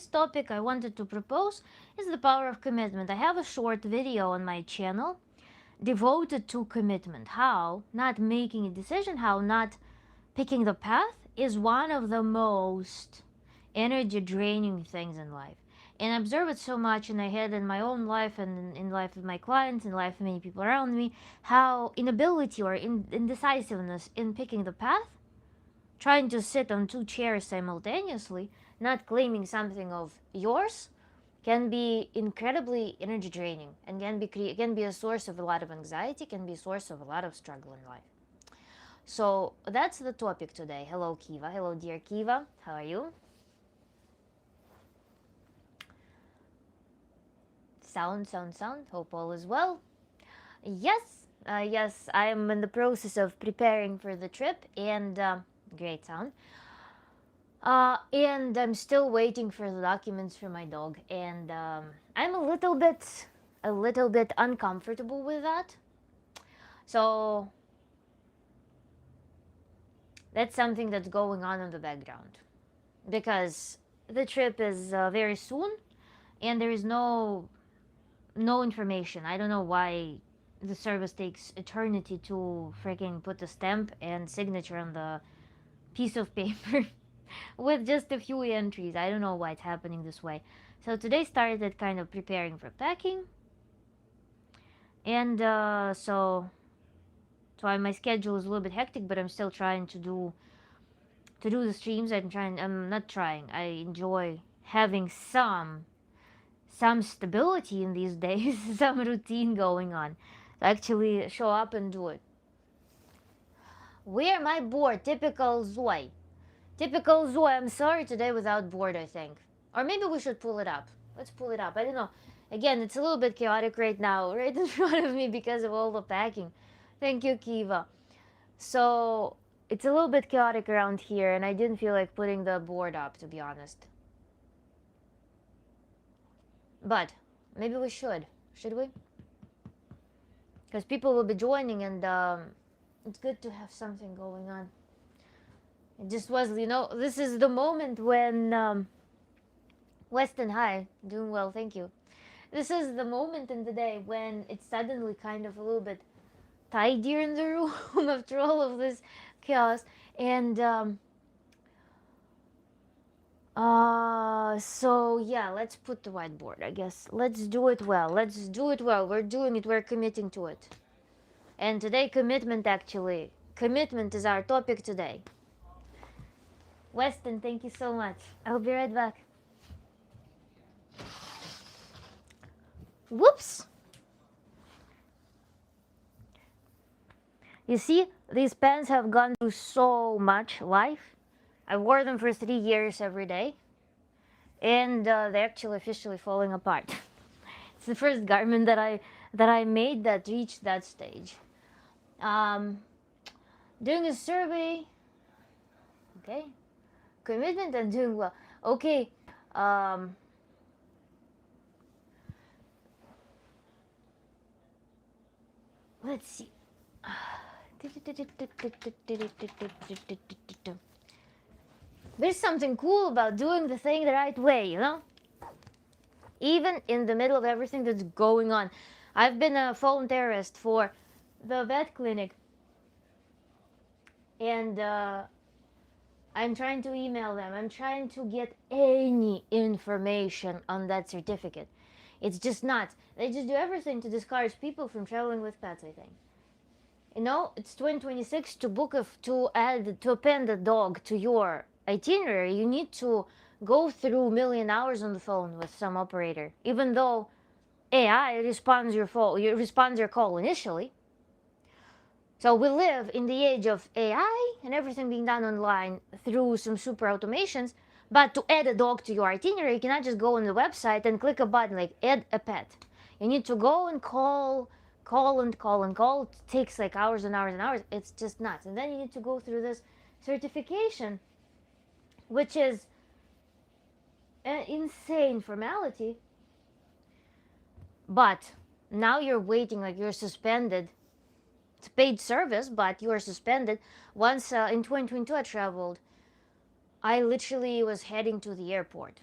today's topic I wanted to propose is the power of commitment. I have a short video on my channel devoted to commitment. How not making a decision, how not picking the path is one of the most energy draining things in life. And I observe it so much in my head, in my own life, and in life of my clients, in life of many people around me, how inability or indecisiveness in picking the path, trying to sit on two chairs simultaneously, not claiming something of yours, can be incredibly energy draining and can be a source of a lot of anxiety, can be a source of a lot of struggle in life. So that's the topic today. Hello, Kiva. Hello, dear Kiva. How are you? Sound. Hope all is well. Yes, I am in the process of preparing for the trip, and great sound. And I'm still waiting for the documents for my dog, and I'm a little bit uncomfortable with that. So that's something that's going on in the background, because the trip is very soon, and there is no information. I don't know why the service takes eternity to freaking put a stamp and signature on the piece of paper with just a few entries. I don't know why it's happening this way. So today started kind of preparing for packing, and my schedule is a little bit hectic, but I'm still trying to do the streams. I'm not trying. I enjoy having some stability in these days, some routine going on. Actually show up and do it. Where my board? Typical Zoe. Typical Zoe. I'm sorry today without board, I think. Or maybe we should pull it up. Let's pull it up. I don't know. Again, it's a little bit chaotic right now, right in front of me because of all the packing. Thank you, Kiva. So it's a little bit chaotic around here, and I didn't feel like putting the board up, to be honest. But maybe we should. Should we? Because people will be joining, and it's good to have something going on. It just was, this is the moment when Weston, hi, doing well, thank you. This is the moment in the day when it's suddenly kind of a little bit tidier in the room after all of this chaos. And so yeah, let's put the whiteboard, I guess. Let's do it well. We're doing it. We're committing to it. And today, commitment is our topic today. Weston, thank you so much. I'll be right back. Whoops. You see, these pens have gone through so much life. I wore them for 3 years every day, and they're actually officially falling apart. It's the first garment that I made that reached that stage. Doing a survey. Okay. Commitment and doing well. Okay. Let's see. There's something cool about doing the thing the right way, Even in the middle of everything that's going on. I've been a volunteerist for the vet clinic, and I'm trying to email them. I'm trying to get any information on that certificate. It's just not. They just do everything to discourage people from traveling with pets, I think. It's 2026 to append a dog to your itinerary. You need to go through a million hours on the phone with some operator, even though AI responds your call initially. So we live in the age of AI and everything being done online through some super automations. But to add a dog to your itinerary, you cannot just go on the website and click a button like add a pet. You need to go and call. It takes like hours and hours and hours. It's just nuts. And then you need to go through this certification, which is an insane formality. But now you're waiting, like you're suspended. It's paid service, but you are suspended. Once in 2022 I traveled, I literally was heading to the airport.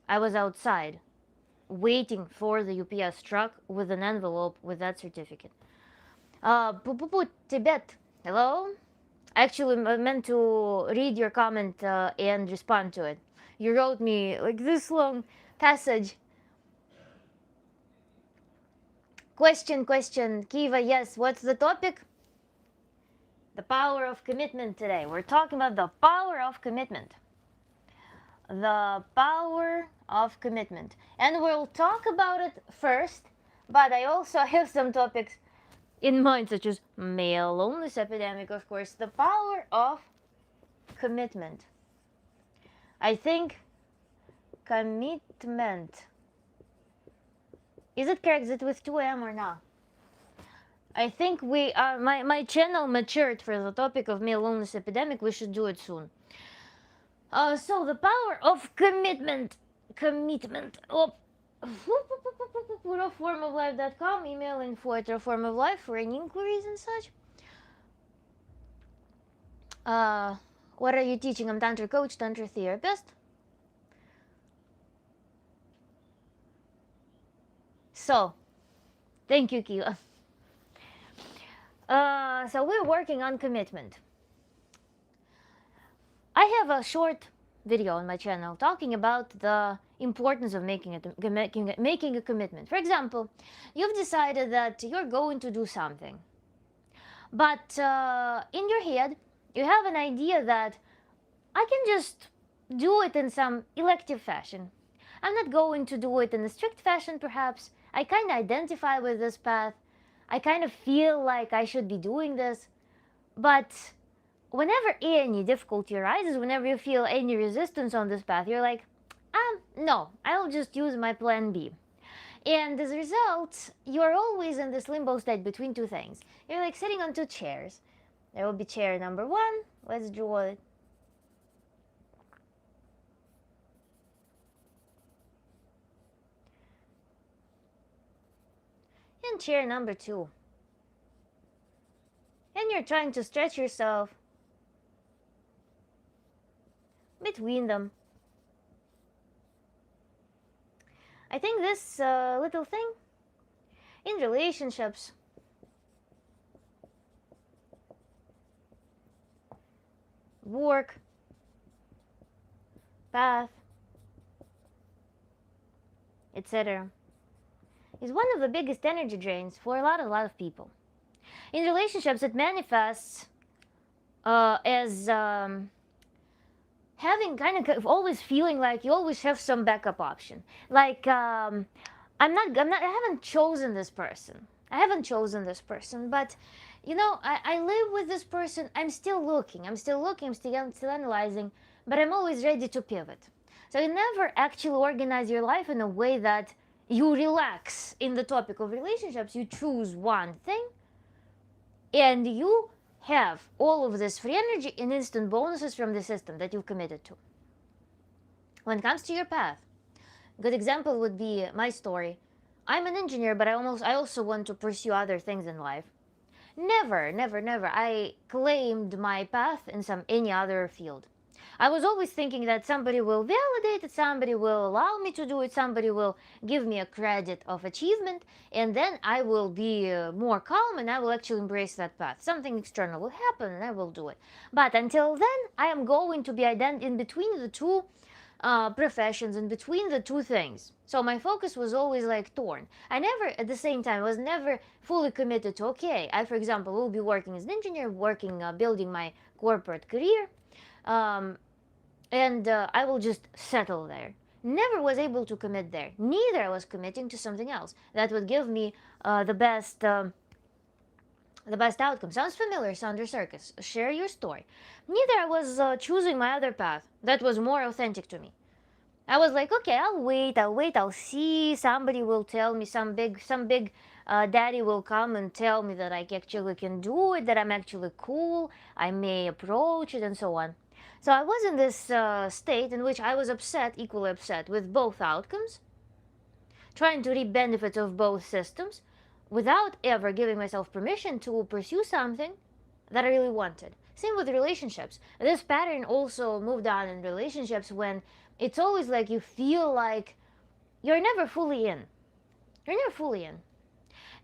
I was outside waiting for the UPS truck with an envelope with that certificate. Tibet, hello? I actually meant to read your comment and respond to it. You wrote me like this long passage. Question, Kiva, yes, what's the topic? The power of commitment today. We're talking about the power of commitment. The power of commitment. And we'll talk about it first, but I also have some topics in mind, such as male loneliness epidemic, of course, the power of commitment. I think commitment. Is it correct? Is it with 2M or not? I think we are, my channel matured for the topic of male loneliness epidemic. We should do it soon. So the power of commitment. Oh. Reformoflife.com, email info@reformoflife for any inquiries and such. What are you teaching? I'm Tantra coach, Tantra therapist. So, thank you, Kila. So we're working on commitment. I have a short video on my channel talking about the importance of making a commitment. For example, you've decided that you're going to do something, but in your head you have an idea that I can just do it in some elective fashion. I'm not going to do it in a strict fashion, perhaps. I kind of identify with this path. I kind of feel like I should be doing this. But whenever any difficulty arises, whenever you feel any resistance on this path, you're like, no, I'll just use my plan B. And as a result, you're always in this limbo state between two things. You're like sitting on two chairs. There will be chair number one. Let's draw it. And chair number two. And you're trying to stretch yourself between them. I think this little thing in relationships work, path, etc. is one of the biggest energy drains for a lot of people. In relationships, it manifests as having kind of always feeling like you always have some backup option. Like I haven't chosen this person. But you know, I live with this person. I'm still looking. I'm still analyzing, but I'm always ready to pivot. So you never actually organize your life in a way that you relax in the topic of relationships. You choose one thing and you have all of this free energy and instant bonuses from the system that you've committed to. When it comes to your path, a good example would be my story. I'm an engineer, but I also want to pursue other things in life. Never I claimed my path in any other field. I was always thinking that somebody will validate it, somebody will allow me to do it, somebody will give me a credit of achievement, and then I will be more calm and I will actually embrace that path. Something external will happen and I will do it. But until then, I am going to be in between the two professions, in between the two things. So my focus was always like torn. I never, at the same time, was never fully committed to, okay, I, for example, will be working as an engineer, building my corporate career, and I will just settle there. Never was able to commit there. Neither I was committing to something else that would give me the best outcome. Sounds familiar, Sandra Circus? Share your story. Neither I was choosing my other path that was more authentic to me. I was like, okay, I'll wait, I'll see. Somebody will tell me, some big daddy will come and tell me that I actually can do it, that I'm actually cool, I may approach it, and so on. So I was in this state in which I was equally upset with both outcomes, trying to reap benefits of both systems, without ever giving myself permission to pursue something that I really wanted. Same with relationships. This pattern also moved on in relationships when It's always like you feel like you're never fully in. You're never fully in.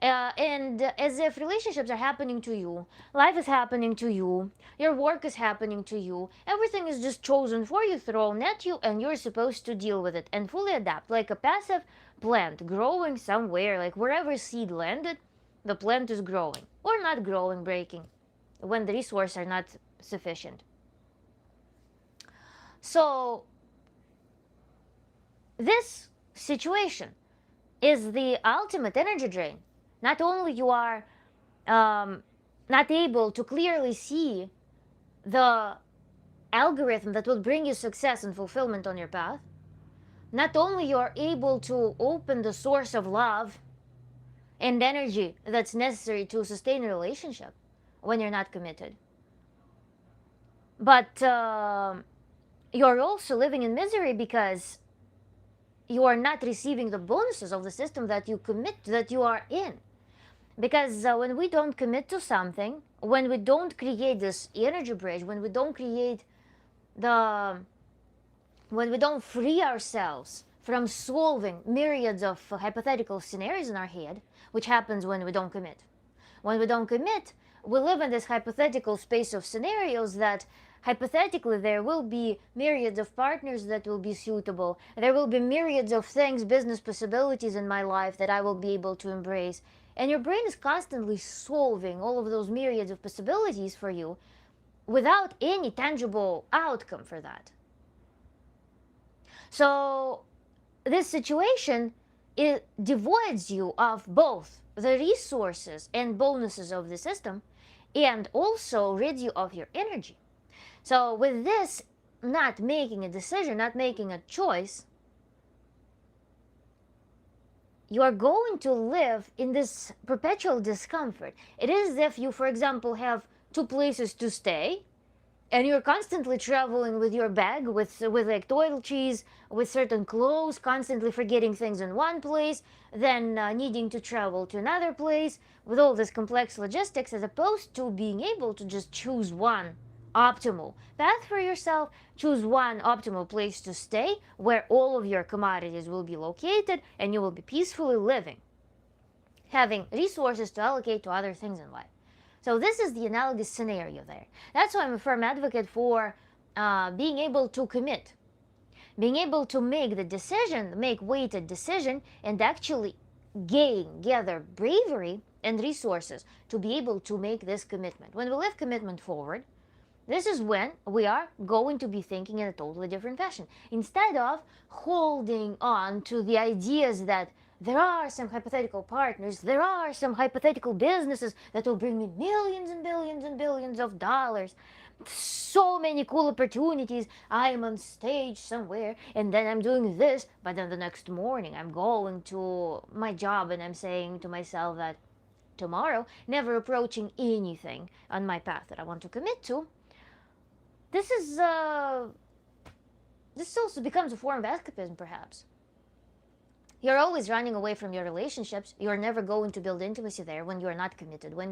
And as if relationships are happening to you, life is happening to you, your work is happening to you, everything is just chosen for you, thrown at you, and you're supposed to deal with it and fully adapt, like a passive plant growing somewhere, like wherever seed landed, the plant is growing, or not growing, breaking, when the resources are not sufficient. So, this situation is the ultimate energy drain. Not only you are um, not able to clearly see the algorithm that will bring you success and fulfillment on your path, not only you are able to open the source of love and energy that's necessary to sustain a relationship when you're not committed, but you're also living in misery because you are not receiving the bonuses of the system that you commit that you are in. Because when we don't commit to something, when we don't create this energy bridge, when we don't create the when we don't free ourselves from solving myriads of hypothetical scenarios in our head, which happens when we don't commit. When we don't commit, we live in this hypothetical space of scenarios that hypothetically there will be myriads of partners that will be suitable. There will be myriads of things, business possibilities in my life that I will be able to embrace. And your brain is constantly solving all of those myriads of possibilities for you without any tangible outcome for that. So this situation, it devoids you of both the resources and bonuses of the system and also rids you of your energy. So with this, not making a decision, not making a choice, you are going to live in this perpetual discomfort. It is as if you, for example, have two places to stay and you're constantly traveling with your bag with like toiletries, with certain clothes, constantly forgetting things in one place, then needing to travel to another place with all this complex logistics, as opposed to being able to just choose one optimal path for yourself, choose one optimal place to stay where all of your commodities will be located and you will be peacefully living, having resources to allocate to other things in life. So this is the analogous scenario there. That's why I'm a firm advocate for being able to commit, being able to make the decision, make weighted decision, and actually gather bravery and resources to be able to make this commitment. When we live commitment forward, this is when we are going to be thinking in a totally different fashion. Instead of holding on to the ideas that there are some hypothetical partners, there are some hypothetical businesses that will bring me millions and billions and billions of dollars, so many cool opportunities. I'm on stage somewhere and then I'm doing this, but then the next morning I'm going to my job and I'm saying to myself that tomorrow, never approaching anything on my path that I want to commit to. This also becomes a form of escapism, perhaps. You're always running away from your relationships. You're never going to build intimacy there when you're not committed, when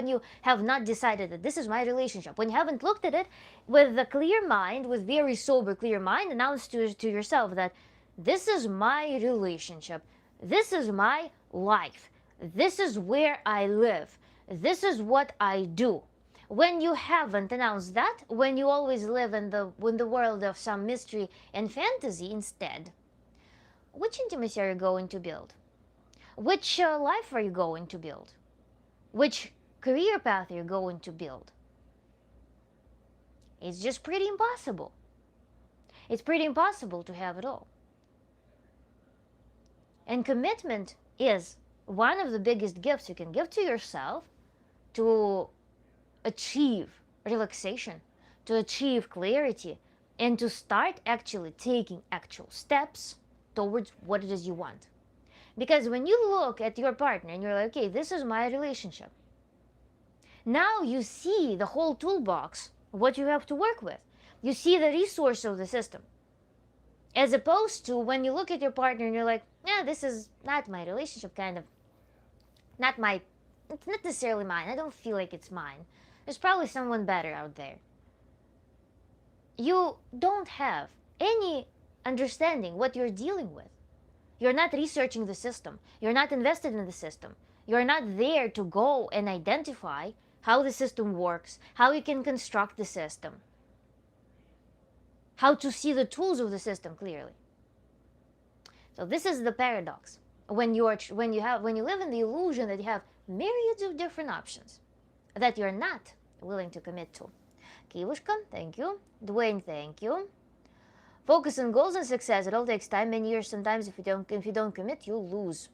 you have not decided that this is my relationship, when you haven't looked at it with a clear mind, with very sober, clear mind, announced to yourself that this is my relationship, this is my life, this is where I live, this is what I do. When you haven't announced that, when you always live in the world of some mystery and fantasy instead, which intimacy are you going to build? Which life are you going to build? Which career path are you going to build? It's just pretty impossible. It's pretty impossible to have it all. And commitment is one of the biggest gifts you can give to yourself to achieve relaxation, to achieve clarity, and to start actually taking actual steps towards what it is you want. Because when you look at your partner and you're like, okay, this is my relationship, now you see the whole toolbox, what you have to work with. You see the resource of the system. As opposed to when you look at your partner and you're like, yeah, this is not my relationship, kind of. It's not necessarily mine. I don't feel like it's mine. There's probably someone better out there. You don't have any understanding what you're dealing with. You're not researching the system. You're not invested in the system. You're not there to go and identify how the system works, how you can construct the system, how to see the tools of the system clearly. So this is the paradox. When you live in the illusion that you have myriads of different options that you're not willing to commit to. Kivushka, thank you. Dwayne, thank you. Focus on goals and success. It all takes time, many years. Sometimes if you don't commit, you lose.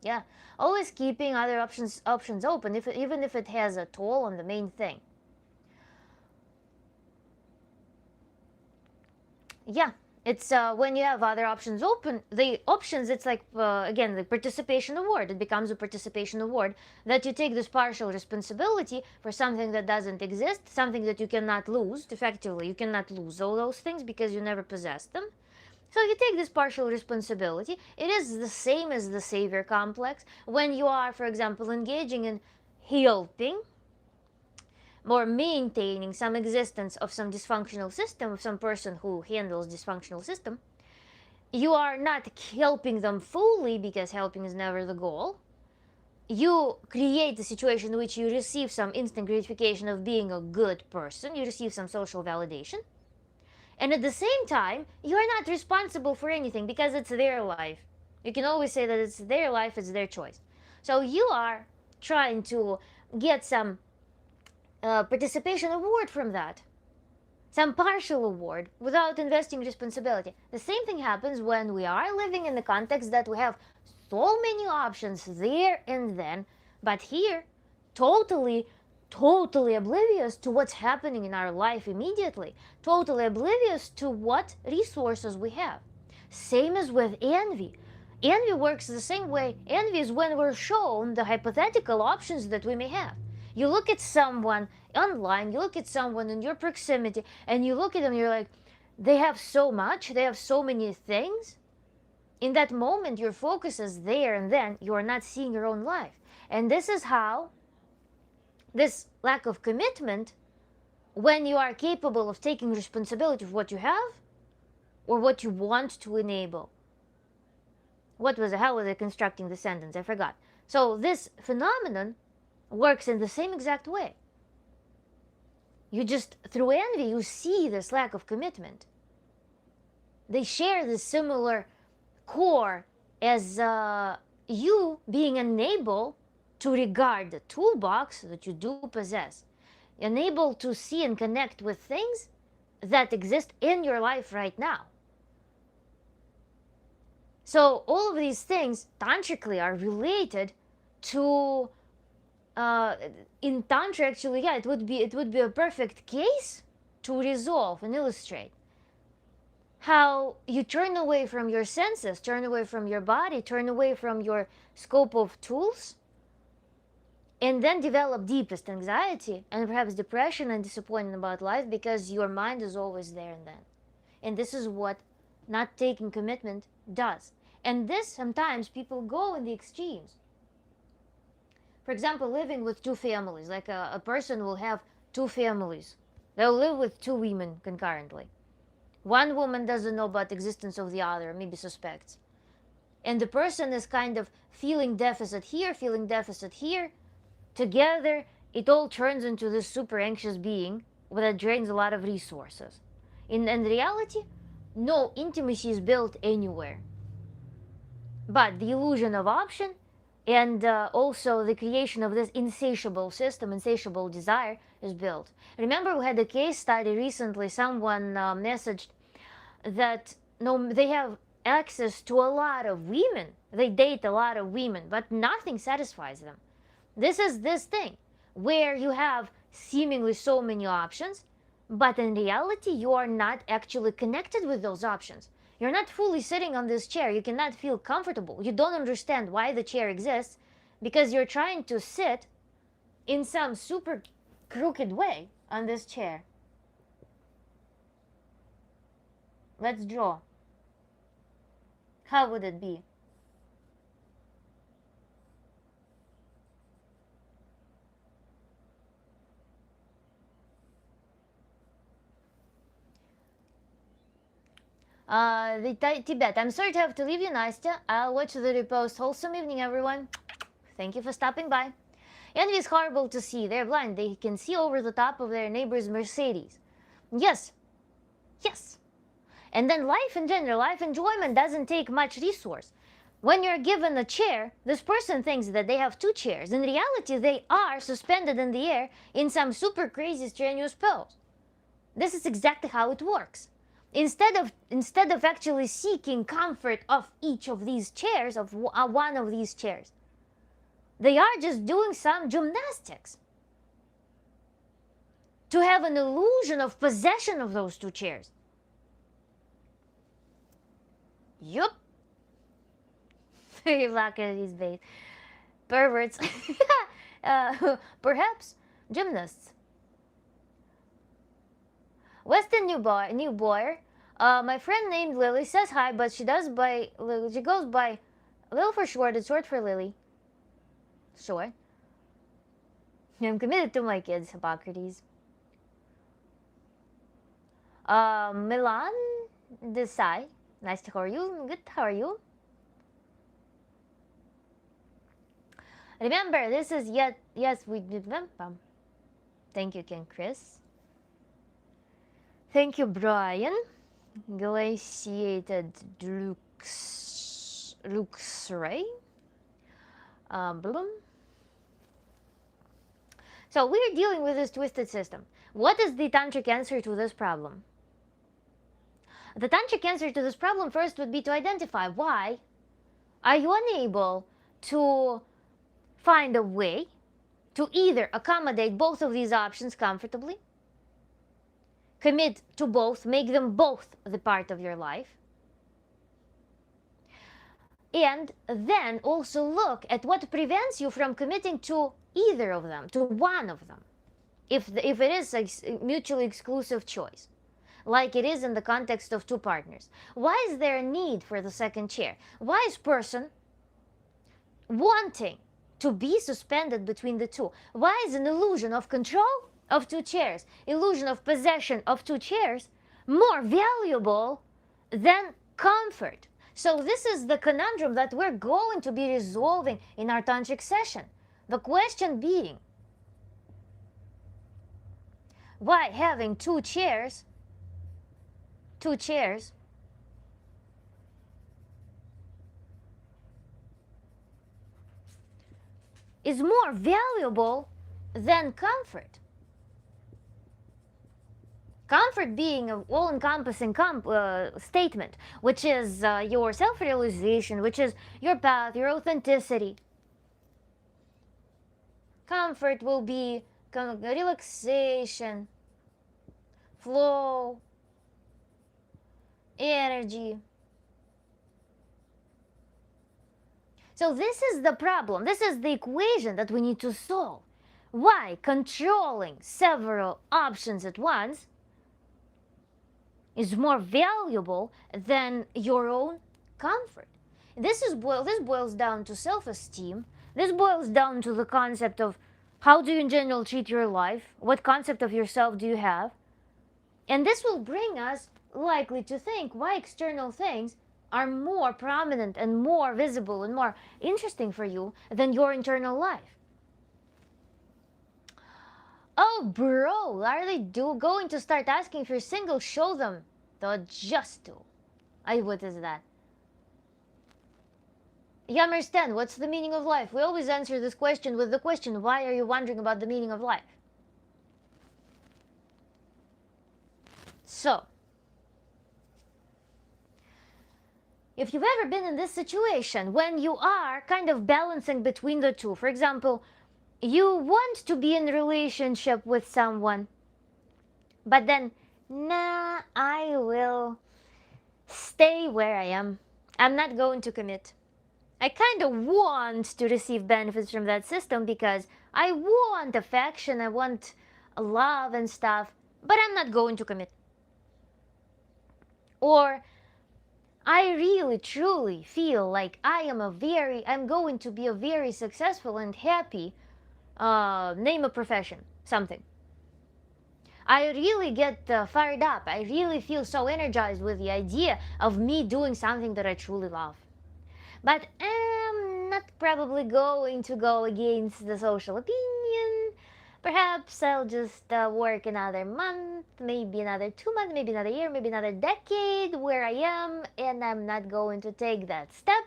Yeah, always keeping other options open, even if it has a toll on the main thing. Yeah, it's when you have other options open, the options, it's like, again, the participation award. It becomes a participation award that you take this partial responsibility for something that doesn't exist, something that you cannot lose. Effectively, you cannot lose all those things because you never possessed them. So you take this partial responsibility. It is the same as the savior complex. When you are, for example, engaging in helping or maintaining some existence of some dysfunctional system, of some person who handles dysfunctional system, you are not helping them fully because helping is never the goal. You create a situation in which you receive some instant gratification of being a good person. You receive some social validation. And at the same time, you're not responsible for anything because it's their life. You can always say that it's their life, it's their choice. So you are trying to get some participation award from that, some partial award, without investing responsibility. The same thing happens when we are living in the context that we have so many options there and then, but here, totally oblivious to what's happening in our life immediately, totally oblivious to what resources we have. Same as with envy. Envy works the same way. Envy is when we're shown the hypothetical options that we may have. You look at someone online, you look at someone in your proximity, and you look at them, you're like, they have so much, they have so many things. In that moment, your focus is there and then, you are not seeing your own life. And this is how this lack of commitment, when you are capable of taking responsibility for what you have or what you want to enable. How was I constructing the sentence? I forgot. So this phenomenon works in the same exact way. You just, through envy, you see this lack of commitment. They share this similar core as you being unable to regard the toolbox that you do possess, unable to see and connect with things that exist in your life right now. So all of these things tantrically are related to in Tantra, actually, yeah, it would be a perfect case to resolve and illustrate how you turn away from your senses, turn away from your body, turn away from your scope of tools, and then develop deepest anxiety and perhaps depression and disappointment about life because your mind is always there and then. And this is what not taking commitment does. And this, sometimes people go in the extremes. For example, living with two families, like a person will have two families. They'll live with two women concurrently. One woman doesn't know about the existence of the other, maybe suspects. And the person is kind of feeling deficit here, Together, it all turns into this super anxious being that drains a lot of resources. In reality, no intimacy is built anywhere. But the illusion of option and also the creation of this insatiable system, insatiable desire is built. Remember, we had a case study recently. Someone messaged that no, they have access to a lot of women. They date a lot of women, but nothing satisfies them. This is this thing where you have seemingly so many options, but in reality, you are not actually connected with those options. You're not fully sitting on this chair. You cannot feel comfortable. You don't understand why the chair exists because you're trying to sit in some super crooked way on this chair. Let's draw. How would it be? Tibet. I'm sorry to have to leave you, Nastya. I'll watch the repost. Wholesome evening, everyone. Thank you for stopping by. Envy is horrible to see. They're blind. They can see over the top of their neighbor's Mercedes. Yes. Yes. And then life in general, life enjoyment doesn't take much resource. When you're given a chair, this person thinks that they have two chairs. In reality, they are suspended in the air in some super crazy strenuous pose. This is exactly how it works. Instead of actually seeking comfort of each of these chairs, of one of these chairs, they are just doing some gymnastics to have an illusion of possession of those two chairs. Yup. You look at these bait. Perverts. Perhaps gymnasts. Weston Newboyer. My friend named Lily says hi, but she goes by Lil for short. It's short for Lily. Sure. I'm committed to my kids, Hippocrates. Milan Desai. Nice to hear you. Good, how are you? Remember, this is yes, we did. Thank you, Ken Chris. Thank you, Brian. Glaciated Luxray. Bloom. So we're dealing with this twisted system. What is the tantric answer to this problem? The tantric answer to this problem first would be to identify why are you unable to find a way to either accommodate both of these options comfortably, commit to both, make them both the part of your life, and then also look at what prevents you from committing to either of them, to one of them, if it is a mutually exclusive choice, like it is in the context of two partners. Why is there a need for the second chair? Why is person wanting to be suspended between the two? Why is an illusion of control of two chairs, illusion of possession of two chairs, more valuable than comfort? So this is the conundrum that we're going to be resolving in our tantric session. The question being, why having two chairs is more valuable than comfort. Comfort being an all-encompassing statement, which is your self-realization, which is your path, your authenticity. Comfort will be relaxation, flow, energy. So this is the problem. This is the equation that we need to solve. Why controlling several options at once is more valuable than your own comfort. This boils down to self-esteem. This boils down to the concept of how do you in general treat your life? What concept of yourself do you have? And this will bring us likely to think why external things are more prominent and more visible and more interesting for you than your internal life. Oh, bro, are they going to start asking if you're single? Show them the just do. What is that? You understand, what's the meaning of life? We always answer this question with the question, why are you wondering about the meaning of life? So, if you've ever been in this situation when you are kind of balancing between the two, for example, you want to be in a relationship with someone, but then, nah, I will stay where I am. I'm not going to commit. I kind of want to receive benefits from that system because I want affection, I want love and stuff, but I'm not going to commit. Or I really truly feel like I'm going to be a very successful and happy, name a profession, something. I really get fired up. I really feel so energized with the idea of me doing something that I truly love. But I'm not probably going to go against the social opinion. Perhaps I'll just work another month, maybe another 2 months, maybe another year, maybe another decade where I am, and I'm not going to take that step.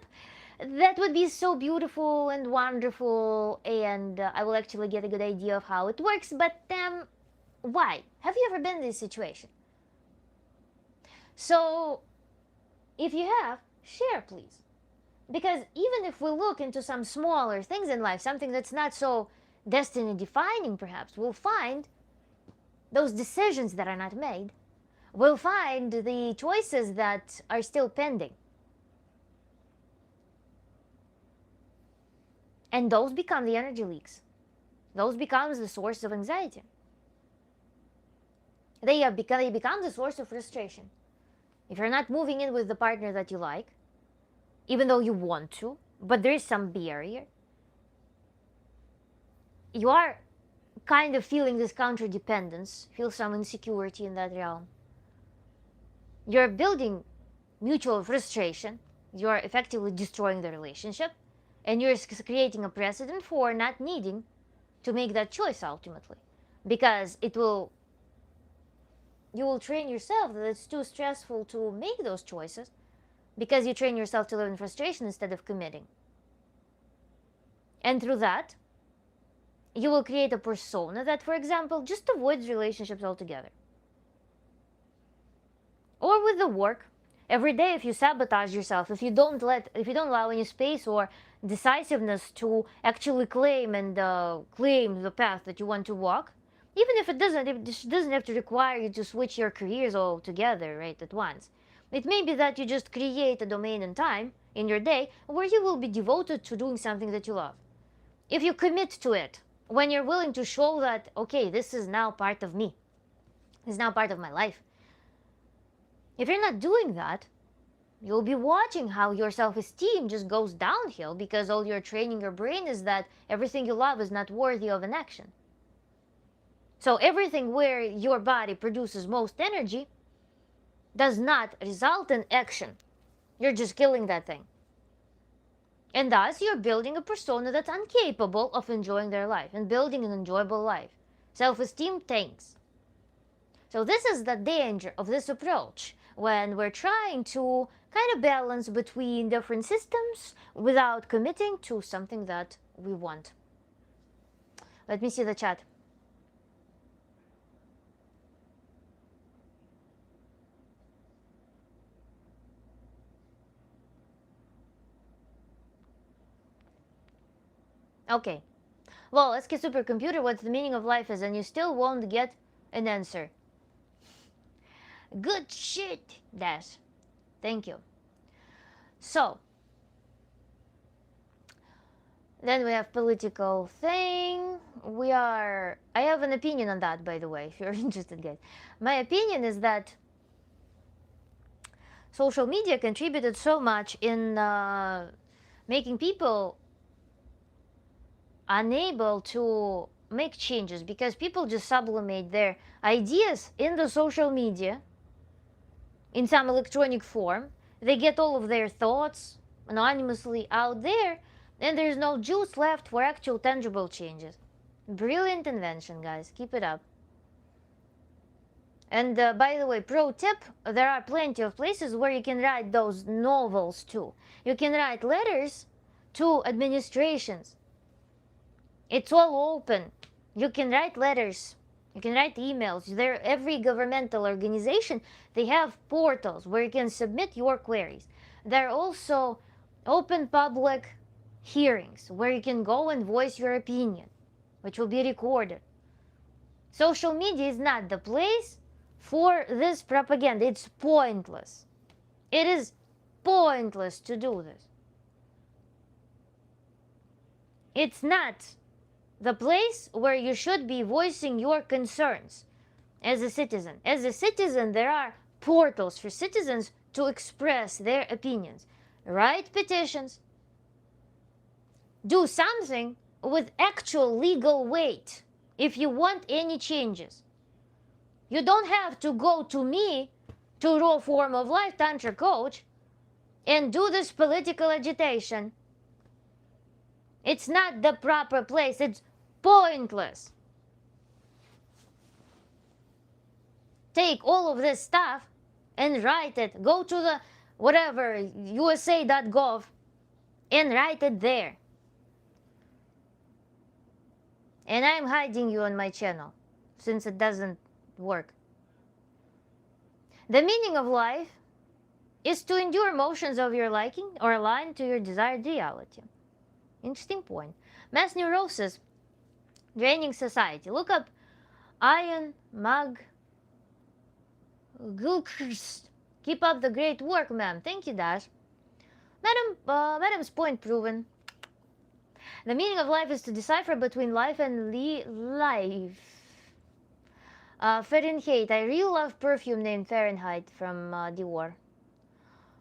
That would be so beautiful and wonderful, and I will actually get a good idea of how it works. But why? Have you ever been in this situation? So, if you have, share, please. Because even if we look into some smaller things in life, something that's not so destiny defining, perhaps, we'll find those decisions that are not made. We'll find the choices that are still pending. And those become the energy leaks. Those becomes the source of anxiety. They become the source of frustration. If you're not moving in with the partner that you like, even though you want to, but there is some barrier, you are kind of feeling this counter-dependence, feel some insecurity in that realm. You're building mutual frustration, you're effectively destroying the relationship, and you're creating a precedent for not needing to make that choice ultimately. Because you will train yourself that it's too stressful to make those choices, because you train yourself to live in frustration instead of committing. And through that, you will create a persona that, for example, just avoids relationships altogether. Or with the work, every day if you sabotage yourself, if you don't allow any space or decisiveness to actually claim the path that you want to walk, even if it doesn't have to require you to switch your careers altogether right at once. It may be that you just create a domain and time in your day where you will be devoted to doing something that you love. If you commit to it, when you're willing to show that, okay, this is now part of me, this is now part of my life. If you're not doing that, you'll be watching how your self-esteem just goes downhill because all you're training your brain is that everything you love is not worthy of an action. So everything where your body produces most energy does not result in action. You're just killing that thing. And thus, you're building a persona that's incapable of enjoying their life and building an enjoyable life. Self-esteem tanks. So this is the danger of this approach when we're trying to kind of balance between different systems without committing to something that we want. Let me see the chat. Okay. Well, ask a supercomputer what the meaning of life is and you still won't get an answer. Good shit, Dash. Thank you. So, then we have political thing. I have an opinion on that, by the way, if you're interested, guys. My opinion is that social media contributed so much in making people unable to make changes because people just sublimate their ideas in the social media in some electronic form. They get all of their thoughts anonymously out there, and there's no juice left for actual tangible changes. Brilliant invention, guys. Keep it up. And by the way, pro tip, there are plenty of places where you can write those novels too. You can write letters to administrations. It's all open. You can write letters. You can write emails. Every governmental organization, they have portals where you can submit your queries. There are also open public hearings where you can go and voice your opinion, which will be recorded. Social media is not the place for this propaganda. It's pointless. It is pointless to do this. It's not the place where you should be voicing your concerns as a citizen. As a citizen, there are portals for citizens to express their opinions. Write petitions. Do something with actual legal weight if you want any changes. You don't have to go to me, to Raw Form of Life Tantra Coach, and do this political agitation. It's not the proper place. It's pointless. Take all of this stuff and write it. Go to the whatever, USA.gov, and write it there. And I'm hiding you on my channel, since it doesn't work. The meaning of life is to endure motions of your liking or align to your desired reality. Interesting point. Mass neurosis, draining society. Look up Ian Gilchrist. Keep up the great work, ma'am. Thank you, Dash. Madam's point proven. The meaning of life is to decipher between life and life. Fahrenheit. I really love perfume named Fahrenheit from Dior.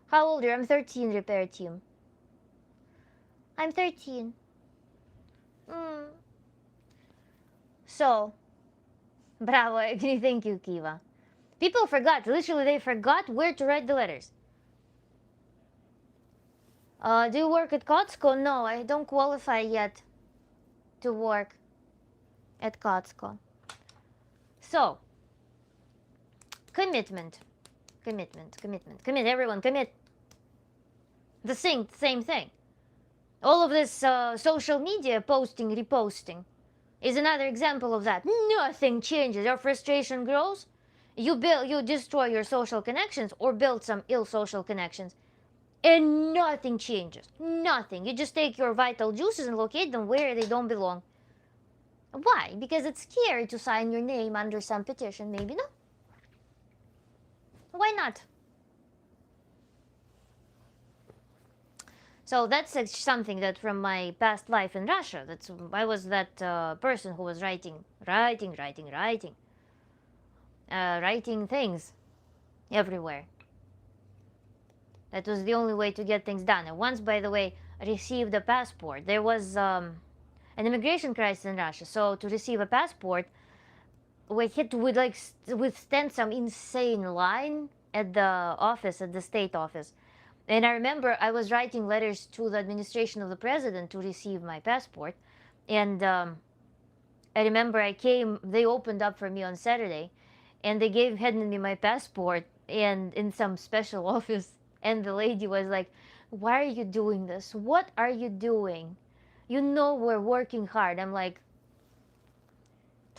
How old are you? I'm 13, repair team. I'm 13. So, bravo, Agni. Thank you, Kiva. People forgot. Literally, they forgot where to write the letters. Do you work at Kotsko? No, I don't qualify yet to work at Kotsko. So, commitment. Commit. Everyone, commit. The same thing. All of this social media posting, reposting is another example of that. Nothing changes. Your frustration grows. You destroy your social connections or build some ill social connections. And nothing changes. Nothing. You just take your vital juices and locate them where they don't belong. Why? Because it's scary to sign your name under some petition. Maybe not. Why not? So that's something that from my past life in Russia. I was that person who was writing things everywhere. That was the only way to get things done. I once, by the way, received a passport. There was an immigration crisis in Russia. So to receive a passport, we had to withstand some insane line at the office, at the state office. And I remember I was writing letters to the administration of the president to receive my passport. And I remember they opened up for me on Saturday, and they handed me my passport and in some special office. And the lady was like, "Why are you doing this? What are you doing? You know we're working hard." I'm like,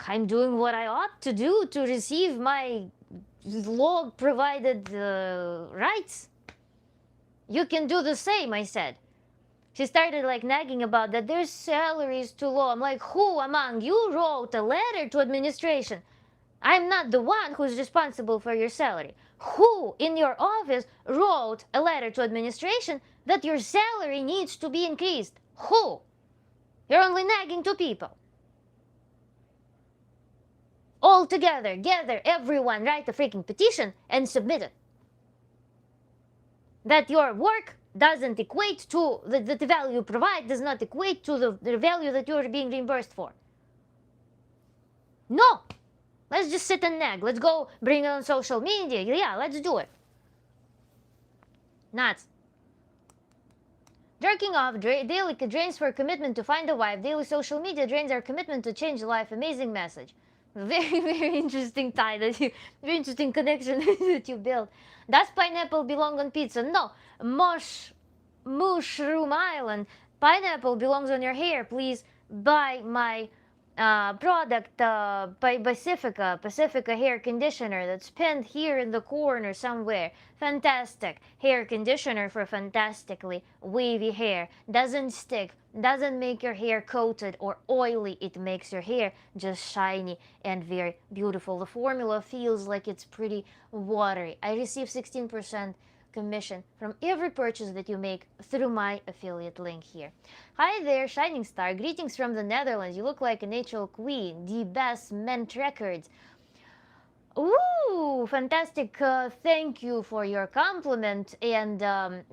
I'm doing what I ought to do to receive my law-provided rights. You can do the same, I said. She started nagging about that their salary is too low. I'm like, who among you wrote a letter to administration? I'm not the one who's responsible for your salary. Who in your office wrote a letter to administration that your salary needs to be increased? Who? You're only nagging to people. All together, gather, everyone, write a freaking petition and submit it. That your work doesn't equate to, the value you provide does not equate to the value that you're being reimbursed for. No! Let's just sit and nag. Let's go bring it on social media. Yeah, let's do it. Nuts. Jerking off daily drains for commitment to find a wife. Daily social media drains our commitment to change life. Amazing message. Very, very interesting tie very interesting connection that you built. Does pineapple belong on pizza? No. Mushroom Island. Pineapple belongs on your hair. Please buy my product by Pacifica hair conditioner that's pinned here in the corner somewhere. Fantastic hair conditioner for fantastically wavy hair. Doesn't stick, doesn't make your hair coated or oily. It makes your hair just shiny and very beautiful. The formula feels like it's pretty watery. I receive 16% commission from every purchase that you make through my affiliate link here. Hi there, Shining Star. Greetings from the Netherlands. You look like a natural queen. The best Ment Records. Ooh, fantastic. Thank you for your compliment. And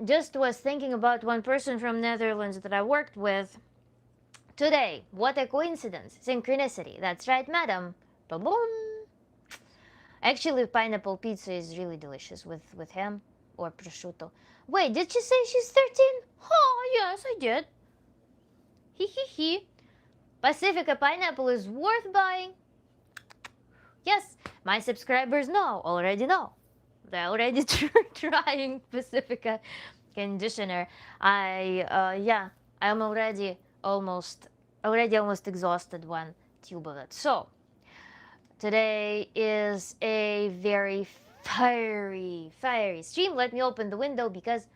just was thinking about one person from Netherlands that I worked with today. What a coincidence. Synchronicity. That's right, madam. Ba-boom. Actually, pineapple pizza is really delicious with ham or prosciutto. Wait, did she say she's 13? Oh, yes, I did. Hee hee hee. Pacifica pineapple is worth buying. Yes, my subscribers already know. They're already trying Pacifica conditioner. I'm already almost exhausted one tube of it. So today is a very fiery stream. Let me open the window because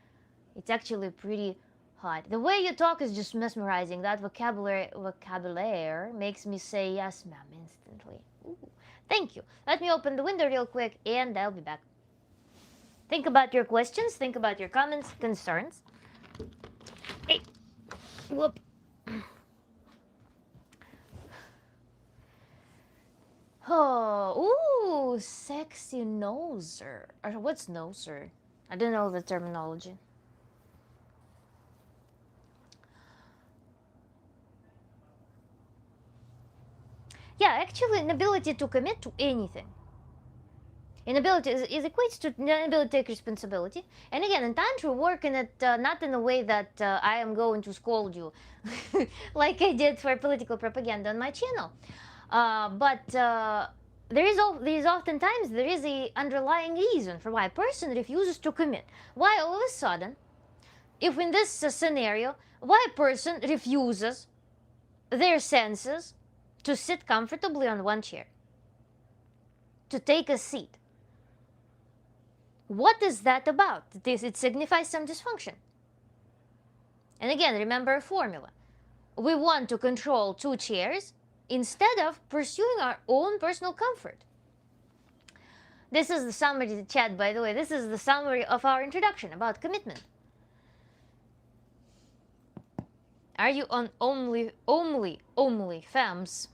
it's actually pretty hot. The way you talk is just mesmerizing. That vocabulary makes me say yes, ma'am, instantly. Ooh, thank you. Let me open the window real quick and I'll be back. Think about your questions, think about your comments, concerns. Hey, whoop. Oh, ooh, sexy noser. Or what's noser? I don't know the terminology. Yeah, actually, an ability to commit to anything. Inability is equates to inability to take responsibility. And again, in Tantra, work in it not in a way that I am going to scold you, like I did for political propaganda on my channel. But there is oftentimes there is a underlying reason for why a person refuses to commit. Why all of a sudden, if in this scenario, why a person refuses their senses to sit comfortably on one chair, to take a seat. What is that about? It signifies some dysfunction. And again, remember a formula. We want to control two chairs instead of pursuing our own personal comfort. This is the summary, chat, by the way. This is the summary of our introduction about commitment. Are you on OnlyFams?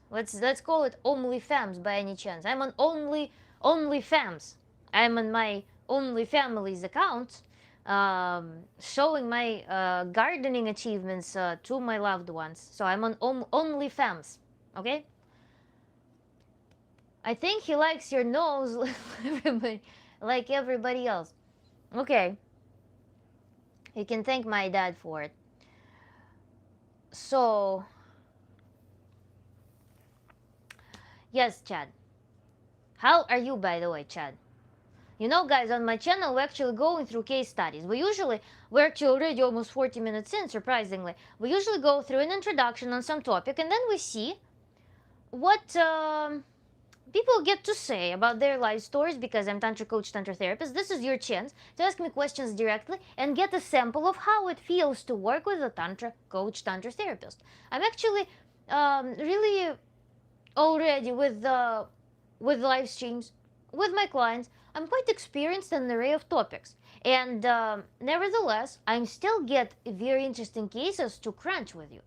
Let's call it OnlyFams by any chance. I'm on OnlyFams. I'm on my OnlyFamily's account, showing my gardening achievements to my loved ones. So I'm on OnlyFams. Okay. I think he likes your nose, like everybody else. Okay. You can thank my dad for it. So, yes, Chad. How are you, by the way, Chad? You know, guys, on my channel, we're actually going through case studies. We're actually already almost 40 minutes in, surprisingly. We usually go through an introduction on some topic, and then we see what people get to say about their life stories, because I'm Tantra coach, Tantra therapist. This is your chance to ask me questions directly and get a sample of how it feels to work with a Tantra coach, Tantra therapist. I'm actually really already with live streams, with my clients. I'm quite experienced in an array of topics. And nevertheless, I still get very interesting cases to crunch with you.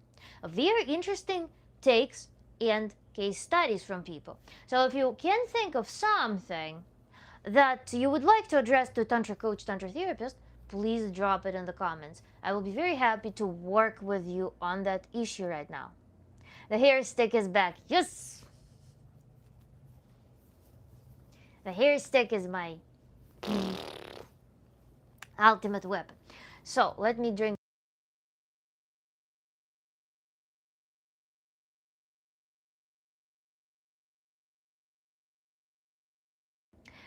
Very interesting takes and case studies from people. So if you can think of something that you would like to address to Tantra coach, Tantra therapist, please drop it in the comments. I will be very happy to work with you on that issue right now. The hair stick is back. Yes! The hair stick is my ultimate weapon. So let me drink.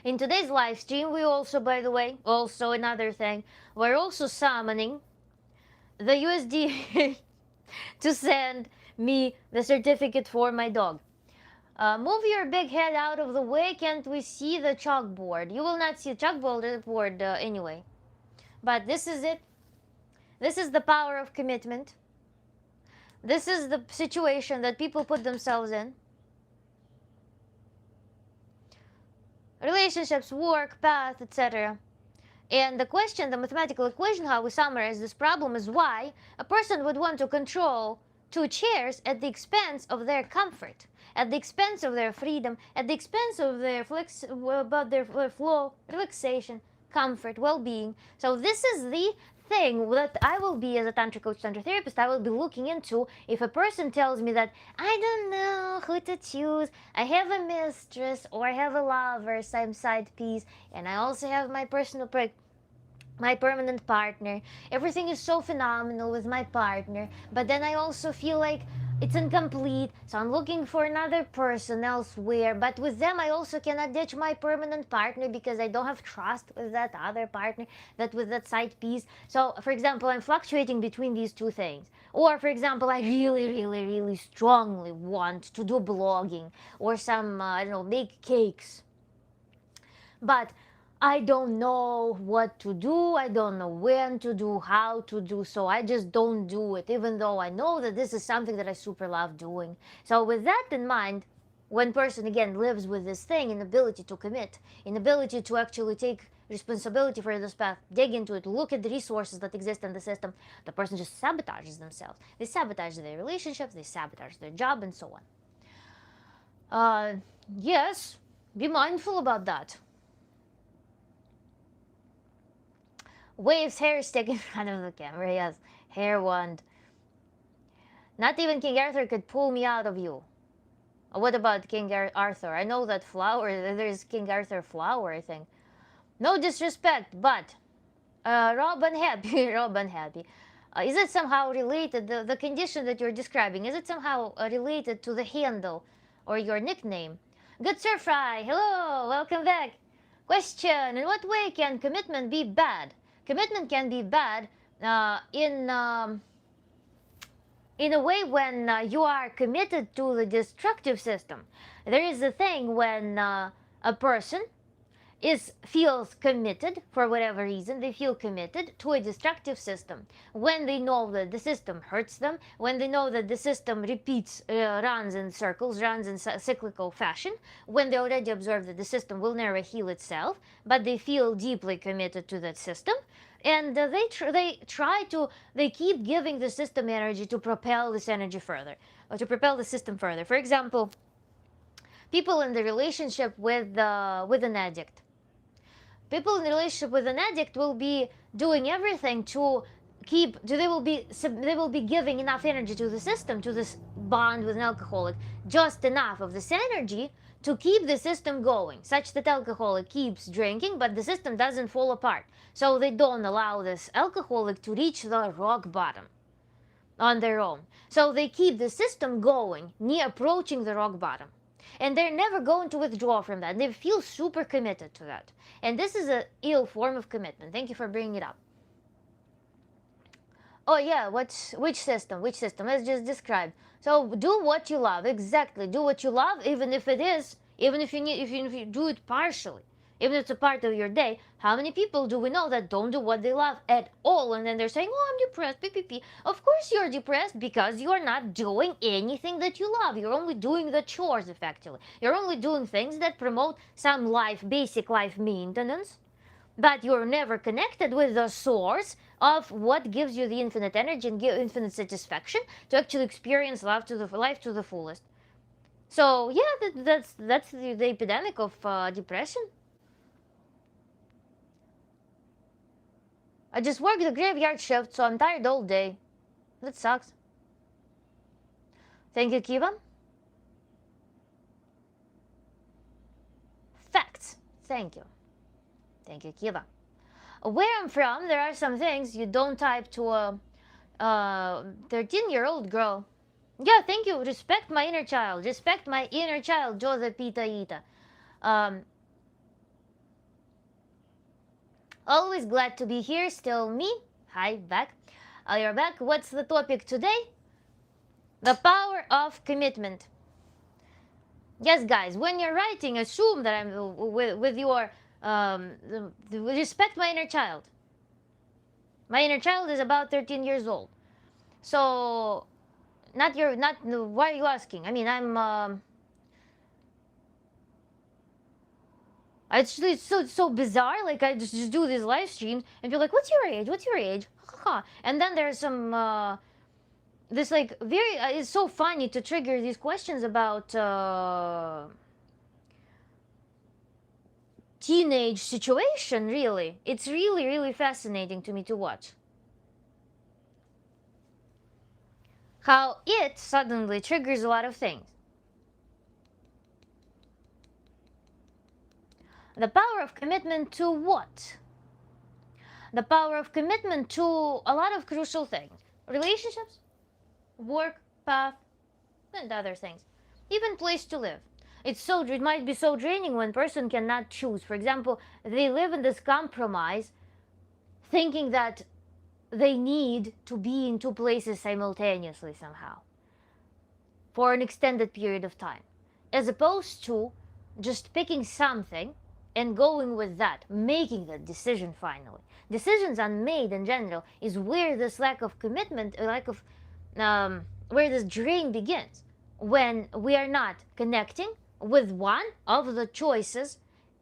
In today's live stream, we also, by the way, also another thing, we're also summoning the USDA to send me the certificate for my dog. Move your big head out of the way. Can't we see the chalkboard? You will not see the chalkboard anyway. But this is it. This is the power of commitment. This is the situation that people put themselves in. Relationships, work, path, etc. And the question, the mathematical equation, how we summarize this problem is why a person would want to control two chairs at the expense of their comfort, at the expense of their freedom, at the expense of their flow, relaxation, comfort, well-being. So this is the thing that I will be, as a tantra coach, tantra therapist, I will be looking into. If a person tells me that I don't know who to choose, I have a mistress or I have a lover, some side piece, and I also have my my permanent partner. Everything is so phenomenal with my partner, but then I also feel like it's incomplete, so I'm looking for another person elsewhere. But with them, I also cannot ditch my permanent partner because I don't have trust with that other partner, that with that side piece. So, for example, I'm fluctuating between these two things. Or, for example, I really, really, really strongly want to do blogging or some, I don't know, make cakes, but I don't know what to do. I don't know when to do, how to do. So I just don't do it, even though I know that this is something that I super love doing. So with that in mind, one person again lives with this thing, inability to commit, inability to actually take responsibility for this path, dig into it, look at the resources that exist in the system, the person just sabotages themselves. They sabotage their relationships, they sabotage their job, and so on. Yes, be mindful about that. Waves hair stick in front of the camera, yes. Hair wand. Not even King Arthur could pull me out of you. What about King Arthur? I know that flower, there's King Arthur flower, I think. No disrespect, but Rob unhappy, Rob unhappy. Is it somehow related, the condition that you're describing, is it somehow related to the handle or your nickname? Good Sir Fry, hello, welcome back. Question, in what way can commitment be bad? Commitment can be bad in a way when you are committed to the destructive system. There is a thing when a person feels committed for whatever reason. They feel committed to a destructive system when they know that the system hurts them, when they know that the system runs in circles, runs in cyclical fashion, when they already observe that the system will never heal itself, but they feel deeply committed to that system. And they keep giving the system energy to propel this energy further, or to propel the system further. For example, people in the relationship with an addict. People in a relationship with an addict will be doing everything to they will be giving enough energy to the system, to this bond with an alcoholic, just enough of this energy to keep the system going, such that alcoholic keeps drinking, but the system doesn't fall apart. So they don't allow this alcoholic to reach the rock bottom on their own. So they keep the system going, near approaching the rock bottom. And they're never going to withdraw from that. They feel super committed to that. And this is an ill form of commitment. Thank you for bringing it up. Oh yeah, which system? Which system? As just described. So do what you love. Exactly. Do what you love, even if you do it partially. Even if it's a part of your day. How many people do we know that don't do what they love at all? And then they're saying, oh, I'm depressed, PPP. Of course you're depressed because you're not doing anything that you love. You're only doing the chores, effectively. You're only doing things that promote some basic life maintenance. But you're never connected with the source of what gives you the infinite energy and infinite satisfaction to actually experience life to the fullest. So yeah, that's the epidemic of depression. I just worked the graveyard shift, so I'm tired all day. That sucks. Thank you, Kiva. Facts. Thank you. Thank you, Kiva. Where I'm from, there are some things you don't type to a 13-year-old girl. Yeah, thank you. Respect my inner child. Respect my inner child, Josephita Ita. Always glad to be here. Still me. Hi, back. You're back. What's the topic today? The power of commitment. Yes, guys, when you're writing, assume that I'm with your respect my inner child. My inner child is about 13 years old. So, why are you asking? I mean, it's so bizarre. Like, I just do these live streams and be like, what's your age? What's your age? And then there's some, this like very, it's so funny to trigger these questions about teenage situation, really. It's really, really fascinating to me to watch. how it suddenly triggers a lot of things. The power of commitment to what? The power of commitment to a lot of crucial things. Relationships, work, path, and other things. Even place to live. It might be so draining when person cannot choose. For example, they live in this compromise thinking that they need to be in two places simultaneously somehow for an extended period of time, as opposed to just picking something and going with that, making that decision finally. Decisions unmade in general is where this lack of commitment, where this drain begins. When we are not connecting with one of the choices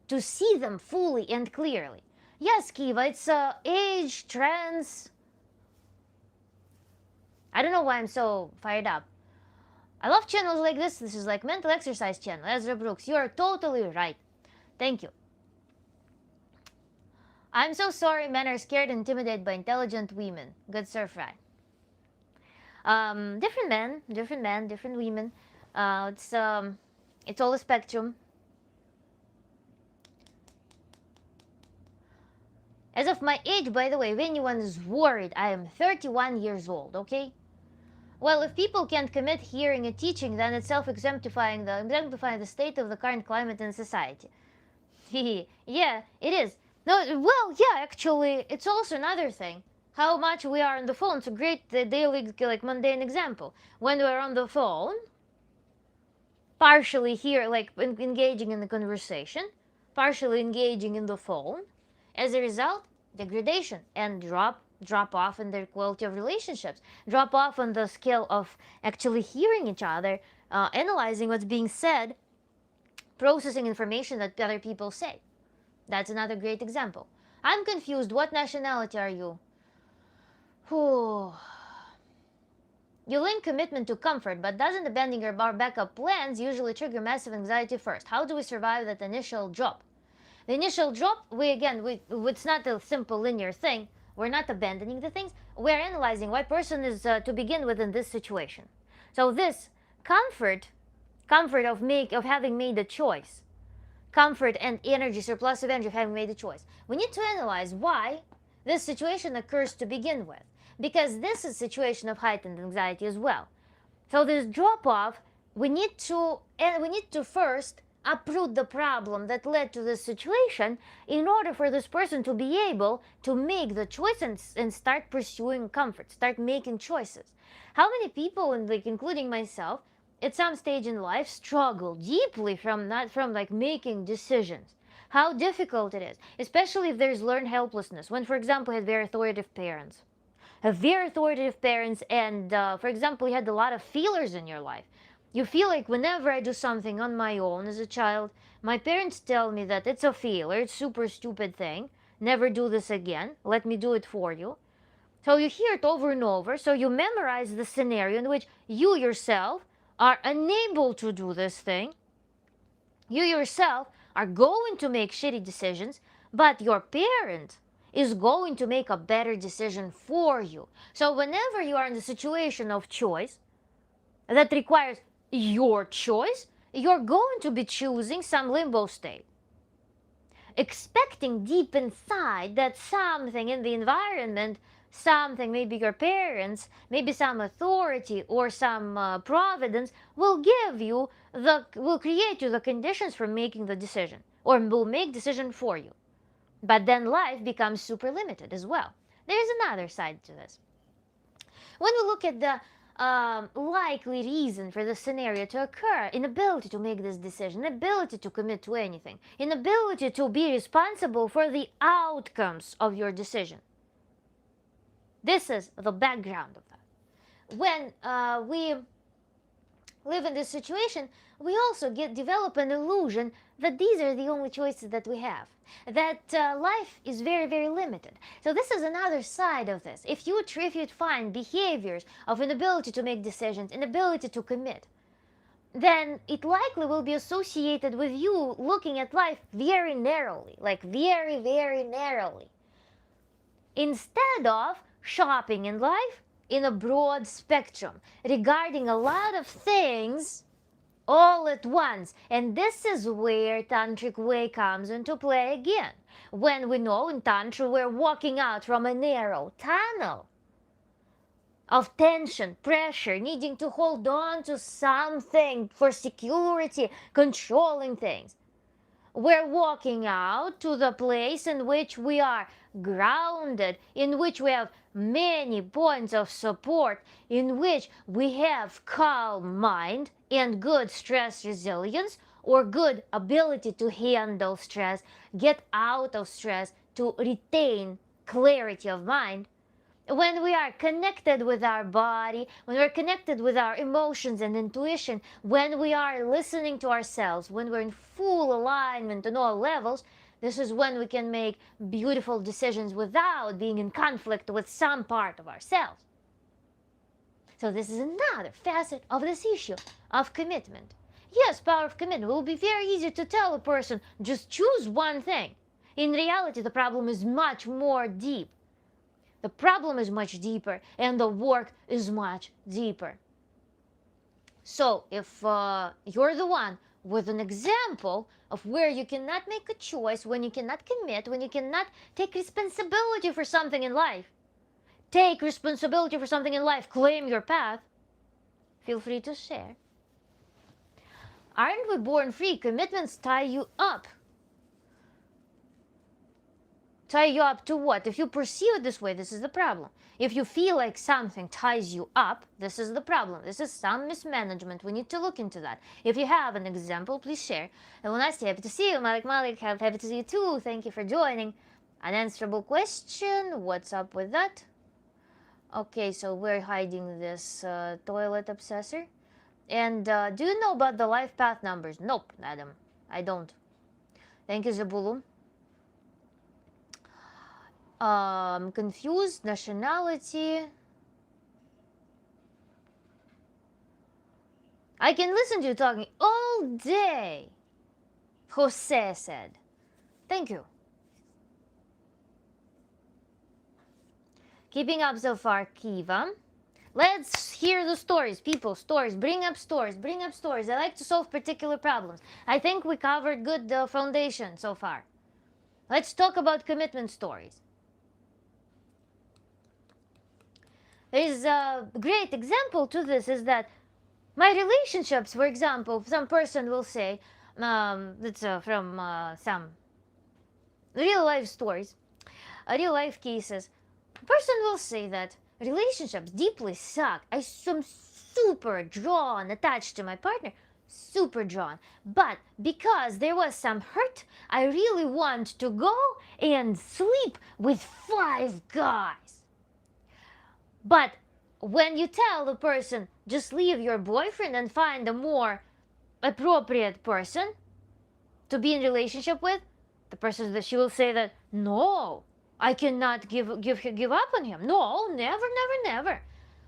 to see them fully and clearly. Yes, Kiva, it's age, trends. I don't know why I'm so fired up. I love channels like this. This is like mental exercise channel. Ezra Brooks, you are totally right. Thank you. I'm so sorry men are scared and intimidated by intelligent women. Good sir Fry. Different men, different women. It's all a spectrum. As of my age, by the way, if anyone is worried, I am 31 years old, okay? Well, if people can't commit hearing and teaching, then it's exemplifying the state of the current climate in society. Yeah, it is. No, well, yeah, actually, it's also another thing. How much we are on the phone. It's a great daily, like, mundane example. When we're on the phone, partially here, like, engaging in the conversation, partially engaging in the phone, as a result, degradation and drop off in the quality of relationships, drop off on the scale of actually hearing each other, analyzing what's being said, processing information that other people say. That's another great example. I'm confused. What nationality are you? Whew. You link commitment to comfort, but doesn't abandoning our backup plans usually trigger massive anxiety first? How do we survive that initial drop? The initial drop, it's not a simple linear thing. We're not abandoning the things. We're analyzing why person is to begin with in this situation. So this comfort of having made a choice, comfort and energy, surplus of energy of having made a choice. We need to analyze why this situation occurs to begin with, because this is a situation of heightened anxiety as well. So this drop off, we need to first uproot the problem that led to this situation in order for this person to be able to make the choice and start pursuing comfort, start making choices. How many people, including myself, at some stage in life struggle deeply from making decisions? How difficult it is, especially if there's learned helplessness. When, for example, you had very authoritative parents. And, for example, you had a lot of feelers in your life. You feel like whenever I do something on my own as a child, my parents tell me that it's a failure, it's a super stupid thing, never do this again, let me do it for you. So you hear it over and over, so you memorize the scenario in which you yourself are unable to do this thing. You yourself are going to make shitty decisions, but your parent is going to make a better decision for you. So whenever you are in the situation of choice that requires your choice, you're going to be choosing some limbo state, expecting deep inside that something in the environment, something, maybe your parents, maybe some authority or some providence will create you the conditions for making the decision, or will make decision for you. But then life becomes super limited as well. There's another side to this. When we look at the likely reason for the scenario to occur, inability to make this decision, inability to commit to anything, inability to be responsible for the outcomes of your decision. This is the background of that. When we live in this situation, we also develop an illusion that these are the only choices that we have, that life is very, very limited. So this is another side of this. If you find behaviors of inability to make decisions, inability to commit, then it likely will be associated with you looking at life very narrowly, like very, very narrowly. Instead of shopping in life in a broad spectrum regarding a lot of things all at once. And this is where tantric way comes into play again. When we know in Tantra we're walking out from a narrow tunnel of tension, pressure, needing to hold on to something for security, controlling things. We're walking out to the place in which we are grounded, in which we have many points of support, in which we have calm mind and good stress resilience, or good ability to handle stress, get out of stress, to retain clarity of mind. When we are connected with our body, when we're connected with our emotions and intuition, when we are listening to ourselves, when we're in full alignment on all levels, this is when we can make beautiful decisions without being in conflict with some part of ourselves. So this is another facet of this issue of commitment. Yes, power of commitment. It will be very easy to tell a person, just choose one thing. In reality, the problem is much more deep. The problem is much deeper, and the work is much deeper. So if you're the one with an example of where you cannot make a choice, when you cannot commit, when you cannot take responsibility for something in life, take responsibility for something in life, claim your path, feel free to share. Aren't we born free? Commitments tie you up. Tie you up to what? If you perceive it this way, this is the problem. If you feel like something ties you up, this is the problem. This is some mismanagement. We need to look into that. If you have an example, please share. And when I say happy to see you, Malik, happy to see you too. Thank you for joining. Unanswerable question. What's up with that? Okay, so we're hiding this toilet obsessor. And do you know about the life path numbers? Nope, Adam. I don't. Thank you, Zabulu. Confused, nationality. I can listen to you talking all day, Jose said. Thank you. Keeping up so far, Kiva. Let's hear the stories, people, stories. Bring up stories, bring up stories. I like to solve particular problems. I think we covered good foundation so far. Let's talk about commitment stories. There is a great example to this is that my relationships, for example, some person will say, it's from some real life stories, real life cases, a person will say that relationships deeply suck. I am super drawn, attached to my partner, super drawn. But because there was some hurt, I really want to go and sleep with 5 guys. But when you tell the person, just leave your boyfriend and find a more appropriate person to be in relationship with, the person that she will say that, no, I cannot give up on him. No, never, never, never.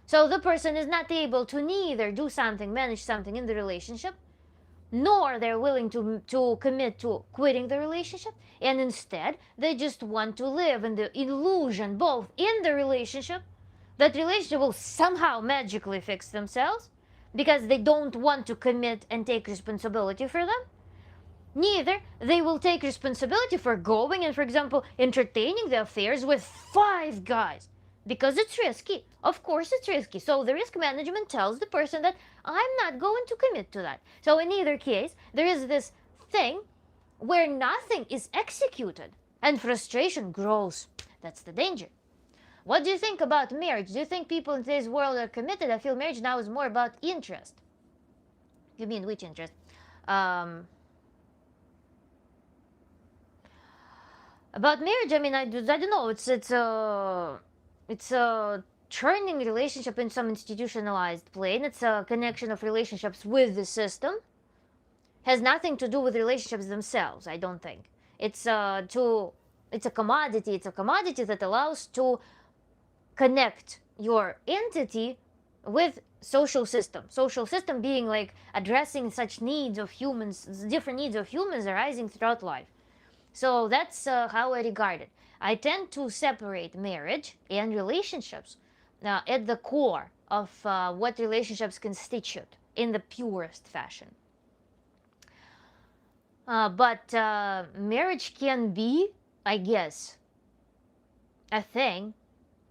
So the person is not able to neither do something, manage something in the relationship, nor they're willing to commit to quitting the relationship, and instead they just want to live in the illusion, both in the relationship, that relationship will somehow magically fix themselves because they don't want to commit and take responsibility for them. Neither they will take responsibility for going and, for example, entertaining the affairs with 5 guys because it's risky. Of course it's risky. So the risk management tells the person that I'm not going to commit to that. So in either case, there is this thing where nothing is executed and frustration grows. That's the danger. What do you think about marriage? Do you think people in today's world are committed? I feel marriage now is more about interest. You mean which interest? About marriage, I mean, I don't know. It's a turning relationship in some institutionalized plane. It's a connection of relationships with the system. Has nothing to do with relationships themselves, I don't think. It's a commodity. It's a commodity that allows to connect your entity with social system. Social system being like addressing such needs of humans, different needs of humans arising throughout life. So that's how I regard it. I tend to separate marriage and relationships. at the core of what relationships constitute in the purest fashion. But marriage can be, I guess, a thing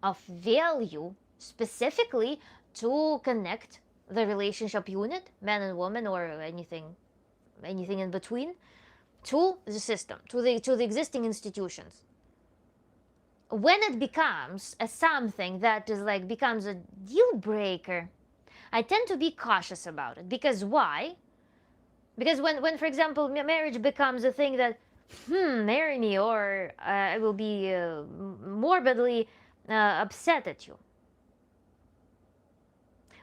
of value specifically to connect the relationship unit, man and woman, or anything in between, to the system, to the existing institutions. When it becomes a something that is like becomes a deal breaker, I tend to be cautious about it. Because why? Because when for example, marriage becomes a thing that, marry me or I will be morbidly upset at you.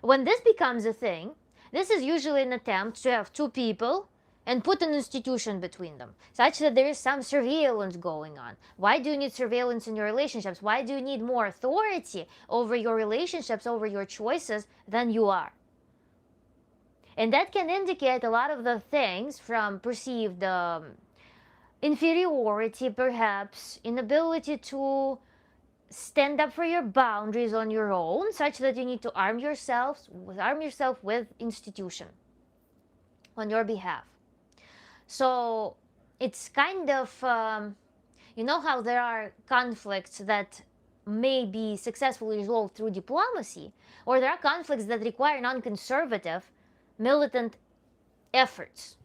When this becomes a thing, this is usually an attempt to have two people and put an institution between them, such that there is some surveillance going on. Why do you need surveillance in your relationships? Why do you need more authority over your relationships, over your choices than you are? And that can indicate a lot of the things from perceived inferiority, perhaps, inability to stand up for your boundaries on your own, such that you need to arm yourself with institution on your behalf. So it's kind of you know how there are conflicts that may be successfully resolved through diplomacy, or there are conflicts that require non-conservative, militant efforts.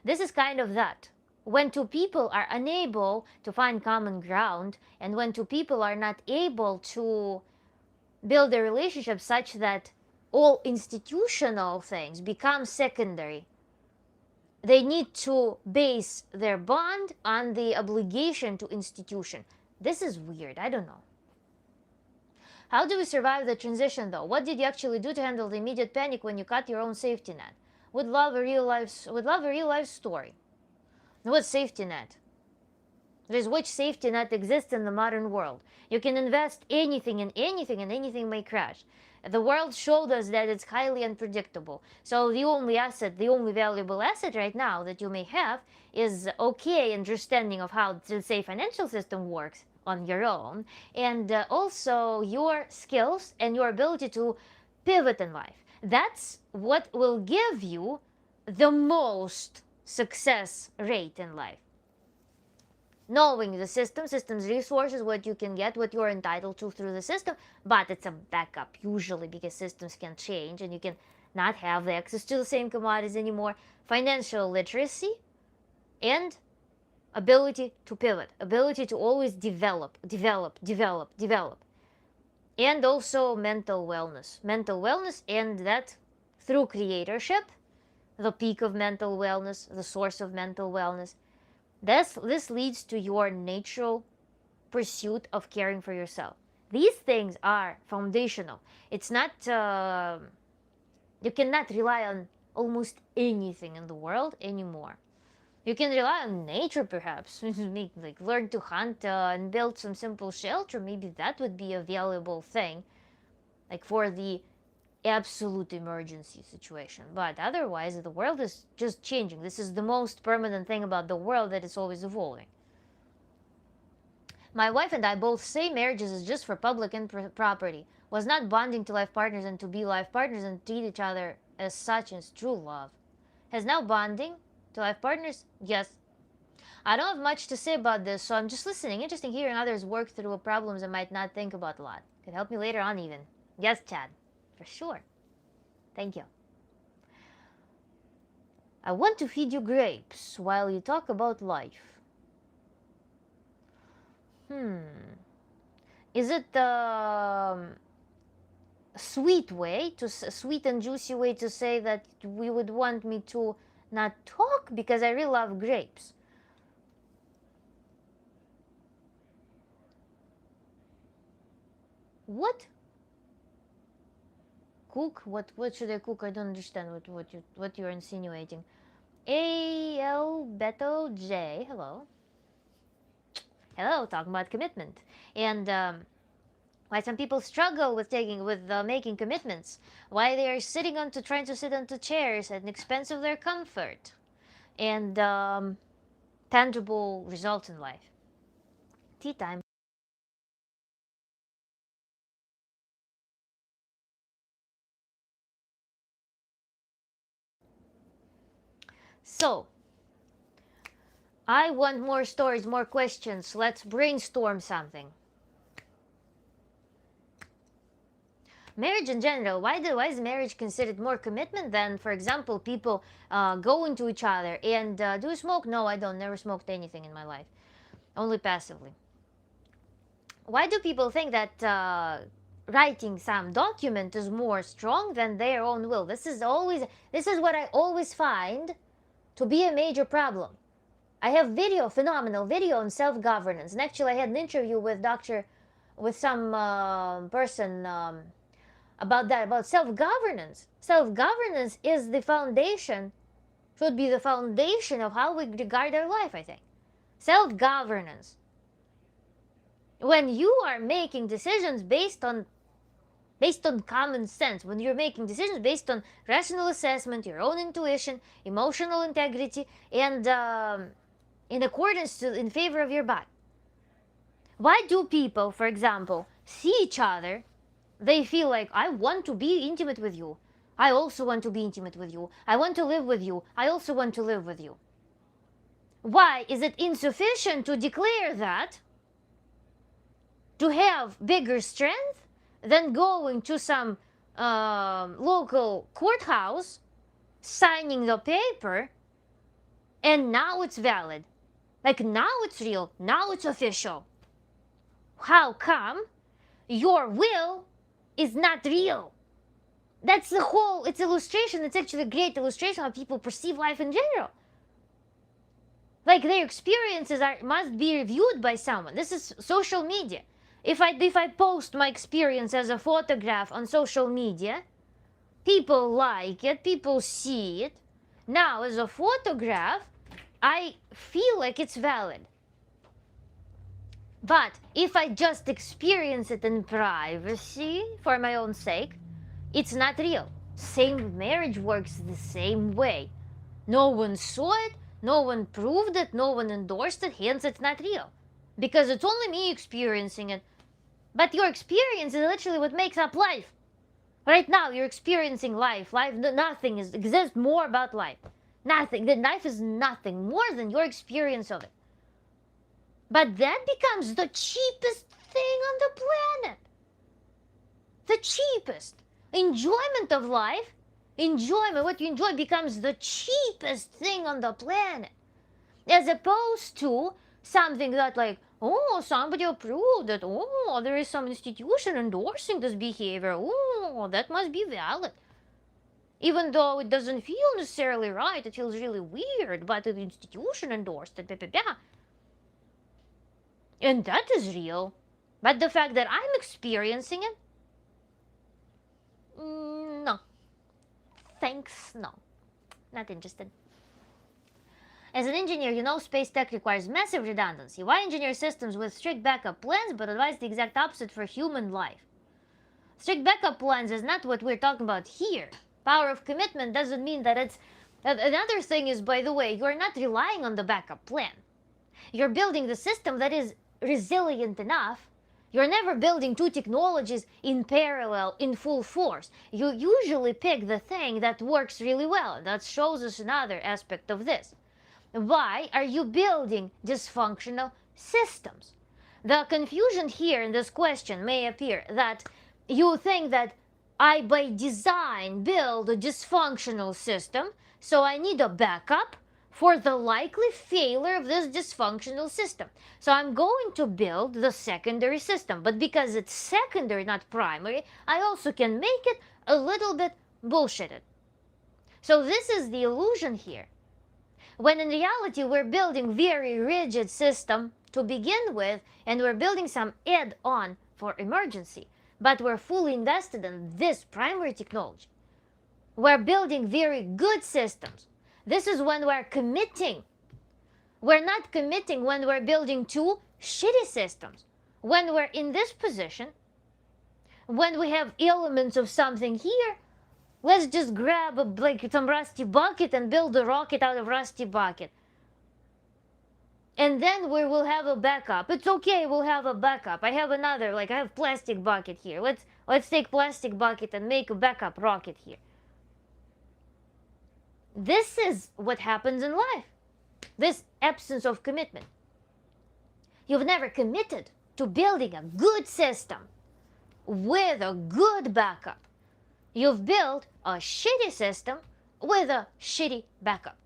This is kind of that. When two people are unable to find common ground, and when two people are not able to build a relationship such that all institutional things become secondary, they need to base their bond on the obligation to institution. This is weird. I don't know. How do we survive the transition though? What did you actually do to handle the immediate panic when you cut your own safety net? Would love a real life story. What safety net? There's which safety net exists in the modern world. You can invest anything in anything and anything may crash. The world showed us that it's highly unpredictable. So the only asset, the only valuable asset right now that you may have is okay understanding of how the say financial system works on your own, and also your skills and your ability to pivot in life. That's what will give you the most success rate in life. Knowing the system's resources, what you can get, what you're entitled to through the system, but it's a backup usually because systems can change and you can not have the access to the same commodities anymore. Financial literacy and ability to pivot, ability to always develop, and also mental wellness, and that through creatorship, the peak of mental wellness, the source of mental wellness. This leads to your natural pursuit of caring for yourself. These things are foundational. It's not, you cannot rely on almost anything in the world anymore. You can rely on nature, perhaps, like learn to hunt and build some simple shelter. Maybe that would be a valuable thing, like for the absolute emergency situation. But otherwise, the world is just changing. This is the most permanent thing about the world, that it's always evolving. My wife and I both say marriages is just for public and property. Was not bonding to life partners and to be life partners and treat each other as such is true love. Has now bonding to life partners? Yes. I don't have much to say about this, so I'm just listening. Interesting hearing others work through problems I might not think about a lot. Could help me later on even. Yes, Chad. For sure. Thank you. I want to feed you grapes while you talk about life. Is it the sweet way, to sweet and juicy way to say that we would want me to not talk because I really love grapes? What? Cook? What should I cook? I don't understand what you're insinuating. A.L. Beto J. Hello. Hello, talking about commitment. And why some people struggle with making commitments. Why they are trying to sit onto chairs at the expense of their comfort and tangible results in life. Tea time. So, I want more stories, more questions. Let's brainstorm something. Marriage in general, why is marriage considered more commitment than, for example, people go into each other and do you smoke? No, I don't. Never smoked anything in my life. Only passively. Why do people think that writing some document is more strong than their own will? This is what I always find to be a major problem. I have phenomenal video on self-governance. And actually, I had an interview with some person about that, about self-governance. Self-governance is the foundation, should be the foundation of how we regard our life, I think. Self-governance. When you are making decisions based on common sense, when you're making decisions based on rational assessment, your own intuition, emotional integrity, and in favor of your body. Why do people, for example, see each other, they feel like, I want to be intimate with you, I also want to be intimate with you, I want to live with you, I also want to live with you? Why is it insufficient to declare that, to have bigger strength than going to some local courthouse, signing the paper, and now it's valid? Like, now it's real, now it's official. How come your will is not real? That's the whole, it's illustration, it's actually a great illustration of how people perceive life in general. Like, their experiences must be reviewed by someone. This is social media. If I post my experience as a photograph on social media, people like it, people see it. Now, as a photograph, I feel like it's valid. But if I just experience it in privacy for my own sake, it's not real. Same, marriage works the same way. No one saw it, no one proved it, no one endorsed it, hence it's not real. Because it's only me experiencing it. But your experience is literally what makes up life. Right now, you're experiencing life. Nothing exists more about life. Nothing. Life is nothing more than your experience of it. But that becomes the cheapest thing on the planet. The cheapest. Enjoyment of life, what you enjoy becomes the cheapest thing on the planet. As opposed to something that, like, oh, somebody approved it. Oh, there is some institution endorsing this behavior. Oh, that must be valid. Even though it doesn't feel necessarily right, it feels really weird, but the institution endorsed it. Blah, blah, blah. And that is real. But the fact that I'm experiencing it, no. Thanks, no. Not interested. As an engineer, you know space tech requires massive redundancy. Why engineer systems with strict backup plans but advise the exact opposite for human life? Strict backup plans is not what we're talking about here. Power of commitment doesn't mean that it's... Another thing is, by the way, you're not relying on the backup plan. You're building the system that is resilient enough. You're never building two technologies in parallel, in full force. You usually pick the thing that works really well. That shows us another aspect of this. Why are you building dysfunctional systems? The confusion here in this question may appear that you think that I, by design, build a dysfunctional system, so I need a backup for the likely failure of this dysfunctional system. So I'm going to build the secondary system. But because it's secondary, not primary, I also can make it a little bit bullshitted. So this is the illusion here. When in reality, we're building very rigid system to begin with, and we're building some add-on for emergency. But we're fully invested in this primary technology. We're building very good systems. This is when we're committing. We're not committing when we're building two shitty systems. When we're in this position, when we have elements of something here, let's just grab some rusty bucket and build a rocket out of rusty bucket. And then we will have a backup. It's okay, we'll have a backup. I have another, I have plastic bucket here. Let's take plastic bucket and make a backup rocket here. This is what happens in life. This absence of commitment. You've never committed to building a good system with a good backup. You've built a shitty system with a shitty backup.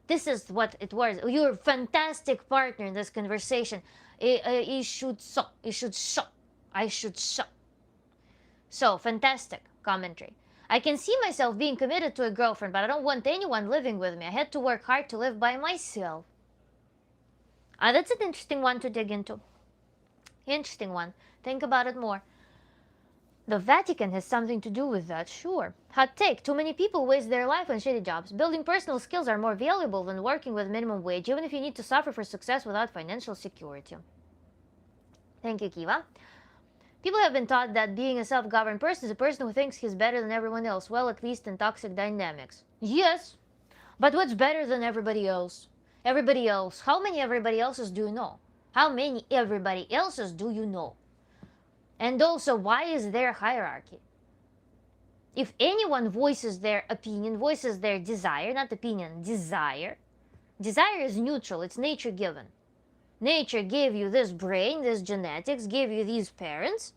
This is what it was. You're a fantastic partner in this conversation. I should so. I should so. So, fantastic commentary. I can see myself being committed to a girlfriend, but I don't want anyone living with me. I had to work hard to live by myself. That's an interesting one to dig into. Interesting one. Think about it more. The Vatican has something to do with that, sure. Hot take. Too many people waste their life on shitty jobs. Building personal skills are more valuable than working with minimum wage, even if you need to suffer for success without financial security. Thank you, Kiva. People have been taught that being a self-governed person is a person who thinks he's better than everyone else, well, at least in toxic dynamics. Yes, but what's better than everybody else? Everybody else. How many everybody else's do you know? How many everybody else's do you know? And also, why is there a hierarchy? If anyone voices their opinion, voices their desire, not opinion, desire is neutral, it's nature given. Nature gave you this brain, this genetics, gave you these parents,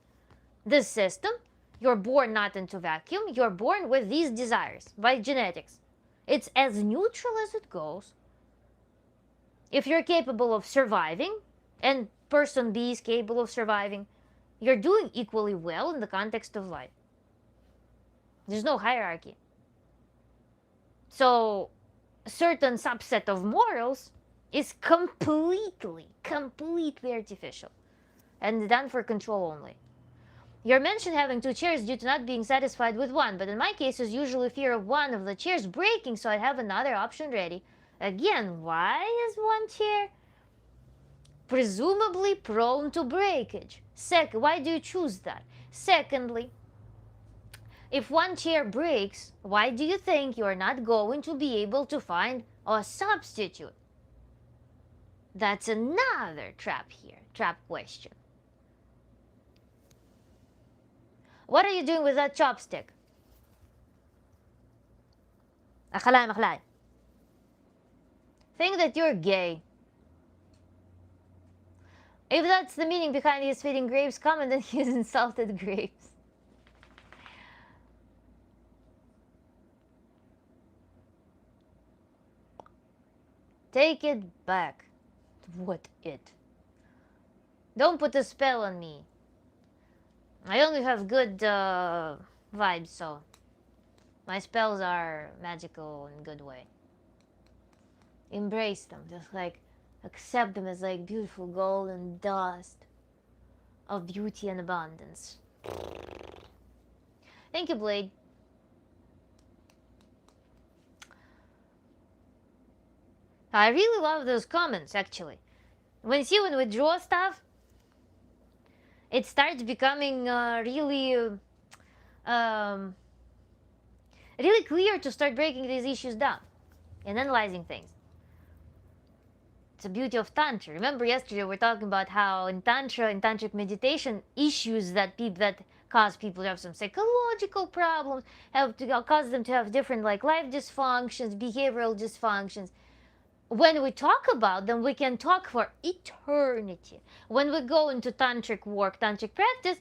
this system. You're born not into vacuum, you're born with these desires by genetics. It's as neutral as it goes. If you're capable of surviving, and person B is capable of surviving, you're doing equally well in the context of life. There's no hierarchy. So, a certain subset of morals is completely artificial and done for control only. You're mentioned having two chairs due to not being satisfied with one, but in my case it's usually fear of one of the chairs breaking, so I'd have another option ready. Again, why is one chair presumably prone to breakage? Why do you choose that? Secondly, if one chair breaks, why do you think you're not going to be able to find a substitute? That's another trap here, trap question. What are you doing with that chopstick? Akhlay. Think that you're gay. If that's the meaning behind his feeding grapes, comment that he's insulted grapes. Take it back. What it? Don't put a spell on me. I only have good vibes, so my spells are magical in a good way. Embrace them, just like accept them as like beautiful golden dust of beauty and abundance. Thank you, Blade. I really love those comments, actually. When we draw stuff, it starts becoming really clear to start breaking these issues down and analyzing things. It's the beauty of Tantra. Remember yesterday we were talking about how in Tantra, in Tantric meditation, issues that cause people to have some psychological problems, cause them to have different like life dysfunctions, behavioral dysfunctions. When we talk about them, we can talk for eternity. When we go into tantric work, tantric practice,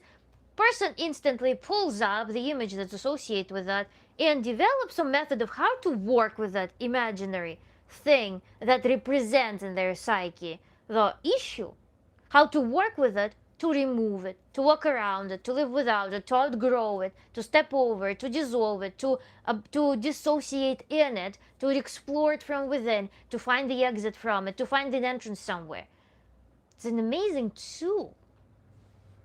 person instantly pulls up the image that's associated with that and develops a method of how to work with that imaginary thing that represents in their psyche the issue. How to work with it, to remove it, to walk around it, to live without it, to outgrow it, to step over it, to dissolve it, to dissociate in it, to explore it from within, to find the exit from it, to find an entrance somewhere. It's an amazing tool.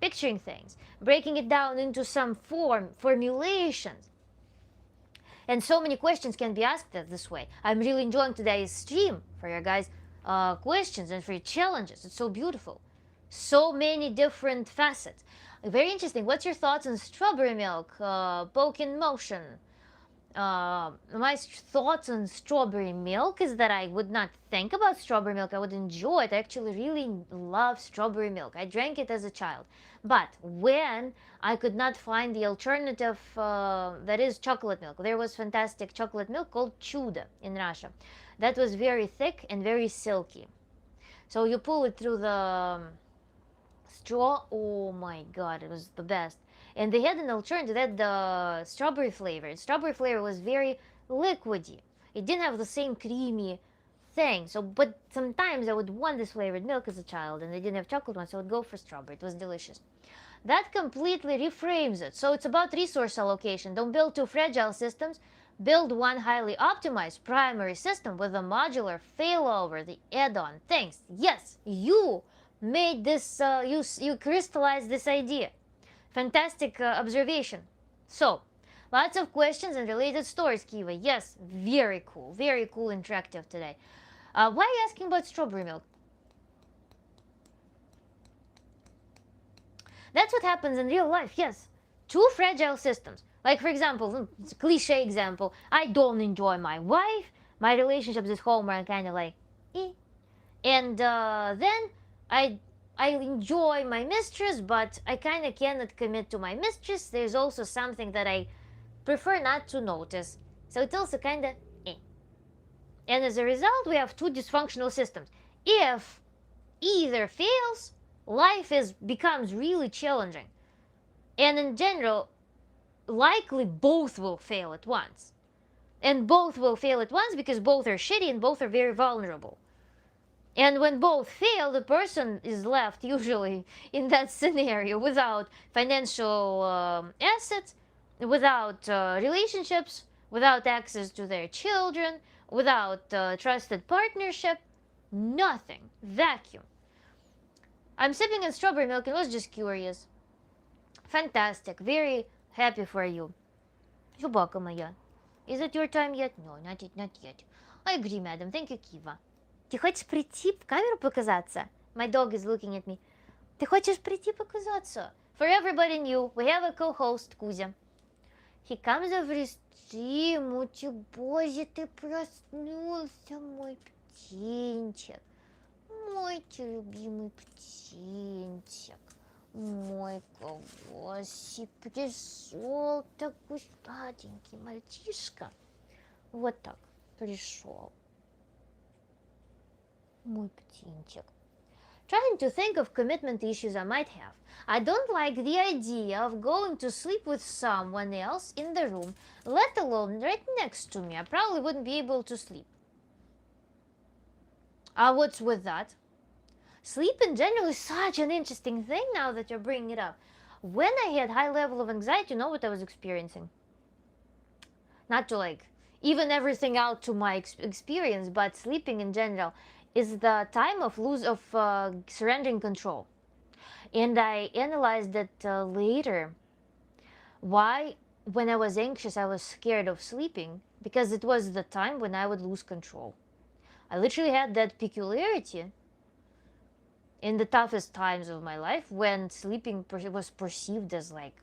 Picturing things, breaking it down into some formulations. And so many questions can be asked this way. I'm really enjoying today's stream for your guys' questions and for your challenges. It's so beautiful. So many different facets. Very interesting. What's your thoughts on strawberry milk? Poke in motion. my thoughts on strawberry milk is that I would not think about strawberry milk. I would enjoy it. I actually really love strawberry milk. I drank it as a child. But when I could not find the alternative that is chocolate milk, there was fantastic chocolate milk called Chuda in Russia. That was very thick and very silky. So you pull it through the straw. Oh my god, it was the best. And they had an alternative that the strawberry flavor. Strawberry flavor was very liquidy. It didn't have the same creamy thing. So, but sometimes I would want this flavored milk as a child, and they didn't have chocolate one, so I would go for strawberry. It was delicious. That completely reframes it. So it's about resource allocation. Don't build two fragile systems. Build one highly optimized primary system with a modular failover, the add-on. Thanks. Yes, you made this, you crystallized this idea. Fantastic observation. So, lots of questions and related stories, Kiva. Yes, very cool interactive today. Why are you asking about strawberry milk? That's what happens in real life, yes. Two fragile systems. Like, for example, it's a cliche example, I don't enjoy my wife, my relationships at home are kind of like, eh. And then I enjoy my mistress, but I kind of cannot commit to my mistress. There's also something that I prefer not to notice. So it's also kind of eh. And as a result, we have two dysfunctional systems. If either fails, life becomes really challenging. And in general, likely both will fail at once. And both will fail at once because both are shitty and both are very vulnerable. And when both fail, the person is left usually in that scenario without financial assets, without relationships, without access to their children, without trusted partnership, nothing. Vacuum. I'm sipping on strawberry milk and was just curious. Fantastic. Very happy for you. Собака моя. Is it your time yet? No, not yet. I agree, madam. Thank you, Kiva. Ты хочешь прийти в камеру показаться? My dog is looking at me. Ты хочешь прийти показаться? For everybody new, we have a co-host, Кузя. He comes over stream. Боже, ты проснулся, мой птенчик. Мой любимый птенчик. Мой колосик пришел, такой сладенький мальчишка. Вот так пришел. Мой птенчик. Trying to think of commitment issues I might have. I don't like the idea of going to sleep with someone else in the room, let alone right next to me. I probably wouldn't be able to sleep. What's with that? Sleep in general is such an interesting thing now that you're bringing it up. When I had high level of anxiety, you know what I was experiencing? Not to like even everything out to my experience, but sleeping in general is the time of surrendering control. And I analyzed it later. Why, when I was anxious, I was scared of sleeping? Because it was the time when I would lose control. I literally had that peculiarity in the toughest times of my life when sleeping was perceived as like,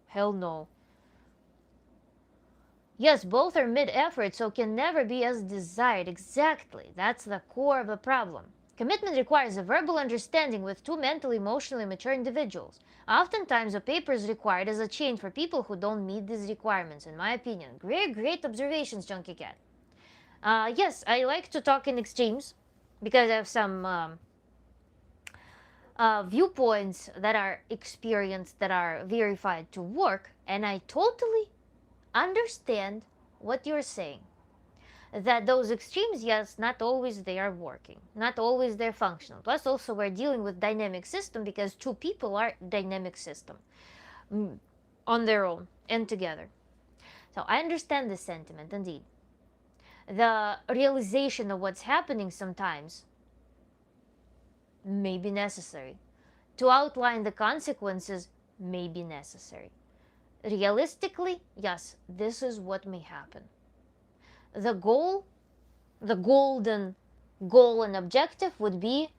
hell no. Yes, both are mid-effort, so can never be as desired. Exactly. That's the core of the problem. Commitment requires a verbal understanding with two mentally, emotionally mature individuals. Oftentimes, a paper is required as a chain for people who don't meet these requirements, in my opinion. Great observations, Junkie Cat. Yes, I like to talk in extremes because I have some viewpoints that are experienced, that are verified to work, and I totally understand what you're saying. That those extremes, yes, not always they are working, not always they're functional. Plus, also we're dealing with dynamic system because two people are dynamic system on their own and together. So I understand this sentiment indeed. The realization of what's happening sometimes may be necessary. To outline the consequences may be necessary. Realistically, yes, this is what may happen. The goal, the golden goal and objective would be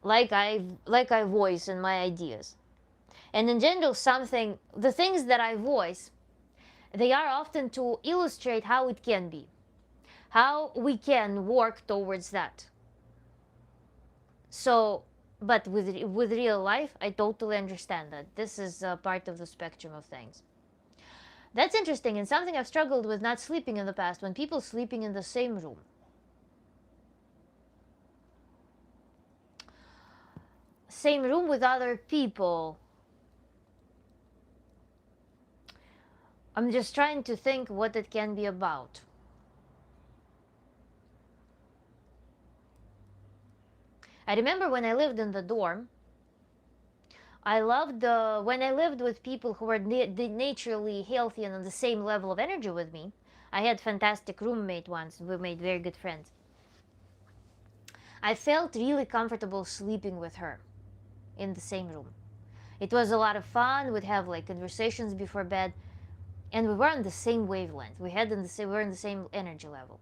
like I voice in my ideas. And in general, the things that I voice, They are often to illustrate how it can be, how we can work towards that. So, but with real life, I totally understand that this is part of the spectrum of things. That's interesting, and something I've struggled with not sleeping in the past, when people sleeping in the same room. Same room with other people. I'm just trying to think what it can be about. I remember when I lived in the dorm, I loved when I lived with people who were naturally healthy and on the same level of energy with me. I had fantastic roommate once. We made very good friends. I felt really comfortable sleeping with her in the same room. It was a lot of fun. We'd have like conversations before bed, and we were on the same wavelength. We were in the same energy level.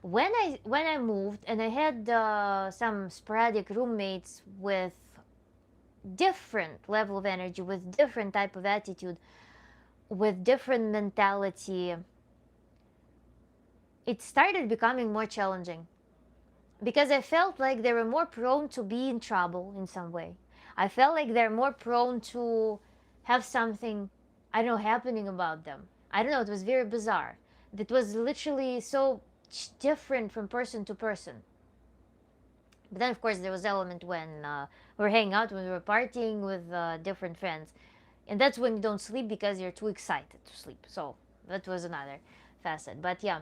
When I moved and I had some sporadic roommates with different level of energy, with different type of attitude, with different mentality, it started becoming more challenging because I felt like they were more prone to be in trouble in some way. I felt like they're more prone to have something, I don't know, happening about them. I don't know, it was very bizarre. It was literally so different from person to person. But then, of course, there was element when we were hanging out, when we were partying with different friends. And that's when you don't sleep because you're too excited to sleep. So that was another facet. But yeah.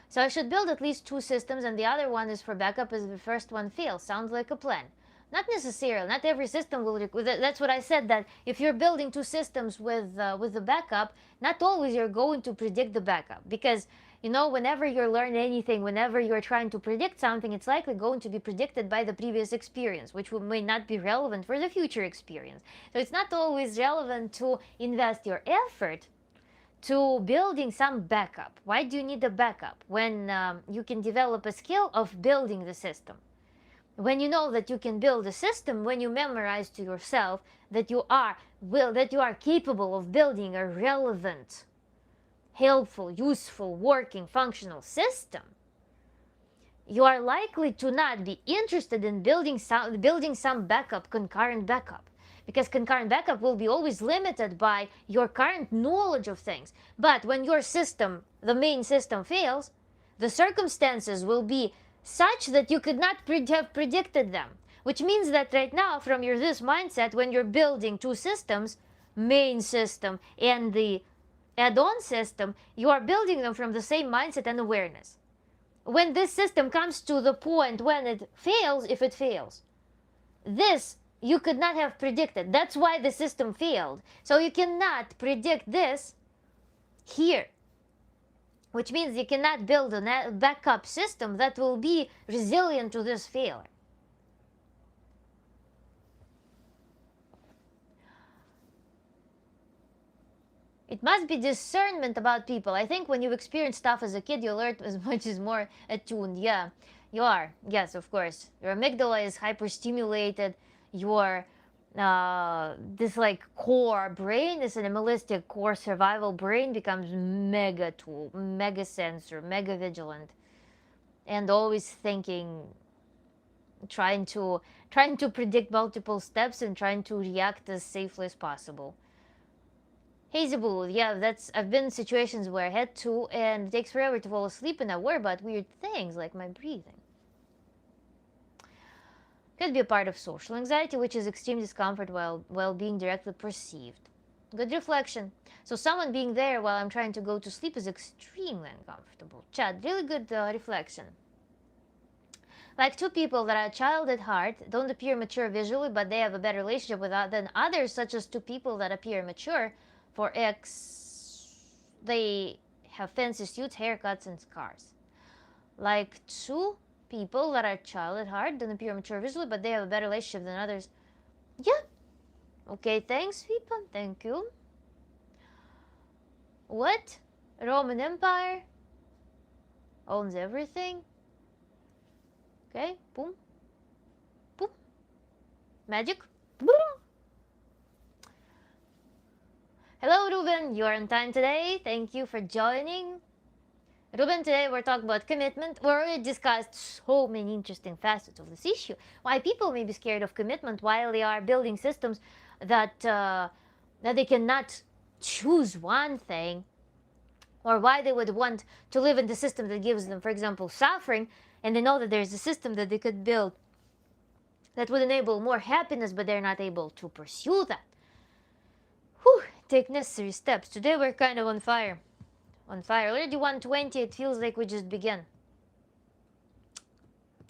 So I should build at least 2 systems, and the other one is for backup if the first one fails. Sounds like a plan. Not necessarily. Not every system will. That's what I said. That if you're building 2 systems with the backup, not always you're going to predict the backup, because whenever you're learning anything, whenever you're trying to predict something, it's likely going to be predicted by the previous experience, which may not be relevant for the future experience. So it's not always relevant to invest your effort to building some backup. Why do you need a backup when you can develop a skill of building the system? When you know that you can build a system, when you memorize to yourself that you are capable of building a relevant, helpful, useful, working, functional system, you are likely to not be interested in building some backup, concurrent backup, because concurrent backup will be always limited by your current knowledge of things. But when your system, the main system, fails, the circumstances will be such that you could not have predicted them. Which means that right now, from this mindset, when you're building 2 systems, main system and the add-on system, you are building them from the same mindset and awareness. When this system comes to the point when it fails, if it fails, this you could not have predicted. That's why the system failed. So you cannot predict this here, which means you cannot build a backup system that will be resilient to this failure. It must be discernment about people. I think when you experience stuff as a kid, you learn as much as more attuned. Yeah, you are. Yes, of course. Your amygdala is hyperstimulated. Your this like core brain, this animalistic core survival brain, becomes mega tool, mega sensor, mega vigilant, and always thinking, trying to predict multiple steps and trying to react as safely as possible. Hey Zabul, yeah, I've been in situations where I had to, and it takes forever to fall asleep, and I worry about weird things like my breathing. Could be a part of social anxiety, which is extreme discomfort while being directly perceived. Good reflection. So someone being there while I'm trying to go to sleep is extremely uncomfortable. Chad, really good reflection. Like 2 people that are a child at heart, don't appear mature visually, but they have a better relationship with than others, such as 2 people that appear mature. For X, they have fancy suits, haircuts, and scars. Like 2 people that are child at heart, don't appear mature visually, but they have a better relationship than others. Yeah. Okay, thanks, people. Thank you. What? Roman Empire owns everything? Okay, boom. Boom. Magic. Boom. Hello, Ruben. You're on time today. Thank you for joining. Ruben, today we're talking about commitment. We already discussed so many interesting facets of this issue. Why people may be scared of commitment while they are building systems that they cannot choose one thing, or why they would want to live in the system that gives them, for example, suffering, and they know that there's a system that they could build that would enable more happiness, but they're not able to pursue that. Whew, take necessary steps. Today we're kind of on fire. On fire. Already 120, it feels like we just began.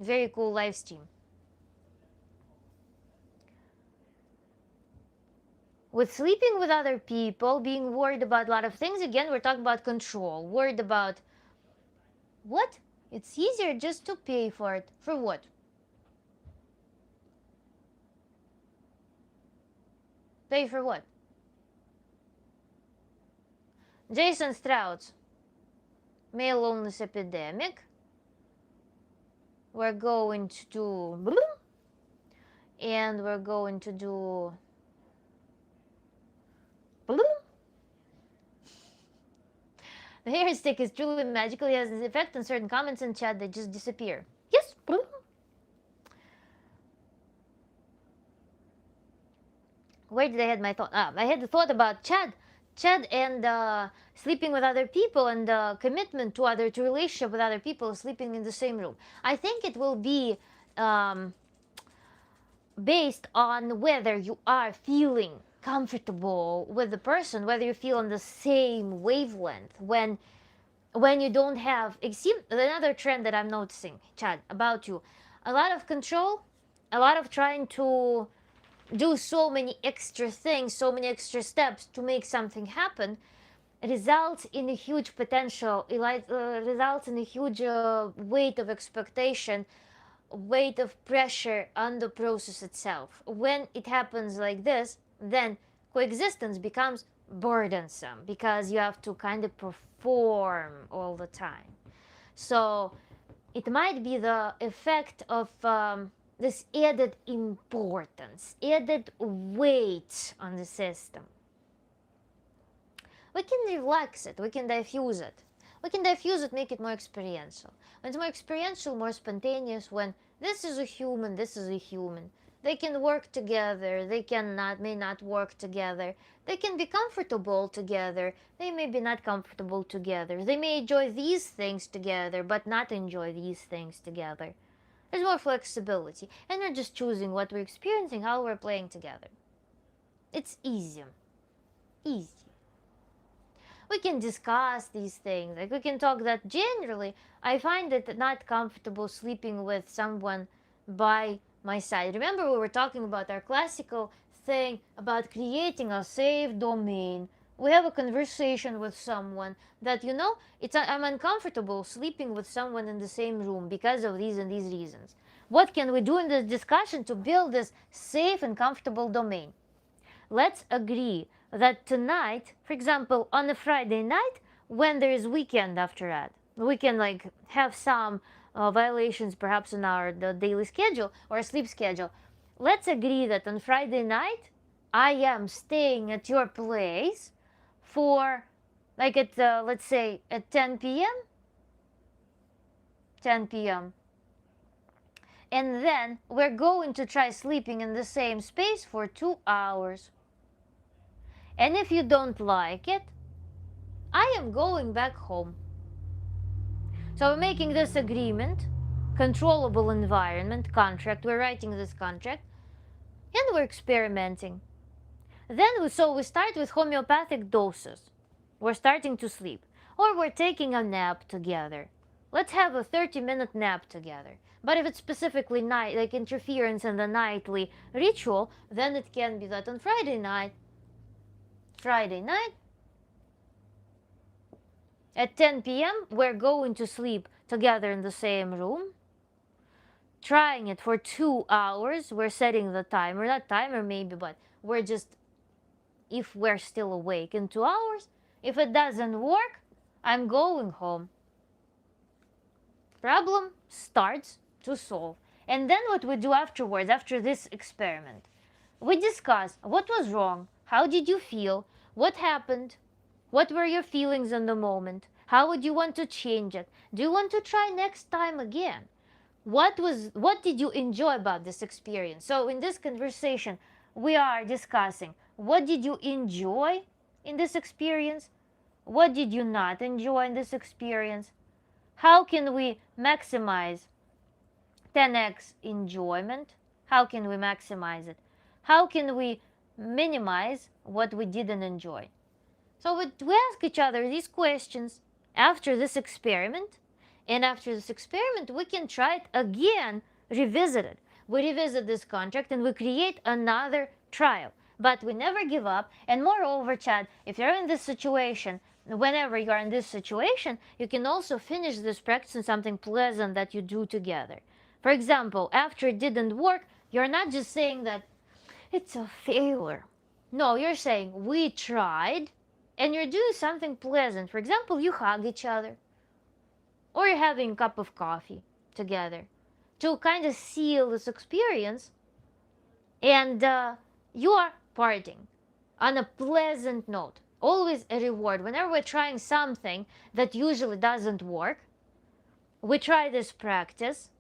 Very cool live stream. With sleeping with other people, being worried about a lot of things, again, we're talking about control. Worried about what? It's easier just to pay for it. For what? Pay for what? Jason Strauss, male loneliness epidemic. We're going to do, and we're going to do, the hair stick is truly magical. It has an effect on certain comments in chat that just disappear. Yes. Where did I had my thought? I had the thought about Chad and sleeping with other people and commitment to relationship with other people, sleeping in the same room. I think it will be based on whether you are feeling comfortable with the person, whether you feel on the same wavelength. When you don't have, see, another trend that I'm noticing, Chad, about you, a lot of control, a lot of trying to do so many extra things, so many extra steps to make something happen, results in a huge potential, results in a huge weight of expectation, weight of pressure on the process itself. When it happens like this, then coexistence becomes burdensome because you have to kind of perform all the time. So it might be the effect of this added importance, added weight on the system. We can relax it, we can diffuse it. We can diffuse it, make it more experiential. When it's more experiential, more spontaneous, when this is a human, this is a human. They can work together, they may not work together. They can be comfortable together, they may be not comfortable together. They may enjoy these things together, but not enjoy these things together. There's more flexibility, and we're just choosing what we're experiencing, how we're playing together. It's easy. Easy. We can discuss these things. Like, we can talk that generally I find it not comfortable sleeping with someone by my side. Remember, we were talking about our classical thing about creating a safe domain. We have a conversation with someone that, I'm uncomfortable sleeping with someone in the same room because of these and these reasons. What can we do in this discussion to build this safe and comfortable domain? Let's agree that tonight, for example, on a Friday night, when there is weekend after that, we can have some violations perhaps in our daily schedule or sleep schedule. Let's agree that on Friday night, I am staying at your place for let's say at 10 p.m. 10 p.m. And then we're going to try sleeping in the same space for 2 hours. And if you don't like it, I am going back home. So we're making this agreement, controllable environment, contract. We're writing this contract, and we're experimenting. Then we start with homeopathic doses. We're starting to sleep. Or we're taking a nap together. Let's have a 30-minute nap together. But if it's specifically night, like interference in the nightly ritual, then it can be that on Friday night, at 10 p.m., we're going to sleep together in the same room. Trying it for 2 hours. We're setting the timer. Not timer maybe, but we're just, if we're still awake in 2 hours. If it doesn't work, I'm going home. Problem starts to solve. And then what we do afterwards, after this experiment, we discuss what was wrong, how did you feel, What happened? What were your feelings in the moment? How would you want to change it? Do you want to try next time again? What did you enjoy about this experience? So in this conversation, we are discussing what did you enjoy in this experience? What did you not enjoy in this experience? How can we maximize 10x enjoyment? How can we maximize it? How can we minimize what we didn't enjoy? So we ask each other these questions after this experiment, and after this experiment, we can try it again, revisit it. We revisit this contract and we create another trial. But we never give up. And moreover, Chad, if you're in this situation, whenever you are in this situation, you can also finish this practice in something pleasant that you do together. For example, after it didn't work, you're not just saying that it's a failure. No, you're saying we tried, and you're doing something pleasant. For example, you hug each other, or you're having a cup of coffee together to kind of seal this experience, and you are parting on a pleasant note. Always a reward. Whenever we're trying something that usually doesn't work, we try this practice,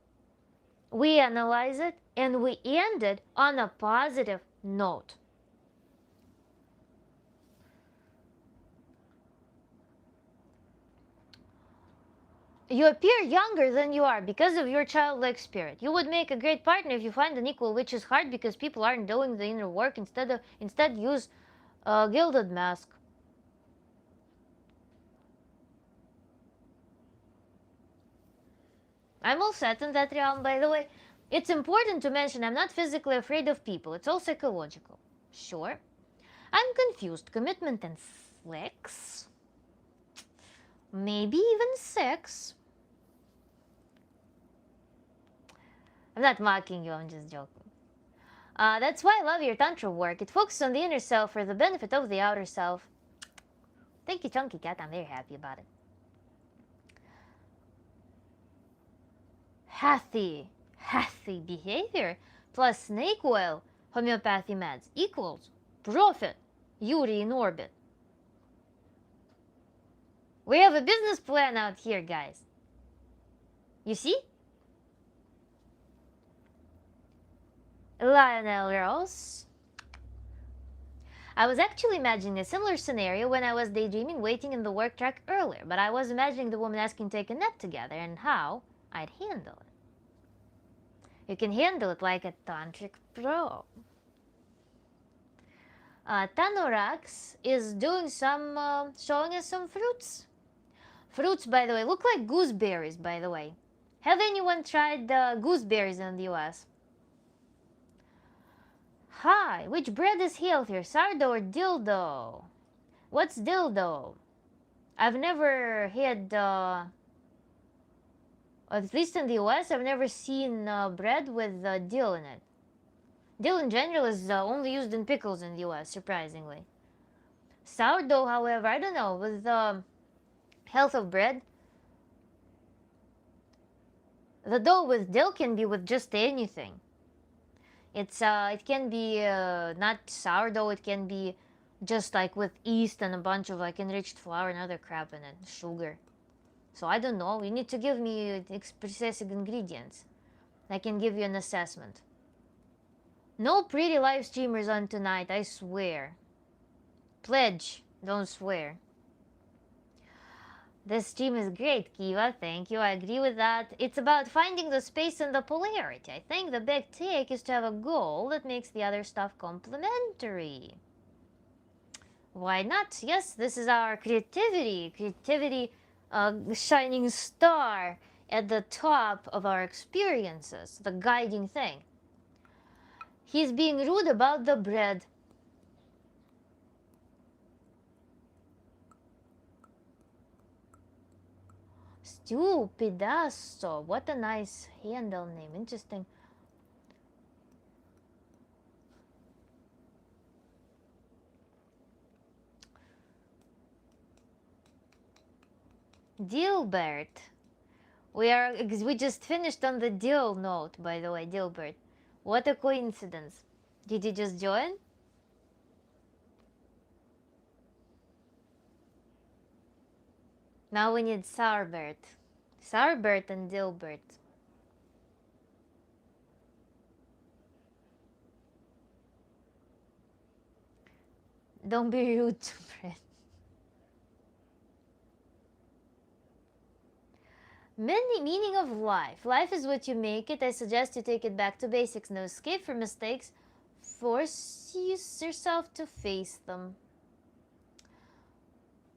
we analyze it, and we end it on a positive note. You appear younger than you are because of your childlike spirit. You would make a great partner if you find an equal, which is hard because people aren't doing the inner work. Instead use a gilded mask. I'm all set in that realm, by the way. It's important to mention I'm not physically afraid of people. It's all psychological. Sure. I'm confused. Commitment and flex? Maybe even sex? I'm not mocking you, I'm just joking. That's why I love your Tantra work. It focuses on the inner self for the benefit of the outer self. Thank you, Chunky Cat. I'm very happy about it. Healthy behavior plus snake oil homeopathy meds equals profit. Yuri in orbit. We have a business plan out here, guys. You see? Lionel Rose. I was actually imagining a similar scenario when I was daydreaming waiting in the work truck earlier, but I was imagining the woman asking to take a nap together and how I'd handle it. You can handle it like a tantric pro. Tanorax is doing some, showing us some fruits. Fruits, by the way, look like gooseberries, by the way. Have anyone tried gooseberries in the US? Hi, which bread is healthier, sourdough or dildo? What's dildo? I've never had, at least in the US, I've never seen bread with dill in it. Dill in general is only used in pickles in the US, surprisingly. Sourdough, however, I don't know, with the health of bread, the dough with dill can be with just anything. It can be not sourdough, it can be just like with yeast and a bunch of like enriched flour and other crap in it, sugar. So I don't know, you need to give me precise ingredients. I can give you an assessment. No pretty live streamers on tonight, I swear. Pledge, don't swear. This stream is great, Kiva, thank you, I agree with that. It's about finding the space and the polarity. I think the big take is to have a goal that makes the other stuff complementary. Why not? Yes, this is our creativity. Creativity, shining star at the top of our experiences, the guiding thing. He's being rude about the bread. Stupidazo. What a nice handle name. Interesting. Dilbert. We just finished on the Dill note, by the way, Dilbert. What a coincidence. Did you just join? Now we need Sarbert. Sarbert and Dilbert. Don't be rude to Brett. Meaning of life. Life is what you make it. I suggest you take it back to basics. No escape from mistakes. Force yourself to face them.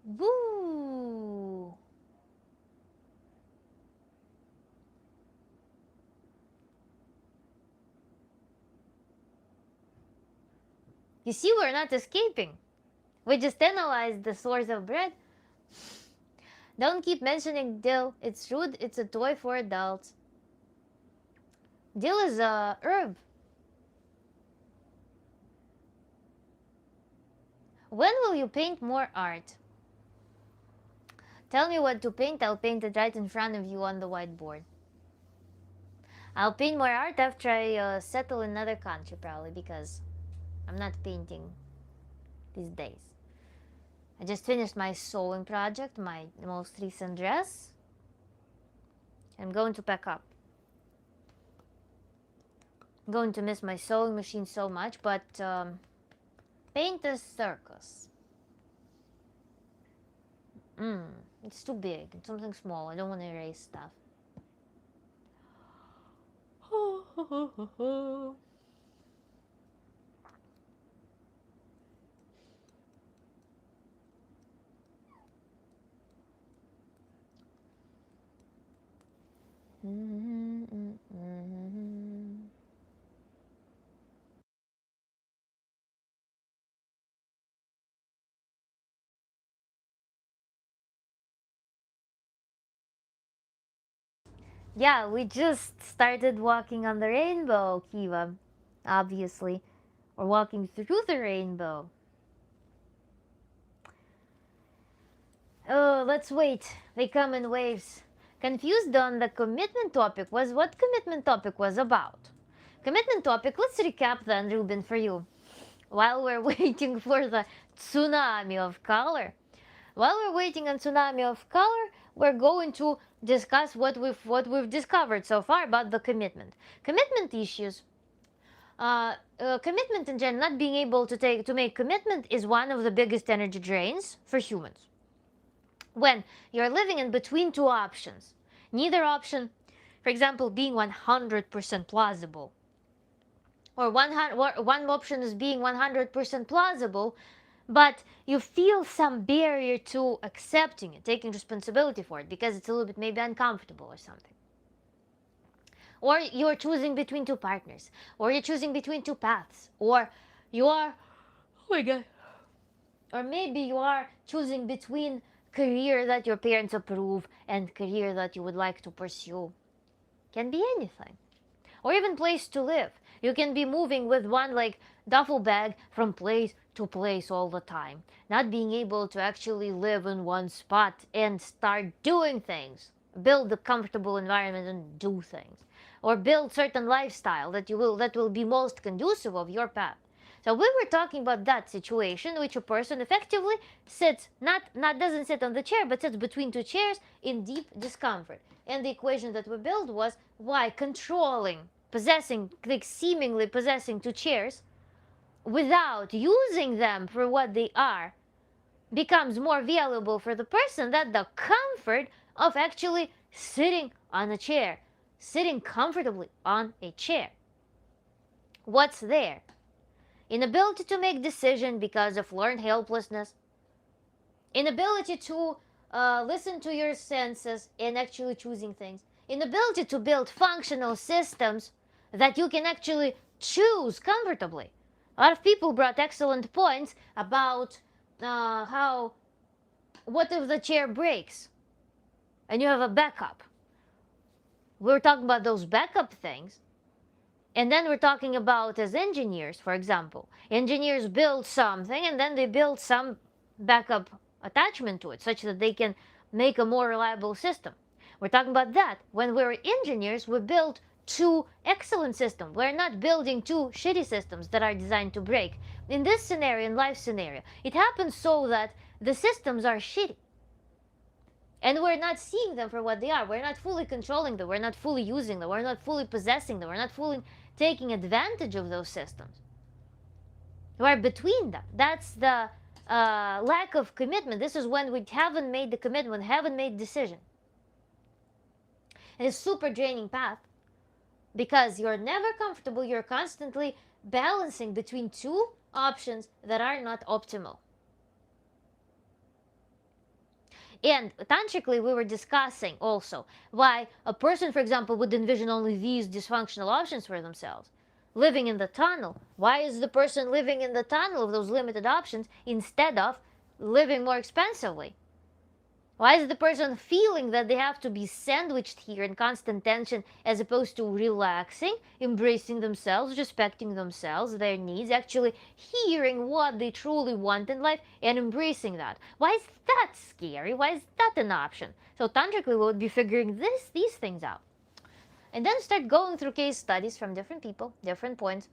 Woo! You see, we're not escaping. We just analyzed the source of bread. Don't keep mentioning dill. It's rude. It's a toy for adults. Dill is a herb. When will you paint more art? Tell me what to paint. I'll paint it right in front of you on the whiteboard. I'll paint more art after I settle in another country, probably, because I'm not painting these days. I just finished my sewing project, my most recent dress. I'm going to pack up. I'm going to miss my sewing machine so much, but paint a circus. It's too big. It's something small. I don't want to erase stuff. Yeah, we just started walking on the rainbow, Kiva. Obviously. Or walking through the rainbow. Oh, let's wait. They come in waves. Confused on the commitment topic was what commitment topic was about. Commitment topic, let's recap then, Ruben, for you. While we're waiting for the tsunami of color. While we're waiting on tsunami of color, we're going to discuss what we've discovered so far about the commitment issues. Commitment in general, not being able to make commitment, is one of the biggest energy drains for humans. When you're living in between two options, neither option, for example, being 100% plausible, or one option is being 100% plausible, but you feel some barrier to accepting it, taking responsibility for it, because it's a little bit maybe uncomfortable or something. Or you're choosing between two partners, or you're choosing between two paths, or you are, oh my god, or maybe you are choosing between career that your parents approve and career that you would like to pursue. Can be anything. Or even place to live. You can be moving with one like duffel bag from place to place all the time, not being able to actually live in one spot and start doing things. Build a comfortable environment and do things. Or build certain lifestyle that will be most conducive of your path. So we were talking about that situation, which a person effectively sits, not doesn't sit on the chair, but sits between two chairs in deep discomfort. And the equation that we built was why controlling, possessing, like seemingly possessing two chairs without using them for what they are becomes more valuable for the person than the comfort of actually sitting on a chair, sitting comfortably on a chair. What's there? Inability to make decisions because of learned helplessness, inability to listen to your senses and actually choosing things, inability to build functional systems that you can actually choose comfortably. A lot of people brought excellent points about how, what if the chair breaks and you have a backup? We're talking about those backup things. And then we're talking about, as engineers, for example, engineers build something and then they build some backup attachment to it such that they can make a more reliable system. We're talking about that. When we're engineers, we build two excellent systems. We're not building two shitty systems that are designed to break. In this scenario, in life scenario, it happens so that the systems are shitty. And we're not seeing them for what they are. We're not fully controlling them. We're not fully using them. We're not fully possessing them. We're not fully taking advantage of those systems. We're between them. That's the lack of commitment. This is when we haven't made the commitment, haven't made the decision. It's a super draining path because you're never comfortable. You're constantly balancing between two options that are not optimal. And tantrically, we were discussing also why a person, for example, would envision only these dysfunctional options for themselves. Living in the tunnel. Why is the person living in the tunnel of those limited options instead of living more expensively? Why is the person feeling that they have to be sandwiched here in constant tension as opposed to relaxing, embracing themselves, respecting themselves, their needs, actually hearing what they truly want in life and embracing that? Why is that scary? Why is that an option? So tantrically we would be figuring these things out. And then start going through case studies from different people, different points.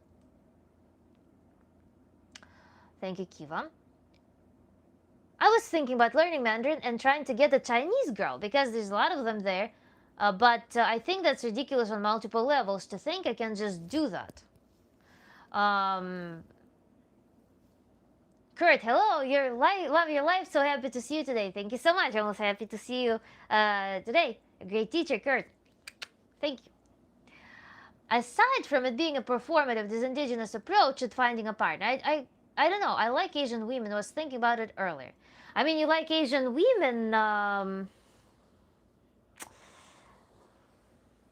Thank you, Kiva. I was thinking about learning Mandarin and trying to get a Chinese girl because there's a lot of them there. But I think that's ridiculous on multiple levels to think I can just do that. Kurt, hello, love your life. So happy to see you today. Thank you so much. I'm also happy to see you today. A great teacher, Kurt. Thank you. Aside from it being a performative, this indigenous approach at finding a partner, I don't know. I like Asian women. I was thinking about it earlier. I mean, you like Asian women,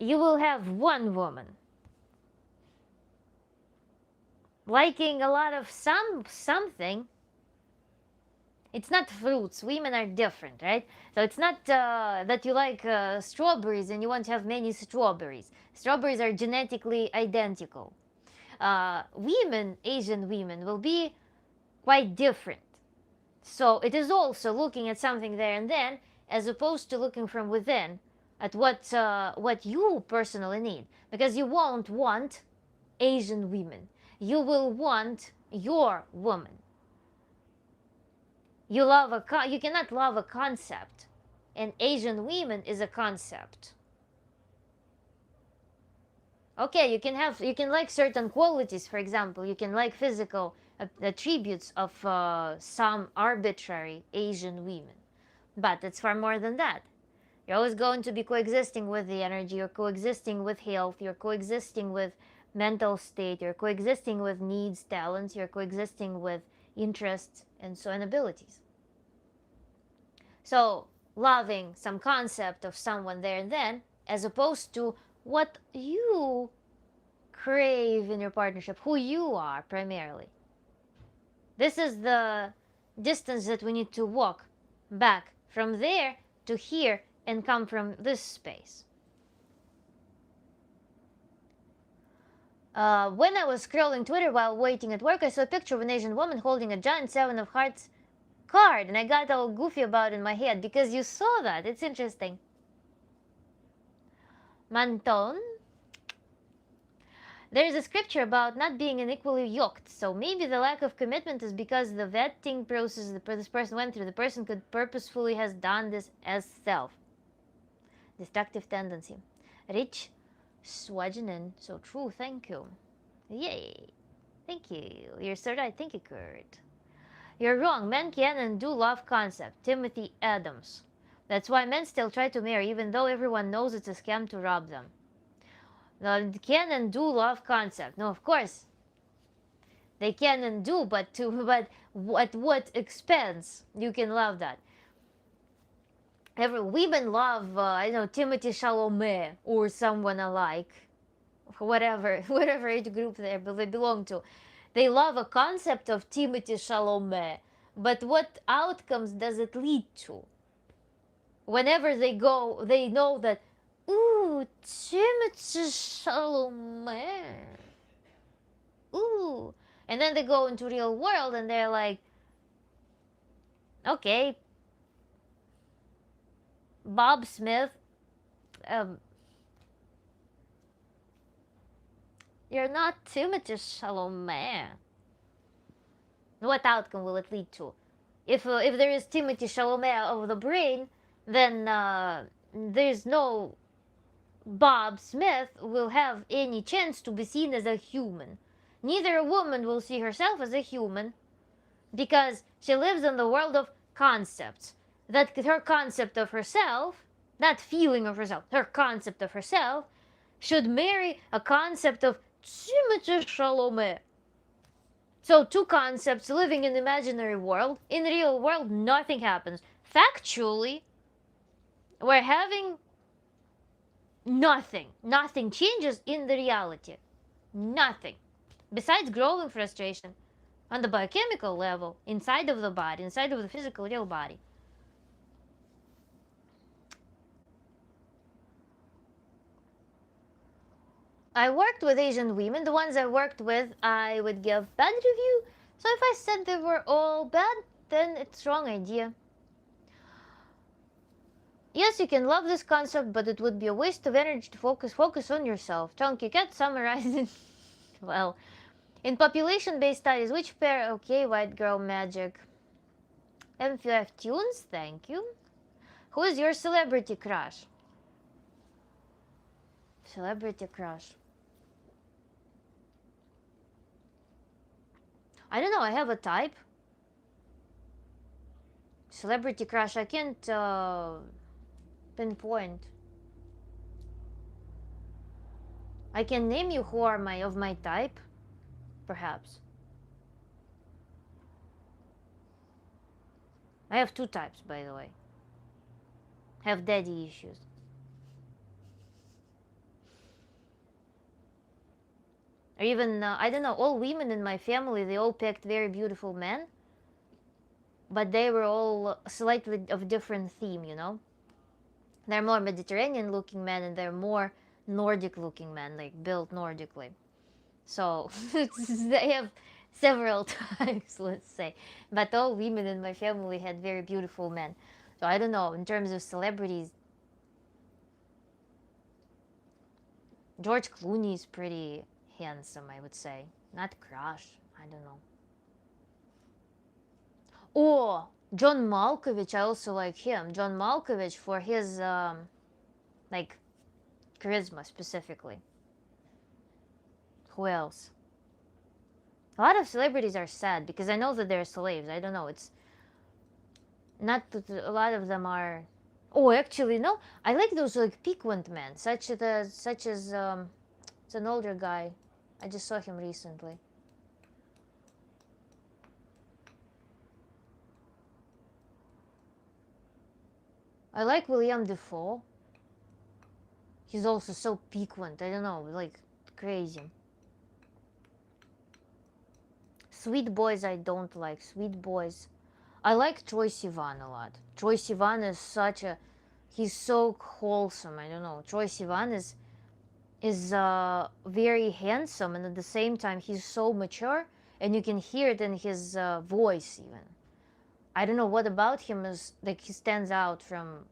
you will have one woman liking a lot of something. It's not fruits. Women are different, right? So it's not that you like strawberries and you want to have many strawberries. Strawberries are genetically identical. Women, Asian women, will be quite different. So it is also looking at something there and then, as opposed to looking from within at what you personally need. Because you won't want Asian women. You will want your woman. You cannot love a concept, and Asian women is a concept. Okay, you can like certain qualities. For example, you can like physical attributes of some arbitrary Asian women, but it's far more than that. You're always going to be coexisting with the energy. You're coexisting with health. You're coexisting with mental state. You're coexisting with needs, talents. You're coexisting with interests and abilities. So loving some concept of someone there and then, as opposed to what you crave in your partnership, who you are primarily. This is the distance that we need to walk back from there to here and come from this space. When I was scrolling Twitter while waiting at work, I saw a picture of an Asian woman holding a giant Seven of Hearts card, and I got all goofy about it in my head because you saw that. It's interesting. Manton. There is a scripture about not being unequally yoked, so maybe the lack of commitment is because the vetting process this person went through, the person could purposefully has done this as self. Destructive tendency. Rich Swajinen. So true, thank you. Yay. Thank you. You're so right. Thank you, Kurt. You're wrong. Men can and do love concept. Timothy Adams. That's why men still try to marry, even though everyone knows it's a scam to rob them. They can and do love concept. No, of course. They can and do, but at what expense you can love that? Women love, Timothy Chalamet or someone alike, whatever age group they belong to. They love a concept of Timothy Chalamet, but what outcomes does it lead to? Whenever they go, they know that, ooh, Timothy Chalamet. Ooh. And then they go into real world and they're like, okay, Bob Smith, you're not Timothy Chalamet. What outcome will it lead to? If there is Timothy Chalamet of the brain, then there's no Bob Smith will have any chance to be seen as a human. Neither a woman will see herself as a human because she lives in the world of concepts. That her concept of herself, that feeling of herself, her concept of herself, should marry a concept of Timothée Chalamet. So two concepts living in imaginary world. In real world, nothing happens. Factually, we're having nothing. Nothing changes in the reality. Nothing. Besides growing frustration on the biochemical level, inside of the body, inside of the physical real body. I worked with Asian women. The ones I worked with, I would give bad review. So if I said they were all bad, then it's wrong idea. Yes, you can love this concept, but it would be a waste of energy to focus on yourself. Chunky Cat summarized it. Well, in population-based studies, which pair? Okay, white girl magic. M5 tunes, thank you. Who is your celebrity crush? Celebrity crush. I don't know, I have a type. Celebrity crush, I can't pinpoint. I can name you who are of my type, perhaps. I have two types, by the way. Have daddy issues. Or even, I don't know, all women in my family, they all picked very beautiful men. But they were all slightly of different theme, you know? They're more Mediterranean looking men and they're more Nordic looking men, like built Nordically. So, they have several types, let's say. But all women in my family had very beautiful men. So I don't know, in terms of celebrities, George Clooney is pretty handsome, I would say. Not crush, I don't know. Oh, John Malkovich, I also like him. John Malkovich for his, like, charisma specifically. Who else? A lot of celebrities are sad because I know that they're slaves. I don't know. It's not that a lot of them are. Oh, actually, no. I like those like piquant men, such as it's an older guy. I just saw him recently. I like William Defoe. He's also so piquant. I don't know, like crazy. Sweet boys, I don't like. Sweet boys. I like Troye Sivan a lot. Troye Sivan is such a. He's so wholesome. I don't know. Troye Sivan is very handsome, and at the same time he's so mature, and you can hear it in his voice even. I don't know what about him is like he stands out from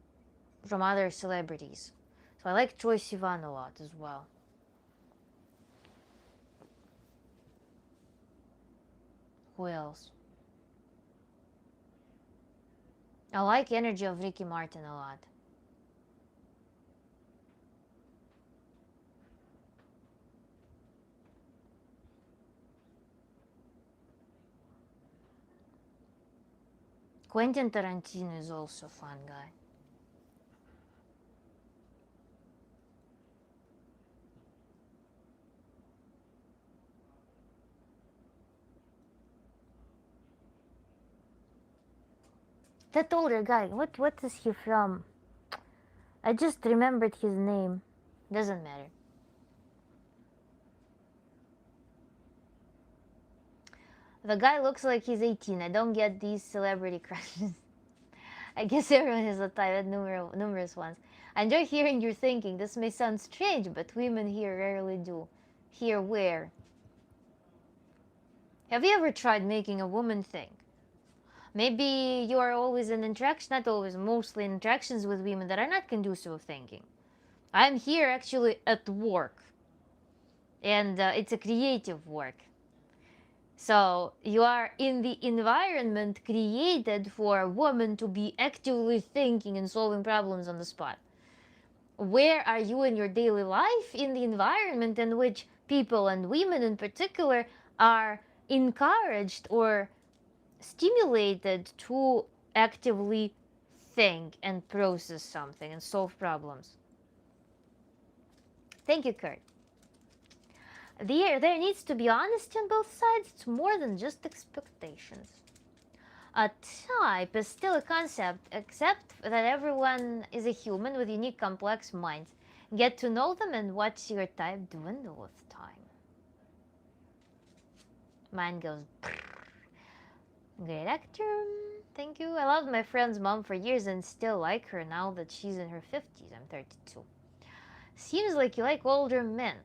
other celebrities. So I like Troye Sivan a lot as well. Who else? I like energy of Ricky Martin a lot. Quentin Tarantino is also a fun guy. That older guy, what is he from? I just remembered his name. Doesn't matter. The guy looks like he's 18. I don't get these celebrity crushes. I guess everyone has a type, numerous ones. I enjoy hearing your thinking. This may sound strange, but women here rarely do. Here where? Have you ever tried making a woman think? Maybe you are always in interaction, not always, mostly in interactions with women that are not conducive of thinking. I'm here actually at work. And it's a creative work. So you are in the environment created for a woman to be actively thinking and solving problems on the spot. Where are you in your daily life in the environment in which people and women in particular are encouraged or stimulated to actively think and process something and solve problems? Thank you, Kurt. There needs to be honesty on both sides. It's more than just expectations. A type is still a concept, except that everyone is a human with unique, complex minds. Get to know them, and what's your type doing all the time? Mine goes. Great actor. Thank you. I loved my friend's mom for years and still like her now that she's in her 50s. I'm 32. Seems like you like older men.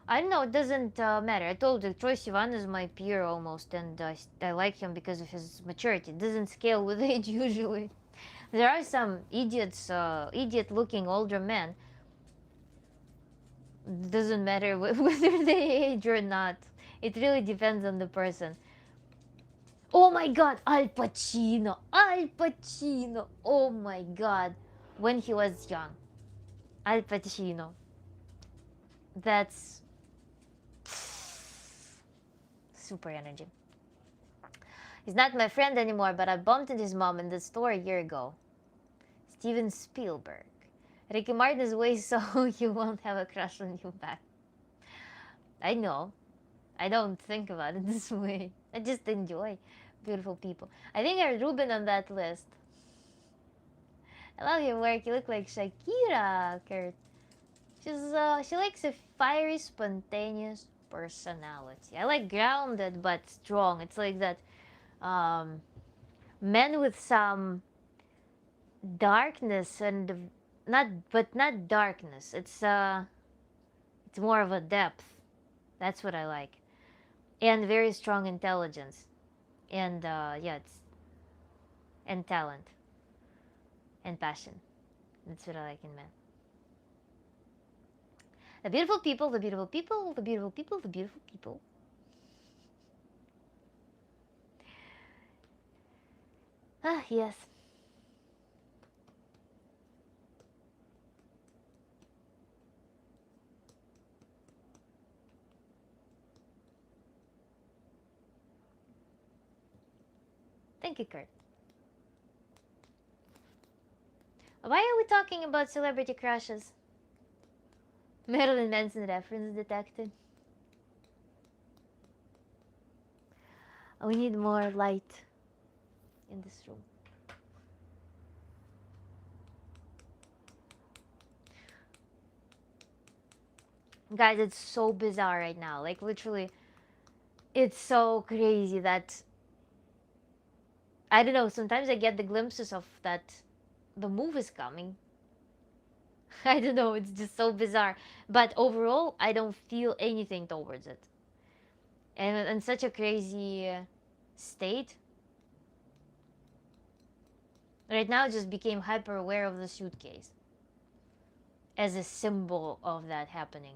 I don't know, it doesn't matter. I told you, Troye Sivan is my peer almost, and I like him because of his maturity. It doesn't scale with age usually. There are some idiot-looking older men. Doesn't matter whether they age or not. It really depends on the person. Oh my God, Al Pacino, Al Pacino. Oh my God, when he was young, Al Pacino. That's super energy. He's not my friend anymore, but I bumped into his mom in the store a year ago. Steven Spielberg. Ricky Martin is way so you won't have a crush on you back. I know. I don't think about it this way. I just enjoy beautiful people. I think I have Ruben on that list. I love your work. You look like Shakira, Kurt. She likes a fiery, spontaneous personality. I like grounded but strong. It's like that men with some darkness and not darkness. It's more of a depth. That's what I like, and very strong intelligence, and and talent and passion. That's what I like in men. The beautiful people, the beautiful people, the beautiful people, the beautiful people. Ah, yes. Thank you, Kurt. Why are we talking about celebrity crushes? Marilyn Manson reference detected. We need more light in this room. Guys, it's so bizarre right now. Like, literally, it's so crazy that I don't know. Sometimes I get the glimpses of that the move is coming. I don't know. It's just so bizarre. But overall, I don't feel anything towards it. And in such a crazy state, right now, I just became hyper aware of the suitcase as a symbol of that happening.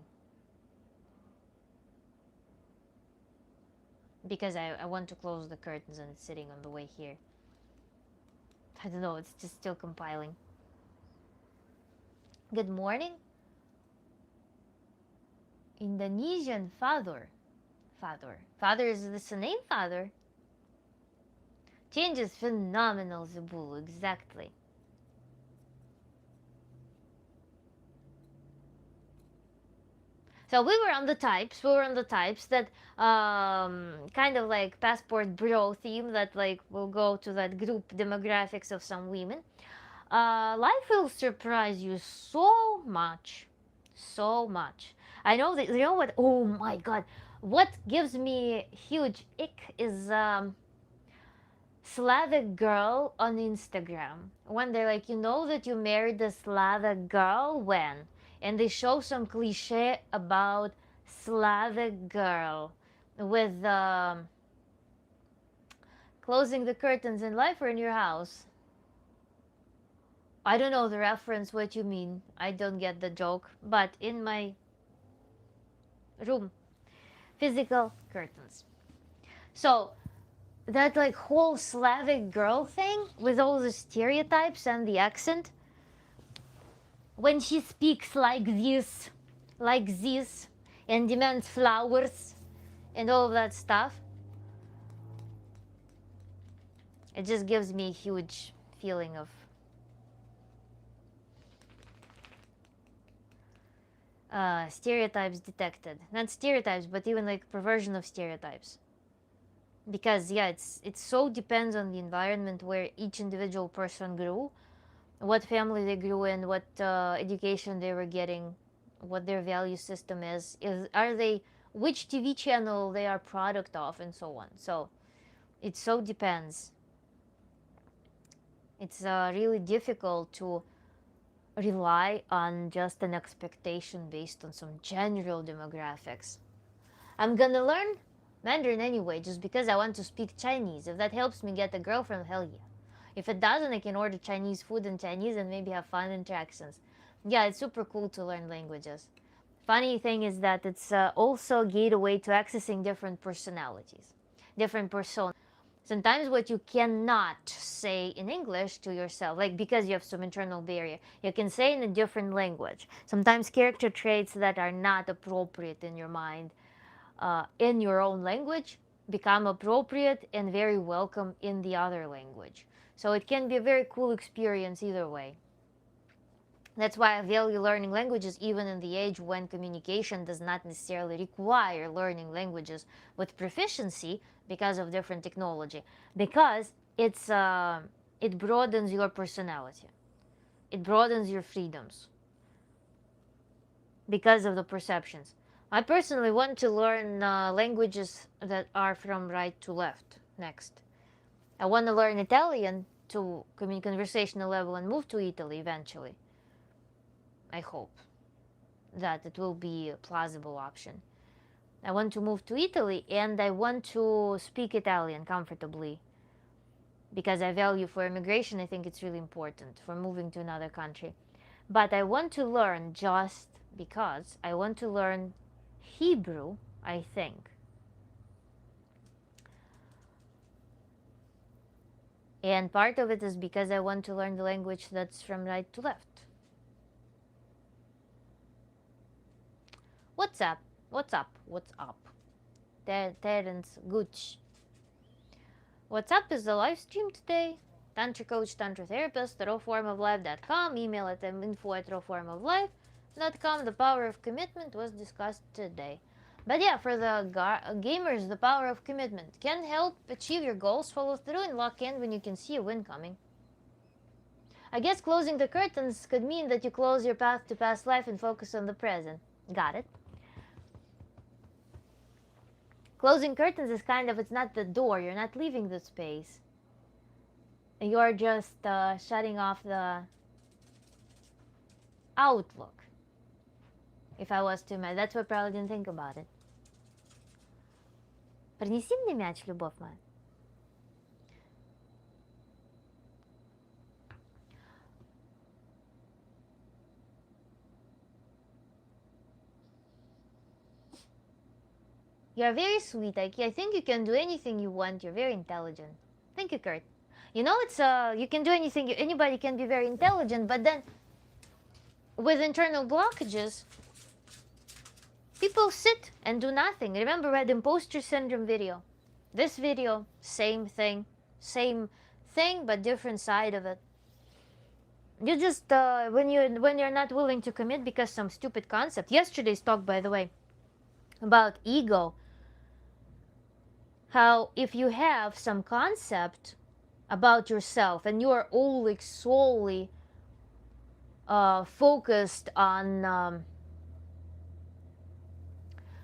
Because I want to close the curtains and it's sitting on the way here. I don't know, it's just still compiling. Good morning. Indonesian father. Father is this a name, father? Change is phenomenal, Zabulu, exactly. So we were on the types. That kind of like passport bro theme that like will go to that group demographics of some women. Life will surprise you so much, so much. I know that you know what. Oh my god, what gives me huge ick is Slavic girl on Instagram when they're like, you know that you married a Slavic girl when, and they show some cliche about Slavic girl with closing the curtains in life or in your house. I don't know the reference what you mean. I don't get the joke, but in my room, physical curtains. So that like whole Slavic girl thing with all the stereotypes and the accent, when she speaks like this, and demands flowers and all of that stuff, it just gives me a huge feeling of stereotypes detected. Not stereotypes, but even like perversion of stereotypes. Because yeah, it so depends on the environment where each individual person grew, what family they grew in, what education they were getting, what their value system is are they, which TV channel they are product of, and so on. So it so depends. It's really difficult to rely on just an expectation based on some general demographics. I'm gonna learn Mandarin anyway, just because I want to speak Chinese. If that helps me get a girlfriend, hell yeah. If it doesn't, I can order Chinese food in Chinese and maybe have fun interactions. Yeah, it's super cool to learn languages. Funny thing is that it's also a gateway to accessing different personalities, different personas. Sometimes what you cannot say in English to yourself, like because you have some internal barrier, you can say in a different language. Sometimes character traits that are not appropriate in your mind, in your own language, become appropriate and very welcome in the other language. So it can be a very cool experience either way. That's why I value learning languages even in the age when communication does not necessarily require learning languages with proficiency because of different technology. Because it broadens your personality. It broadens your freedoms because of the perceptions. I personally want to learn languages that are from right to left next. I want to learn Italian to conversational level and move to Italy eventually. I hope that it will be a plausible option. I want to move to Italy and I want to speak Italian comfortably because I value for immigration. I think it's really important for moving to another country. But I want to learn just because I want to learn Hebrew, I think. And part of it is because I want to learn the language that's from right to left. What's up? What's up? What's up? Terence Gooch. What's up is the live stream today. Tantra coach, tantra therapist, rawformoflife.com. Email at info@rawformoflife.com. The power of commitment was discussed today. But yeah, for the gamers, the power of commitment can help achieve your goals, follow through, and lock in when you can see a win coming. I guess closing the curtains could mean that you close your path to past life and focus on the present. Got it? Closing curtains is kind of, it's not the door, you're not leaving the space. You're just shutting off the outlook. If I was to imagine, that's why I probably didn't think about it. Принеси мне мяч, любовь моя. You're very sweet, Ike. I think you can do anything you want. You're very intelligent. Thank you, Kurt. You know, it's you can do anything. Anybody can be very intelligent, but then with internal blockages, people sit and do nothing. Remember, we had imposter syndrome video. This video, same thing, but different side of it. You just when you're not willing to commit because some stupid concept. Yesterday's talk, by the way, about ego. How if you have some concept about yourself and you are all like solely focused on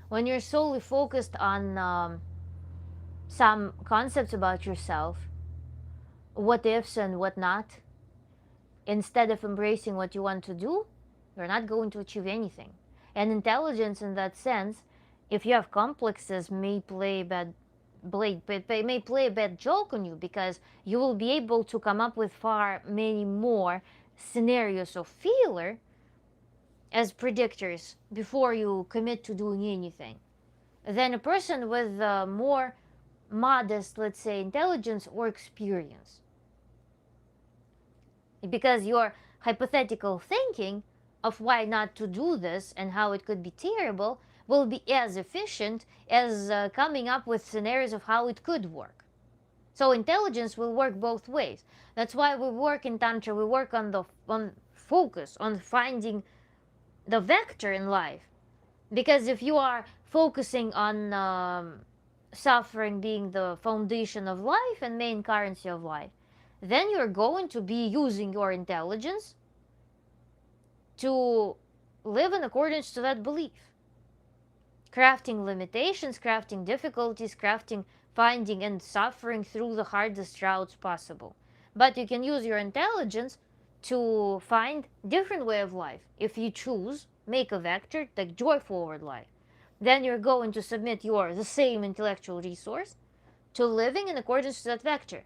when you're solely focused on some concepts about yourself, what ifs and what not, instead of embracing what you want to do, you're not going to achieve anything. And intelligence in that sense, if you have complexes, may play a bad joke on you, because you will be able to come up with far many more scenarios of failure as predictors before you commit to doing anything than a person with more modest, let's say, intelligence or experience. Because your hypothetical thinking of why not to do this and how it could be terrible will be as efficient as coming up with scenarios of how it could work. So intelligence will work both ways. That's why we work in Tantra. We work on focus, on finding the vector in life. Because if you are focusing on suffering being the foundation of life and main currency of life, then you're going to be using your intelligence to live in accordance to that belief. Crafting limitations, crafting difficulties, crafting finding and suffering through the hardest routes possible. But you can use your intelligence to find different way of life. If you choose, make a vector, like joy forward life. Then you're going to submit the same intellectual resource to living in accordance to that vector.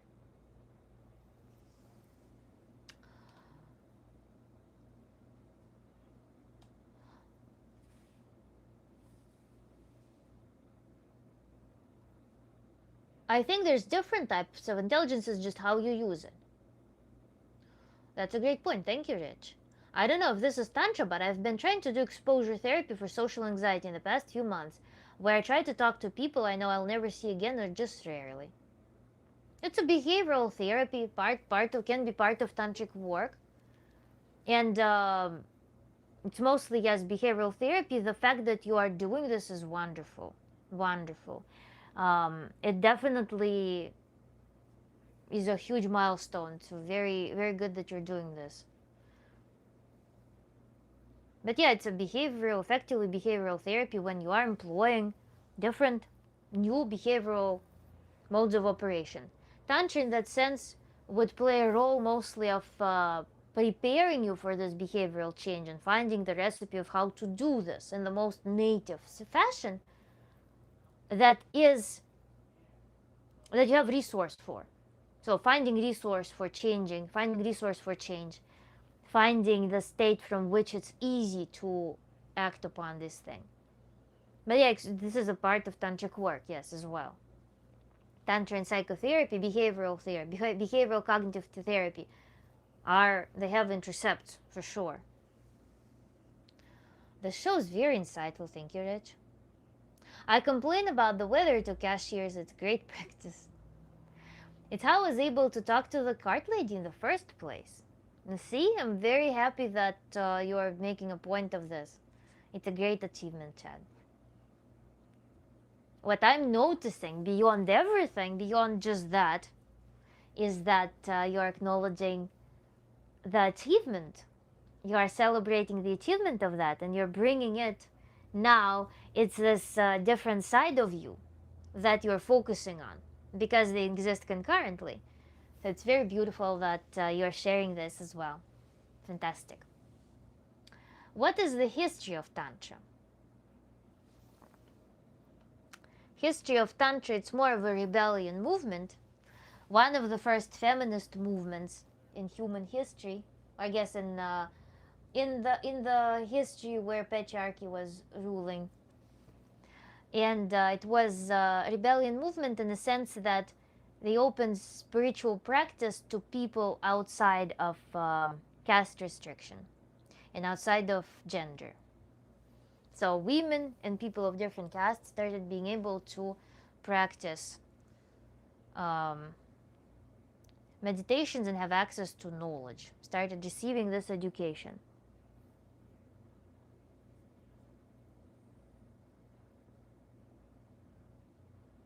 I think there's different types of intelligence, it's just how you use it. That's a great point. Thank you, Rich. I don't know if this is Tantra, but I've been trying to do exposure therapy for social anxiety in the past few months, where I try to talk to people I know I'll never see again or just rarely. It's a behavioral therapy, can be part of tantric work, and it's mostly, yes, behavioral therapy. The fact that you are doing this is wonderful, wonderful. It definitely is a huge milestone. So very, very good that you're doing this. But yeah, it's a effectively behavioral therapy when you are employing different new behavioral modes of operation. Tantra, in that sense, would play a role mostly of preparing you for this behavioral change and finding the recipe of how to do this in the most native fashion that you have resource for. So finding resource for changing, finding resource for change, finding the state from which it's easy to act upon this thing. But yeah, this is a part of tantric work, yes, as well. Tantra and psychotherapy, behavioral therapy, behavioral cognitive therapy they have intercepts for sure. The show is very insightful, thank you, Rich. I complain about the weather to cashiers, it's great practice. It's how I was able to talk to the cart lady in the first place. And see, I'm very happy that you are making a point of this. It's a great achievement, Chad. What I'm noticing beyond everything, beyond just that, is that you're acknowledging the achievement. You are celebrating the achievement of that, and you're bringing it. Now, it's this different side of you that you're focusing on because they exist concurrently. So it's very beautiful that you're sharing this as well. Fantastic. What is the history of Tantra? History of Tantra, it's more of a rebellion movement. One of the first feminist movements in human history, I guess in the history where patriarchy was ruling. And it was a rebellion movement in the sense that they opened spiritual practice to people outside of caste restriction and outside of gender. So women and people of different castes started being able to practice meditations and have access to knowledge, started receiving this education.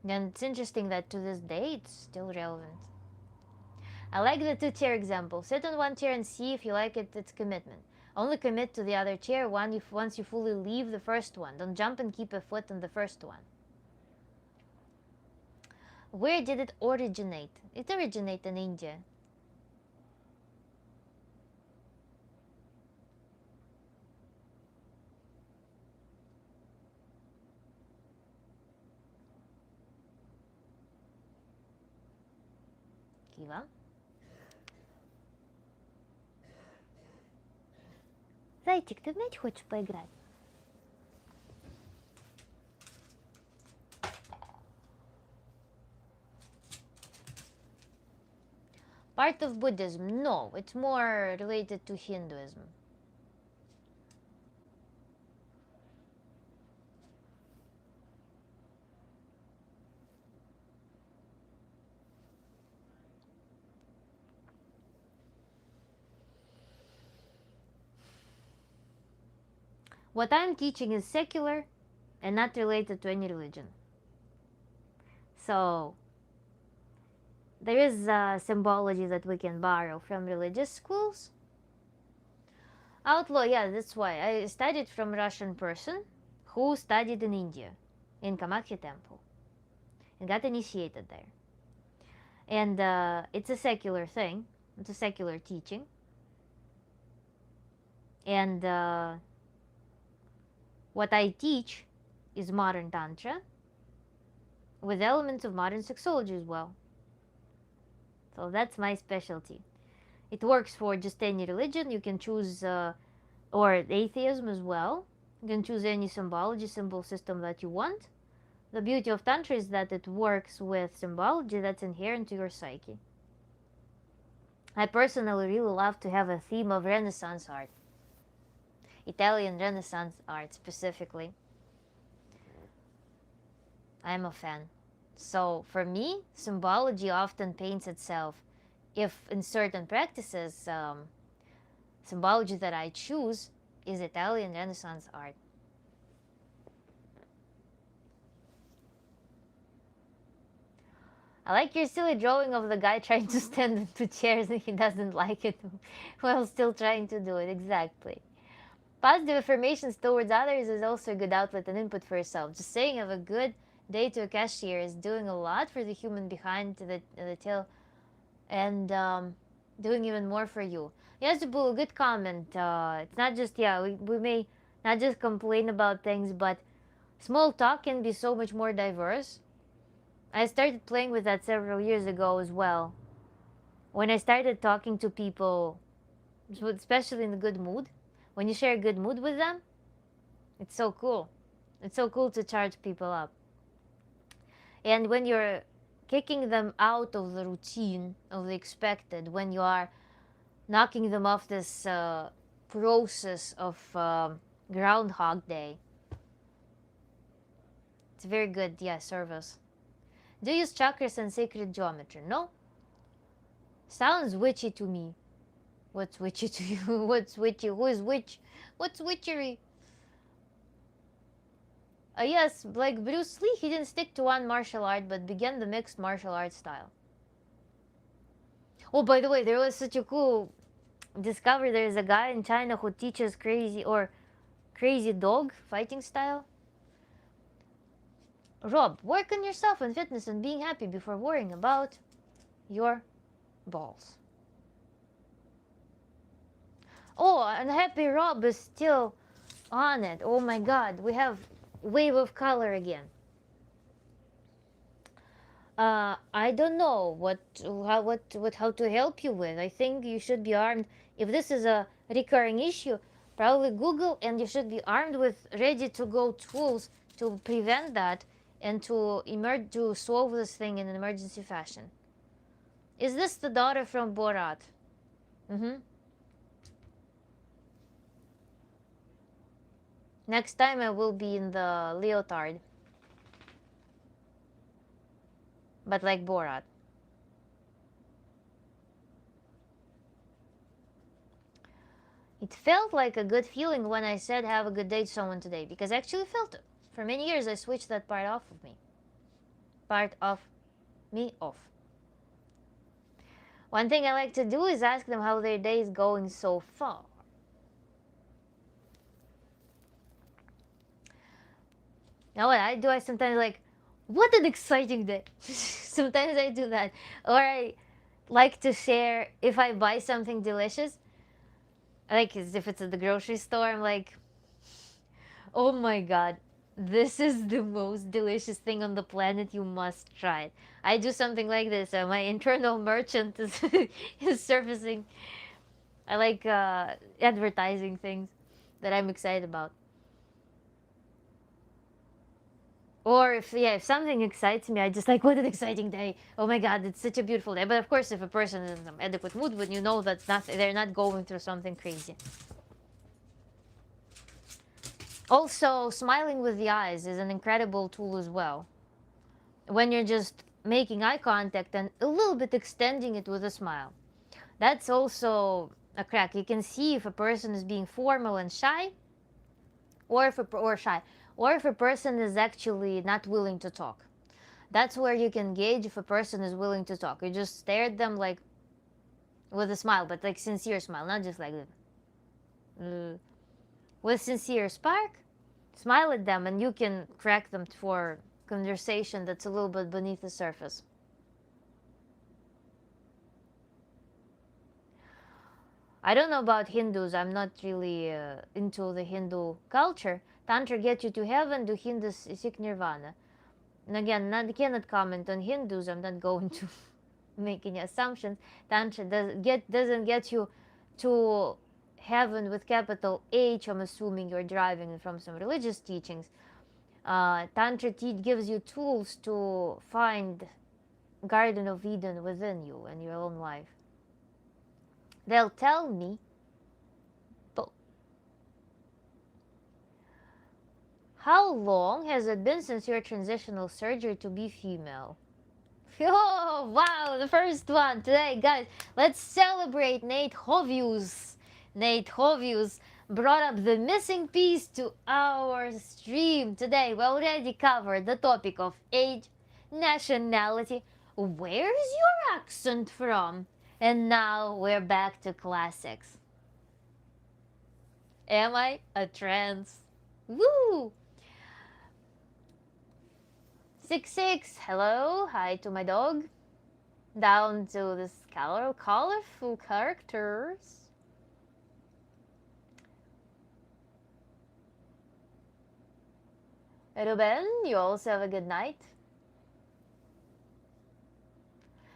And it's interesting that to this day it's still relevant. I like the 2-chair example. Sit on one chair and see if you like it, it's commitment. Only commit to the other chair once you fully leave the first one. Don't jump and keep a foot on the first one. Where did it originate? It originated in India. Kiva? Зайчик, ты в мяч хочешь поиграть? part of Buddhism? No, it's more related to Hinduism. What I'm teaching is secular and not related to any religion. So there is symbology that we can borrow from religious schools. Outlaw, yeah, that's why. I studied from a Russian person who studied in India, in Kamakya temple, and got initiated there. And it's a secular thing. It's a secular teaching. And what I teach is modern Tantra with elements of modern sexology as well. So that's my specialty. It works for just any religion. You can choose, or atheism as well. You can choose any symbology, symbol system that you want. The beauty of Tantra is that it works with symbology that's inherent to your psyche. I personally really love to have a theme of Renaissance art, Italian Renaissance art specifically. I'm a fan. So for me, symbology often paints itself. If in certain practices, symbology that I choose is Italian Renaissance art. I like your silly drawing of the guy trying to stand in two chairs and he doesn't like it while still trying to do it. Exactly. Positive affirmations towards others is also a good outlet and input for yourself. Just saying have a good day to a cashier is doing a lot for the human behind the till and doing even more for you. Yes, Boo, good comment. It's not just, yeah, we may not just complain about things, but small talk can be so much more diverse. I started playing with that several years ago as well. When I started talking to people, especially in a good mood, when you share a good mood with them, it's so cool. It's so cool to charge people up. And when you're kicking them out of the routine, of the expected, when you are knocking them off this process of Groundhog Day, it's very good, yeah, service. Do you use chakras and sacred geometry? No? Sounds witchy to me. What's witchy to you? What's witchy? Who is witch? What's witchery? Yes, like Bruce Lee, he didn't stick to one martial art but began the mixed martial art style. Oh, by the way, there was such a cool discovery. There's a guy in China who teaches crazy dog fighting style. Rob, work on yourself and fitness and being happy before worrying about your balls. Oh, unhappy Rob is still on it. Oh my god, we have wave of color again. I don't know how to help you with. I think you should be armed. If this is a recurring issue, probably Google, and you should be armed with ready to go tools to prevent that and to solve this thing in an emergency fashion. Is this the daughter from Borat? Mm-hmm. Next time I will be in the leotard. But like Borat. It felt like a good feeling when I said have a good day to someone today, because I actually felt it. For many years I switched that part off of me. Part of me off. One thing I like to do is ask them how their day is going so far. Now what I do, I sometimes like, what an exciting day. Sometimes I do that. Or I like to share if I buy something delicious. Like if it's at the grocery store, I'm like, oh my god, this is the most delicious thing on the planet. You must try it. I do something like this. My internal merchant is, is surfacing. I like advertising things that I'm excited about. Or if, yeah, if something excites me, I just like, what an exciting day. Oh my god, it's such a beautiful day. But of course, if a person is in some adequate mood, when you know that's not, they're not going through something crazy. Also, smiling with the eyes is an incredible tool as well. When you're just making eye contact and a little bit extending it with a smile. That's also a crack. You can see if a person is being formal and shy, or shy, or if a person is actually not willing to talk. That's where you can gauge if a person is willing to talk. You just stare at them like with a smile, but like sincere smile, not just like with sincere spark. Smile at them, and you can crack them for conversation that's a little bit beneath the surface. I don't know about Hindus. I'm not really into the Hindu culture. Tantra gets you to heaven. Do Hindus seek nirvana? And again, cannot comment on Hindus. I'm not going to make any assumptions. Tantra doesn't get you to heaven with capital H. I'm assuming you're deriving from some religious teachings. Tantra gives you tools to find Garden of Eden within you and your own life. They'll tell me, but how long has it been since your transitional surgery to be female? Oh, wow, the first one today, guys. Let's celebrate Nate Hovius. Nate Hovius brought up the missing piece to our stream today. We already covered the topic of age, nationality, where's your accent from? And now we're back to classics. Am I a trans? Woo! 66, hello, hi to my dog. Down to this colorful characters. Ruben, you also have a good night.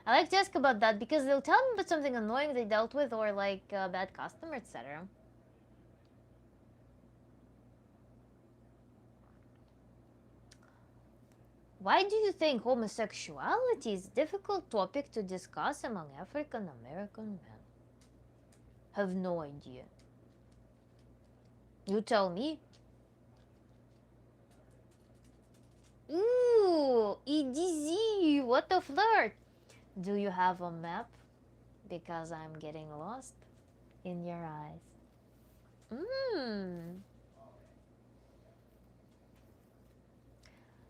I like to ask about that because they'll tell me about something annoying they dealt with, or like a bad customer, etc. Why do you think homosexuality is a difficult topic to discuss among African American men? Have no idea. You tell me. Ooh, EDZ, what a flirt. Do you have a map? Because I'm getting lost in your eyes.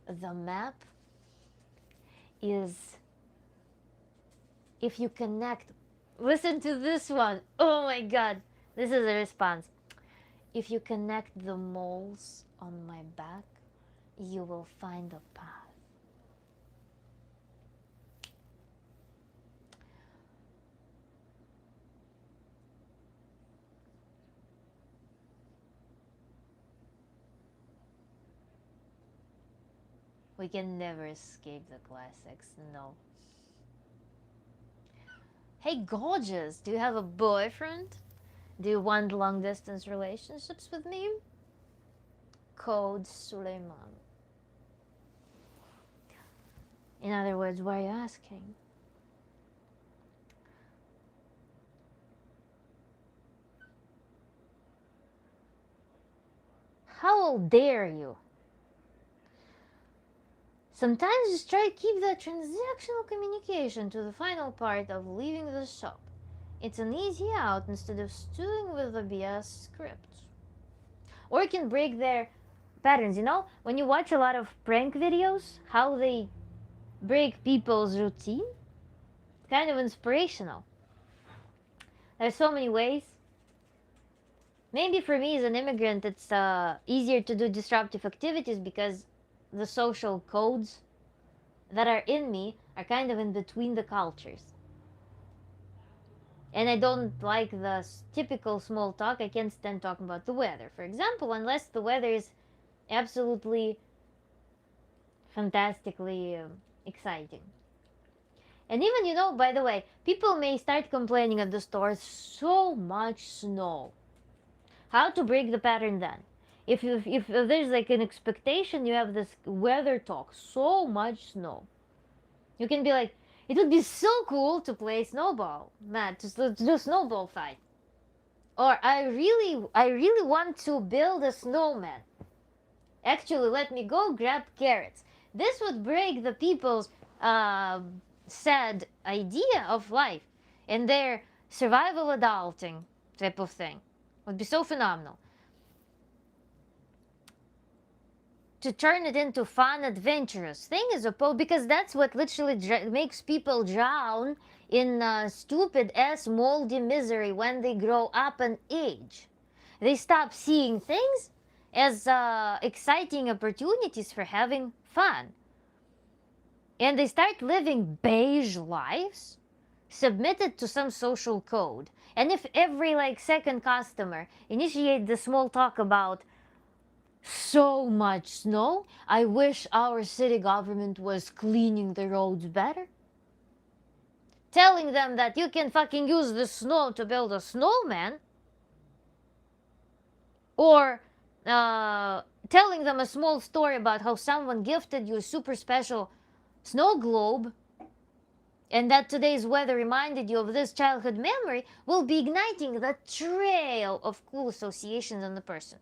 The map is, if you connect, listen to this one. Oh my god, this is a response. If you connect the moles on my back, you will find a path. We can never escape the classics, no. Hey, gorgeous, do you have a boyfriend? Do you want long distance relationships with me? Code Suleiman. In other words, why are you asking? How dare you? Sometimes just try to keep that transactional communication to the final part of leaving the shop. It's an easy out instead of stewing with the BS script. Or you can break their patterns, you know? When you watch a lot of prank videos, how they break people's routine, kind of inspirational. There's so many ways. Maybe for me as an immigrant, it's easier to do disruptive activities because the social codes that are in me are kind of in between the cultures. And I don't like the typical small talk. I can't stand talking about the weather, for example, unless the weather is absolutely fantastically exciting. And even, you know, by the way, people may start complaining at the stores, so much snow. How to break the pattern then? If there's like an expectation, you have this weather talk, so much snow. You can be like, it would be so cool to play snowball, man, to do snowball fight. Or I really want to build a snowman. Actually, let me go grab carrots. This would break the people's uh, sad idea of life and their survival adulting type of thing. Would be so phenomenal. To turn it into fun, adventurous thing as opposed, because that's what literally makes people drown in stupid ass moldy misery when they grow up and age. They stop seeing things as exciting opportunities for having fun, and they start living beige lives submitted to some social code. And if every like second customer initiate the small talk about so much snow, I wish our city government was cleaning the roads better, telling them that you can fucking use the snow to build a snowman, or telling them a small story about how someone gifted you a super special snow globe, and that today's weather reminded you of this childhood memory, will be igniting the trail of cool associations in the person.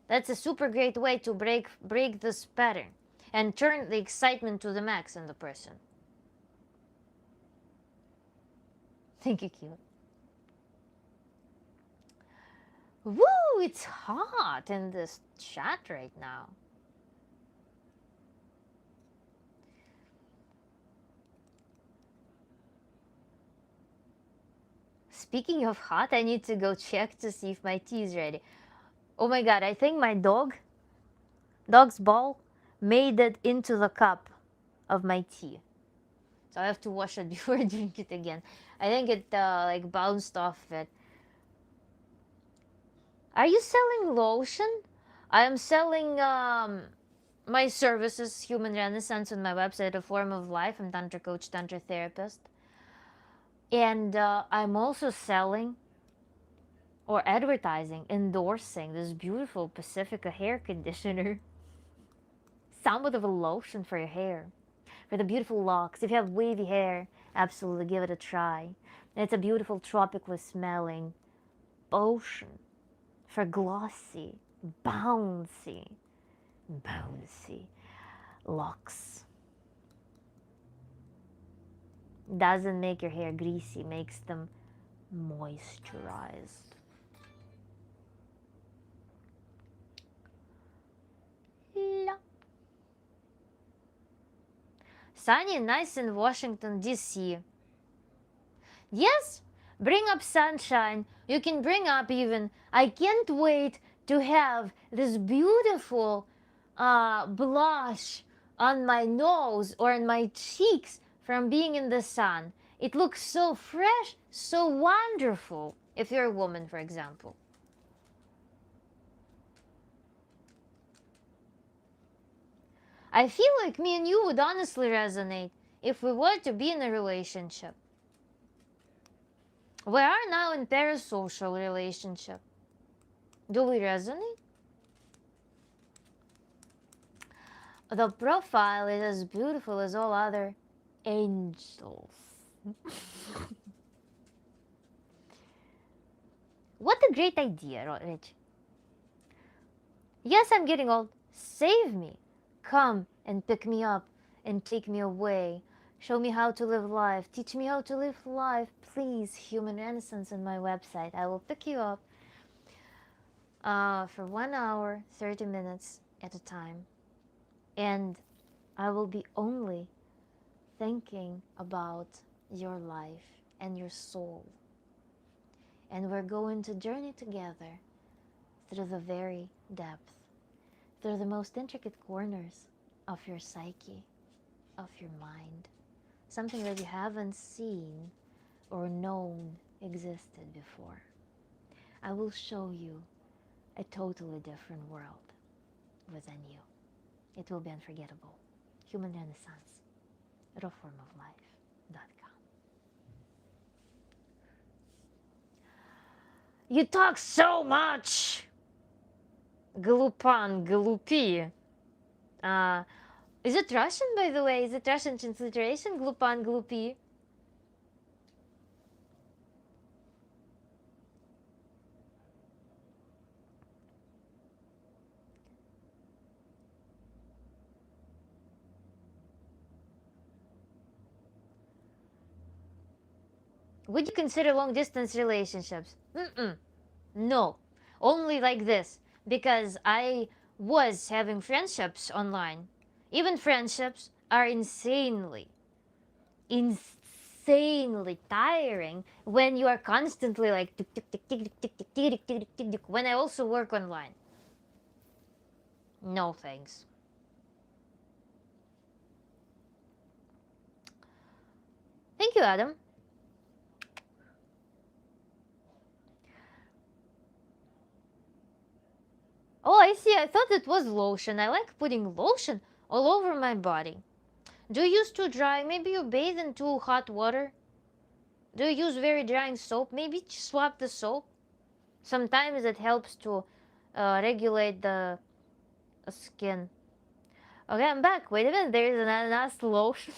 That's a super great way to break this pattern and turn the excitement to the max in the person. Thank you, cute. Woo! It's hot in this chat right now. Speaking of hot, I need to go check to see if my tea is ready. Oh my god, I think my dog's ball made it into the cup of my tea. So I have to wash it before I drink it again. I think it like bounced off it. Are you selling lotion? I am selling my services, Human Renaissance, on my website, A Form of Life. I'm Tantra Coach, Tantra Therapist. And I'm also selling or advertising, endorsing this beautiful Pacifica hair conditioner. Somewhat of a lotion for your hair, for the beautiful locks. If you have wavy hair, absolutely give it a try. And it's a beautiful tropically smelling potion for glossy, bouncy, bouncy locks. Doesn't make your hair greasy, makes them moisturized. La. Sunny and nice in Washington, D.C. Yes, bring up sunshine. You can bring up even. I can't wait to have this beautiful blush on my nose or on my cheeks from being in the sun. It looks so fresh, so wonderful. If you're a woman, for example. I feel like me and you would honestly resonate if we were to be in a relationship. We are now in parasocial relationship. Do we resonate? The profile is as beautiful as all other angels. What a great idea, Rich. Yes, I'm getting old. Save me. Come and pick me up and take me away. Show me how to live life. Teach me how to live life. Please, Human Renaissance on my website. I will pick you up for 1 hour, 30 minutes at a time. And I will be only thinking about your life and your soul. And we're going to journey together through the very depth, through the most intricate corners of your psyche, of your mind, something that you haven't seen or known existed before. I will show you a totally different world within you. It will be unforgettable. Human Renaissance, rawformoflife.com. You talk so much! Glupan, glupi. Uh, is it Russian, by the way? Is it Russian transliteration? Glupan, glupi. Would you consider long distance relationships? Mm-mm. No. Only like this. Because I was having friendships online. Even friendships are insanely tiring when you are constantly like tick, tick, tick, tick, tick, tick, tick, tick, tick, tick, tick, when I also work online. No thanks. Thank you, Adam. Oh, I see. I thought it was lotion. I like putting lotion all over my body. Do you use too dry? Maybe you bathe in too hot water? Do you use very drying soap? Maybe swap the soap. Sometimes it helps to regulate the skin. Okay, I'm back. Wait a minute. There is an ananas lotion.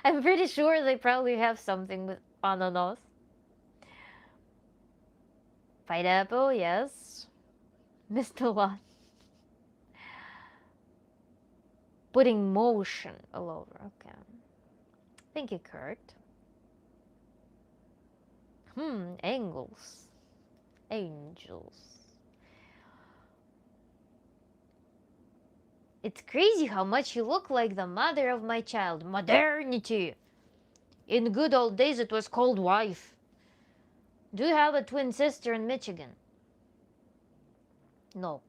I'm pretty sure they probably have something with ananas. Pineapple, yes. Missed a lot. Putting motion all over. Okay. Thank you, Kurt. Angles. Angels. It's crazy how much you look like the mother of my child. Modernity. In good old days, it was called wife. Do you have a twin sister in Michigan? No.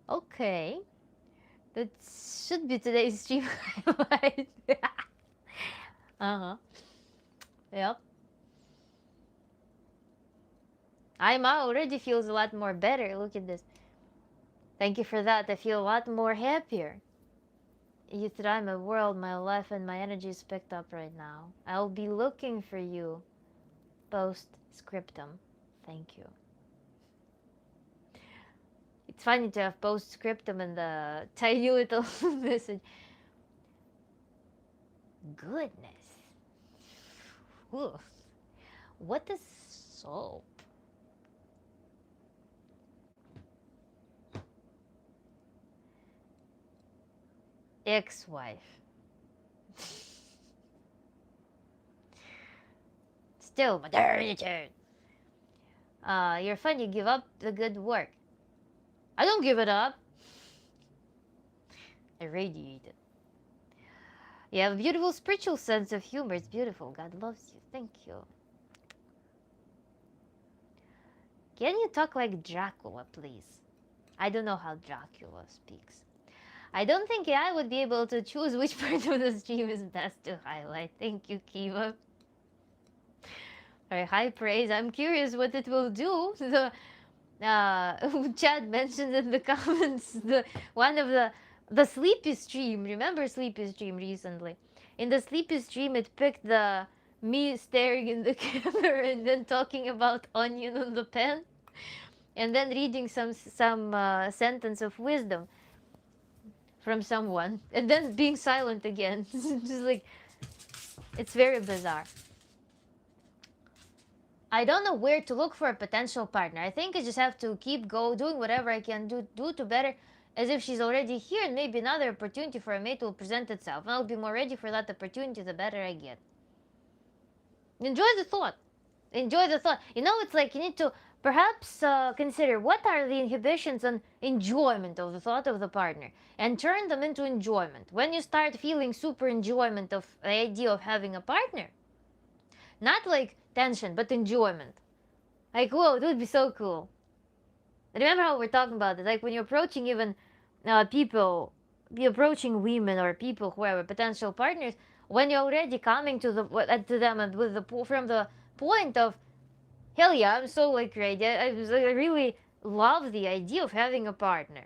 Okay. That should be today's stream highlight. Uh-huh. Yep. Ima already feels a lot more better. Look at this. Thank you for that. I feel a lot more happier. You thrive my world, my life, and my energy is picked up right now. I'll be looking for you. Post scriptum. Thank you. It's funny to have post scriptum in the tiny little message. Goodness. Ooh. What is soap? Ex-wife. Still maternity. You're fun. You give up the good work. I don't give it up. I radiate it. You have a beautiful spiritual sense of humor. It's beautiful. God loves you. Thank you. Can you talk like Dracula, please? I don't know how Dracula speaks. I don't think I would be able to choose which part of the stream is best to highlight. Thank you, Kiva. Very high praise. I'm curious what it will do. The Chad mentioned in the comments the one of the sleepy stream. Remember sleepy stream recently? In the sleepy stream, it picked the me staring in the camera and then talking about onion on the pen, and then reading some sentence of wisdom from someone, and then being silent again. Just like it's very bizarre. I don't know where to look for a potential partner. I think I just have to keep doing whatever I can do to better, as if she's already here, and maybe another opportunity for a mate will present itself, and I'll be more ready for that opportunity the better I get. Enjoy the thought. Enjoy the thought. You know, it's like you need to perhaps consider what are the inhibitions on enjoyment of the thought of the partner, and turn them into enjoyment. When you start feeling super enjoyment of the idea of having a partner, not like tension, but enjoyment. Like, whoa, it would be so cool. Remember how we're talking about it? Like when you're approaching even people, be approaching women or people who are potential partners, when you're already coming to them and with the from the point of hell yeah, I'm so like ready. I was like, really love the idea of having a partner.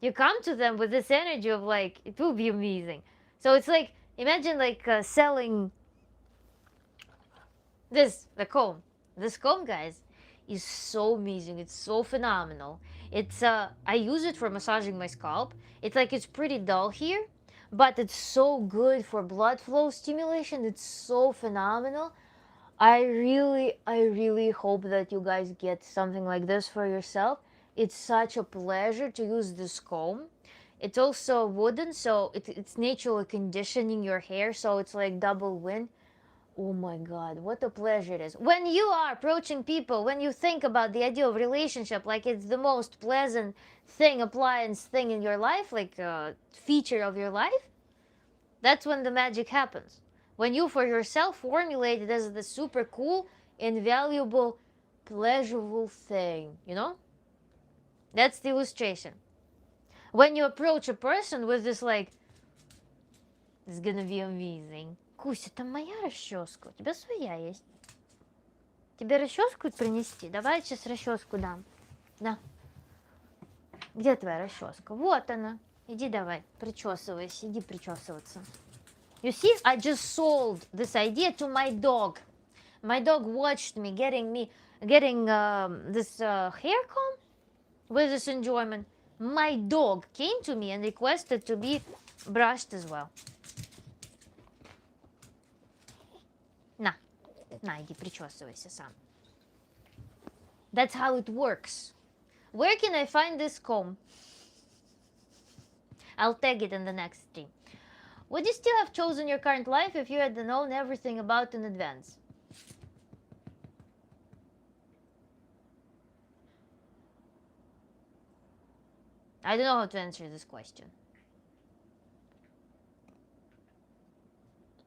You come to them with this energy of like, it will be amazing. So it's like, imagine like selling the comb. This comb, guys, is so amazing. It's so phenomenal. It's I use it for massaging my scalp. It's pretty dull here, but it's so good for blood flow stimulation. It's so phenomenal. I really hope that you guys get something like this for yourself. It's such a pleasure to use this comb. It's also wooden, so it's naturally conditioning your hair, so it's like double win. Oh my God, what a pleasure it is. When you are approaching people, when you think about the idea of relationship, like it's the most pleasant thing, appliance thing in your life, like a feature of your life, that's when the magic happens. When you for yourself formulate it as the super cool, invaluable, pleasurable thing, you know? That's the illustration. When you approach a person with this like, it's gonna be amazing. Куся, там моя расческа, у тебя своя есть. Тебе расческу принести? Давай я сейчас расческу дам. На. Где твоя расческа? Вот она. Иди давай, причесывайся, иди причесываться. You see, I just sold this idea to my dog. My dog watched me getting this hair comb with this enjoyment. My dog came to me and requested to be brushed as well. На, иди причесывайся сам. That's how it works. Where can I find this comb? I'll tag it in the next stream. Would you still have chosen your current life if you had known everything about in advance? I don't know how to answer this question.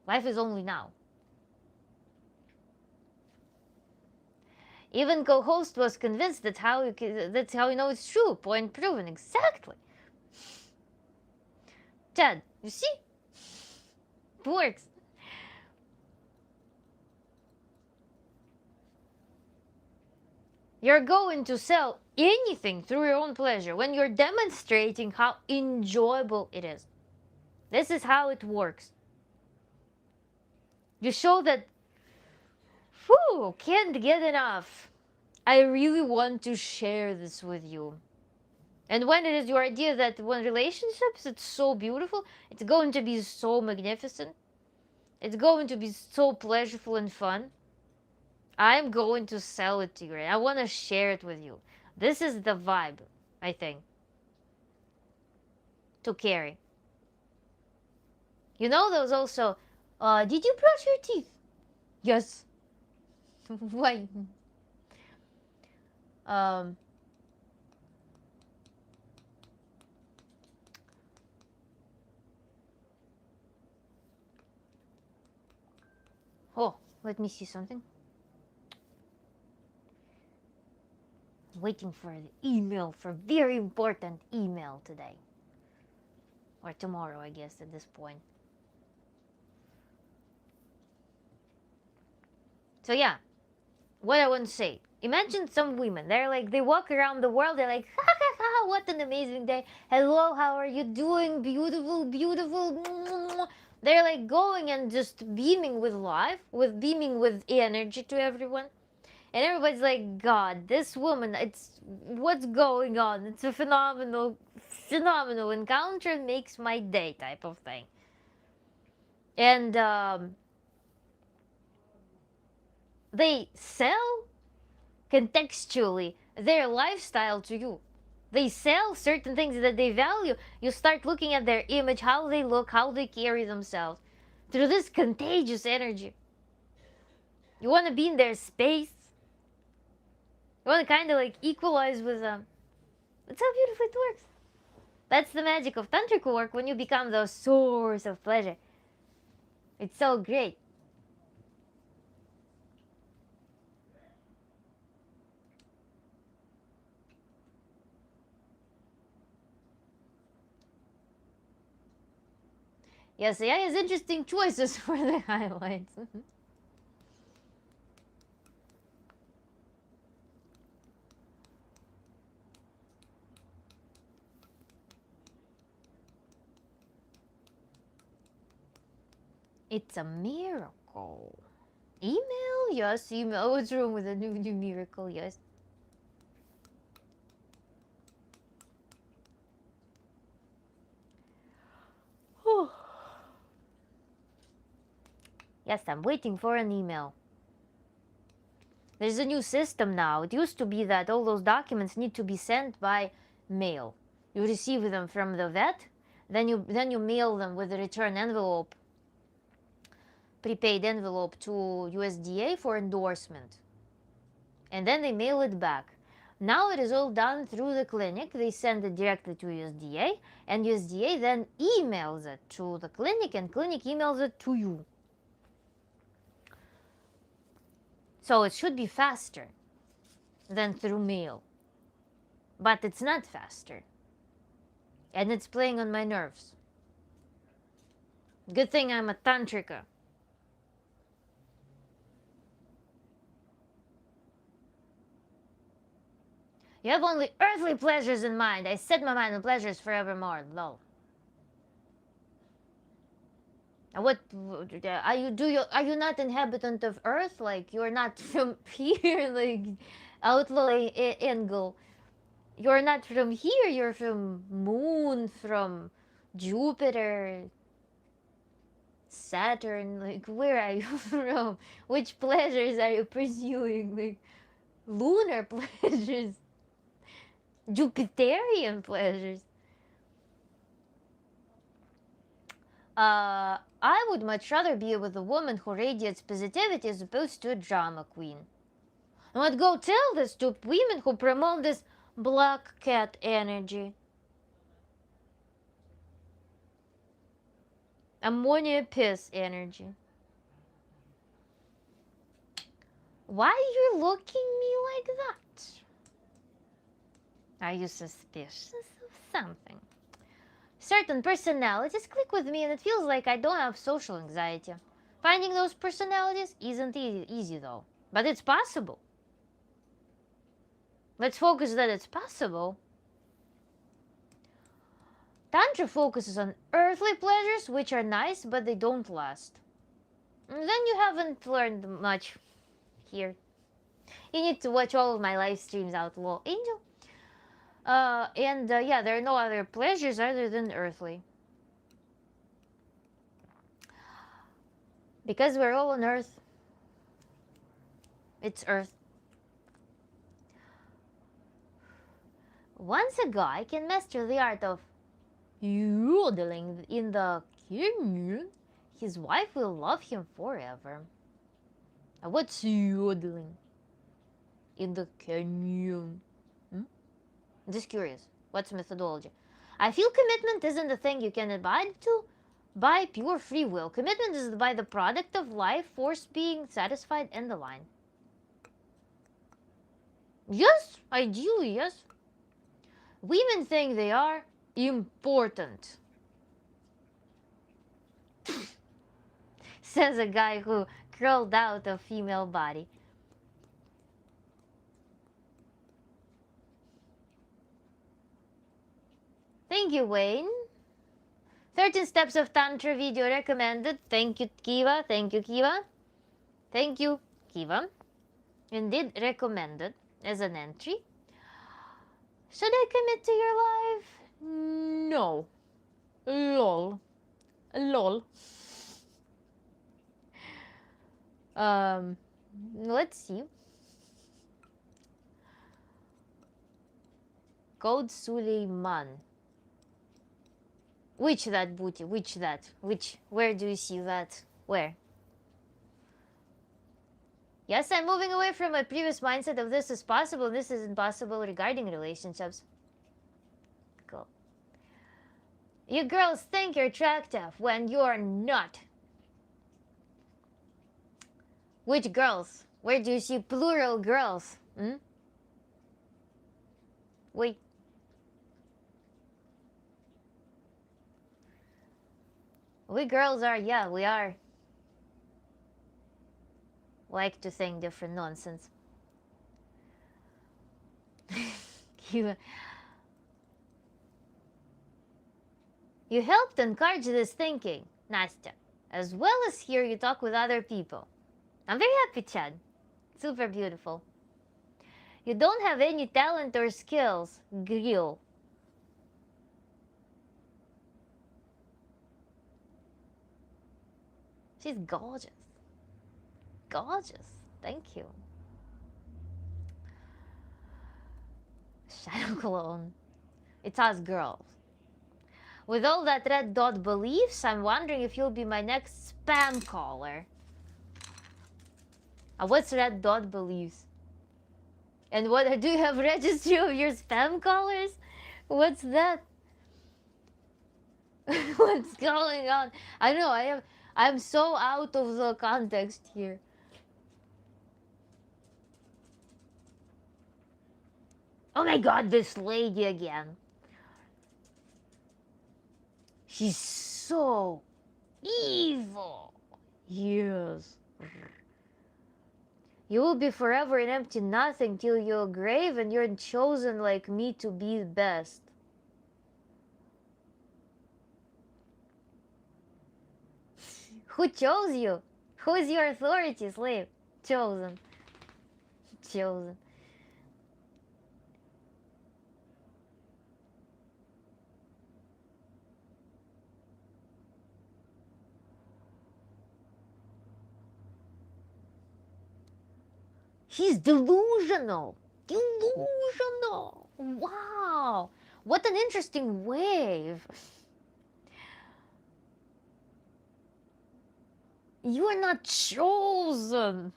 Life is only now. Even co-host was convinced that's how you know it's true. Point proven. Exactly. Chad, you see? It works. You're going to sell anything through your own pleasure when you're demonstrating how enjoyable it is. This is how it works. You show that, whew, can't get enough. I really want to share this with you. And when it is your idea that when relationships, it's so beautiful, it's going to be so magnificent, it's going to be so pleasurable and fun, I'm going to sell it to you. I want to share it with you. This is the vibe, I think, to carry. You know, there was also, did you brush your teeth? Yes. Why? Oh, let me see something. Waiting for the email, for very important email today. Or tomorrow, I guess, at this point. So yeah, what I want to say. Imagine some women, they walk around the world, they're like, ha ha ha, what an amazing day. Hello, how are you doing? Beautiful, beautiful. They're like going and just beaming with life, beaming with energy to everyone. And everybody's like, God, this woman, what's going on? It's a phenomenal encounter, makes my day type of thing. And they sell contextually their lifestyle to you. They sell certain things that they value. You start looking at their image, how they look, how they carry themselves, through this contagious energy. You want to be in their space. You want to kind of like equalize with them. That's how beautiful it works. That's the magic of tantric work when you become the source of pleasure. It's so great. Yes, AI has interesting choices for the highlights. It's a miracle. Email? Yes, email. What's wrong with a new miracle? Yes. Yes, I'm waiting for an email. There's a new system now. It used to be that all those documents need to be sent by mail. You receive them from the vet, then you mail them with a return envelope, prepaid envelope to USDA for endorsement. And then they mail it back. Now it is all done through the clinic. They send it directly to USDA, and USDA then emails it to the clinic, and clinic emails it to you. So it should be faster than through mail. But it's not faster. And it's playing on my nerves. Good thing I'm a tantrika. You have only earthly pleasures in mind. I set my mind on pleasures forevermore. Lol. What are you? Are you not inhabitant of Earth? Like you're not from here, like outlaw angle. You're not from here. You're from Moon, from Jupiter, Saturn. Like where are you from? Which pleasures are you pursuing? Like lunar pleasures, Jupiterian pleasures. I would much rather be with a woman who radiates positivity as opposed to a drama queen. I would go tell this to women who promote this black cat energy. Ammonia piss energy. Why are you looking me like that? Are you suspicious of something? Certain personalities click with me and it feels like I don't have social anxiety. Finding those personalities isn't easy though, but it's possible. Let's focus that it's possible. Tantra focuses on earthly pleasures, which are nice, but they don't last. And then you haven't learned much here. You need to watch all of my live streams, Outlaw Angel. Yeah, there are no other pleasures other than earthly. Because we're all on Earth. It's Earth. Once a guy can master the art of yodeling in the canyon, his wife will love him forever. What's yodeling in the canyon? Just curious. What's methodology? I feel commitment isn't a thing you can abide to by pure free will. Commitment is by the product of life force being satisfied and aligned. Yes, ideally, yes. Women think they are important. Says a guy who crawled out of female body. Thank you, Wayne. 13 Steps of Tantra video recommended. Thank you, Kiva. Thank you, Kiva. Thank you, Kiva. Indeed, recommended as an entry. Should I commit to your life? No. Lol. Lol. Let's see. Code Suleiman. Which that, Booty? Which that? Which? Where do you see that? Where? Yes, I'm moving away from my previous mindset of this is possible, this is impossible regarding relationships. Cool. You girls think you're attractive when you're not. Which girls? Where do you see plural girls? Wait. We girls are, yeah, we are. Like to think different nonsense. You helped encourage this thinking, Nastya. as well as hear you talk with other people. I'm very happy, Chad. Super beautiful. You don't have any talent or skills, Grill. She's gorgeous. Gorgeous. Thank you. Shadow clone. It's us girls. With all that red dot beliefs, I'm wondering if you'll be my next spam caller. What's red dot beliefs? And what, do you have registry of your spam callers? What's that? What's going on? I don't know. I'm so out of the context here. Oh my god, this lady again. She's so evil. Yes. You will be forever an empty nothing till your grave, and you're chosen like me to be best. Who chose you? Who is your authority, slave? Chosen. Chosen. He's delusional. Delusional. Wow. What an interesting wave. You are not chosen.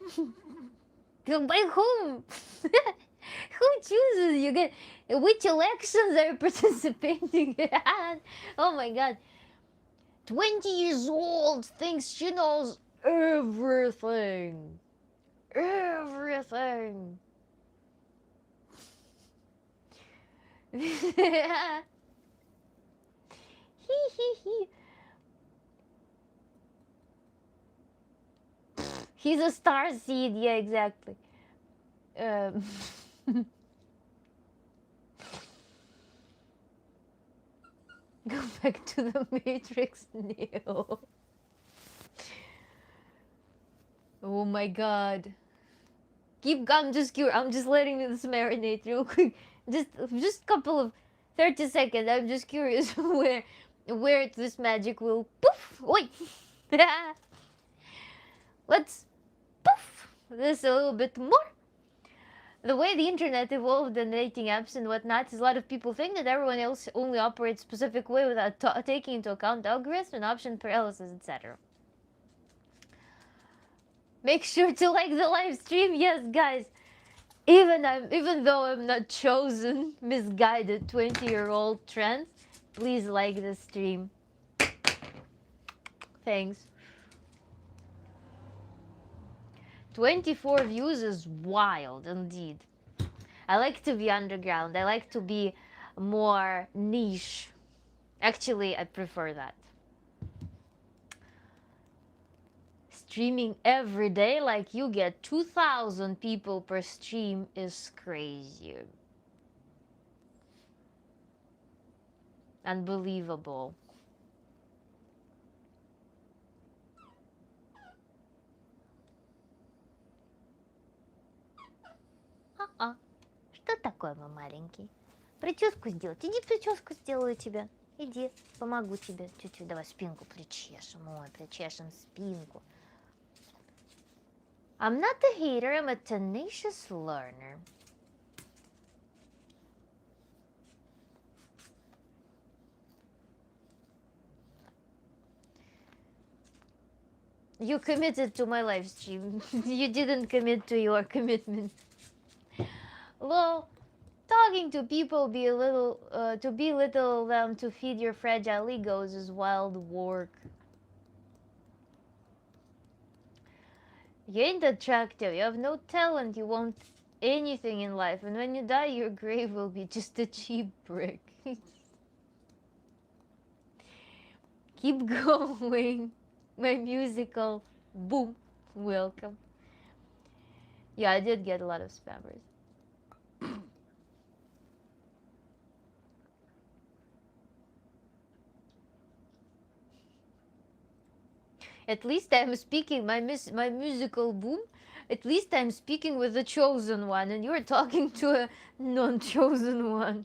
By whom? Who chooses you? Get which elections are you participating in? Oh my god. 20 years old thinks she knows everything. Everything. Hee hee hee. He's a star seed, yeah, exactly. Um, Go back to the Matrix, Neo. Oh my god. I'm just curious. I'm just letting this marinate real quick. Just couple of 30 seconds. I'm just curious where this magic will poof. Wait. Let's poof this a little bit more. The way the internet evolved and dating apps and whatnot is a lot of people think that everyone else only operates a specific way without taking into account algorithms and option paralysis, etc. Make sure to like the live stream, yes, guys. Even though I'm not chosen, misguided 20-year-old trend, please like the stream. Thanks. 24 views is wild indeed. I like to be underground. I like to be more niche. Actually, I prefer that. Streaming every day like you get 2,000 people per stream is crazy. Unbelievable. Что такое, мой маленький? Прическу сделать. Иди прическу сделаю тебе. Иди, помогу тебе. Чуть-чуть, давай спинку причешем. Ой, причешем спинку. I'm not a hater, I'm a tenacious learner. You committed to my live stream. You didn't commit to your commitment. Well, talking to people to belittle them to feed your fragile egos is wild work. You ain't attractive, you have no talent, you won't anything in life, and when you die, your grave will be just a cheap brick. Keep going, my musical boom. Welcome. Yeah, I did get a lot of spammers. At least I'm speaking my musical boom. At least I'm speaking with the chosen one, and you're talking to a non-chosen one.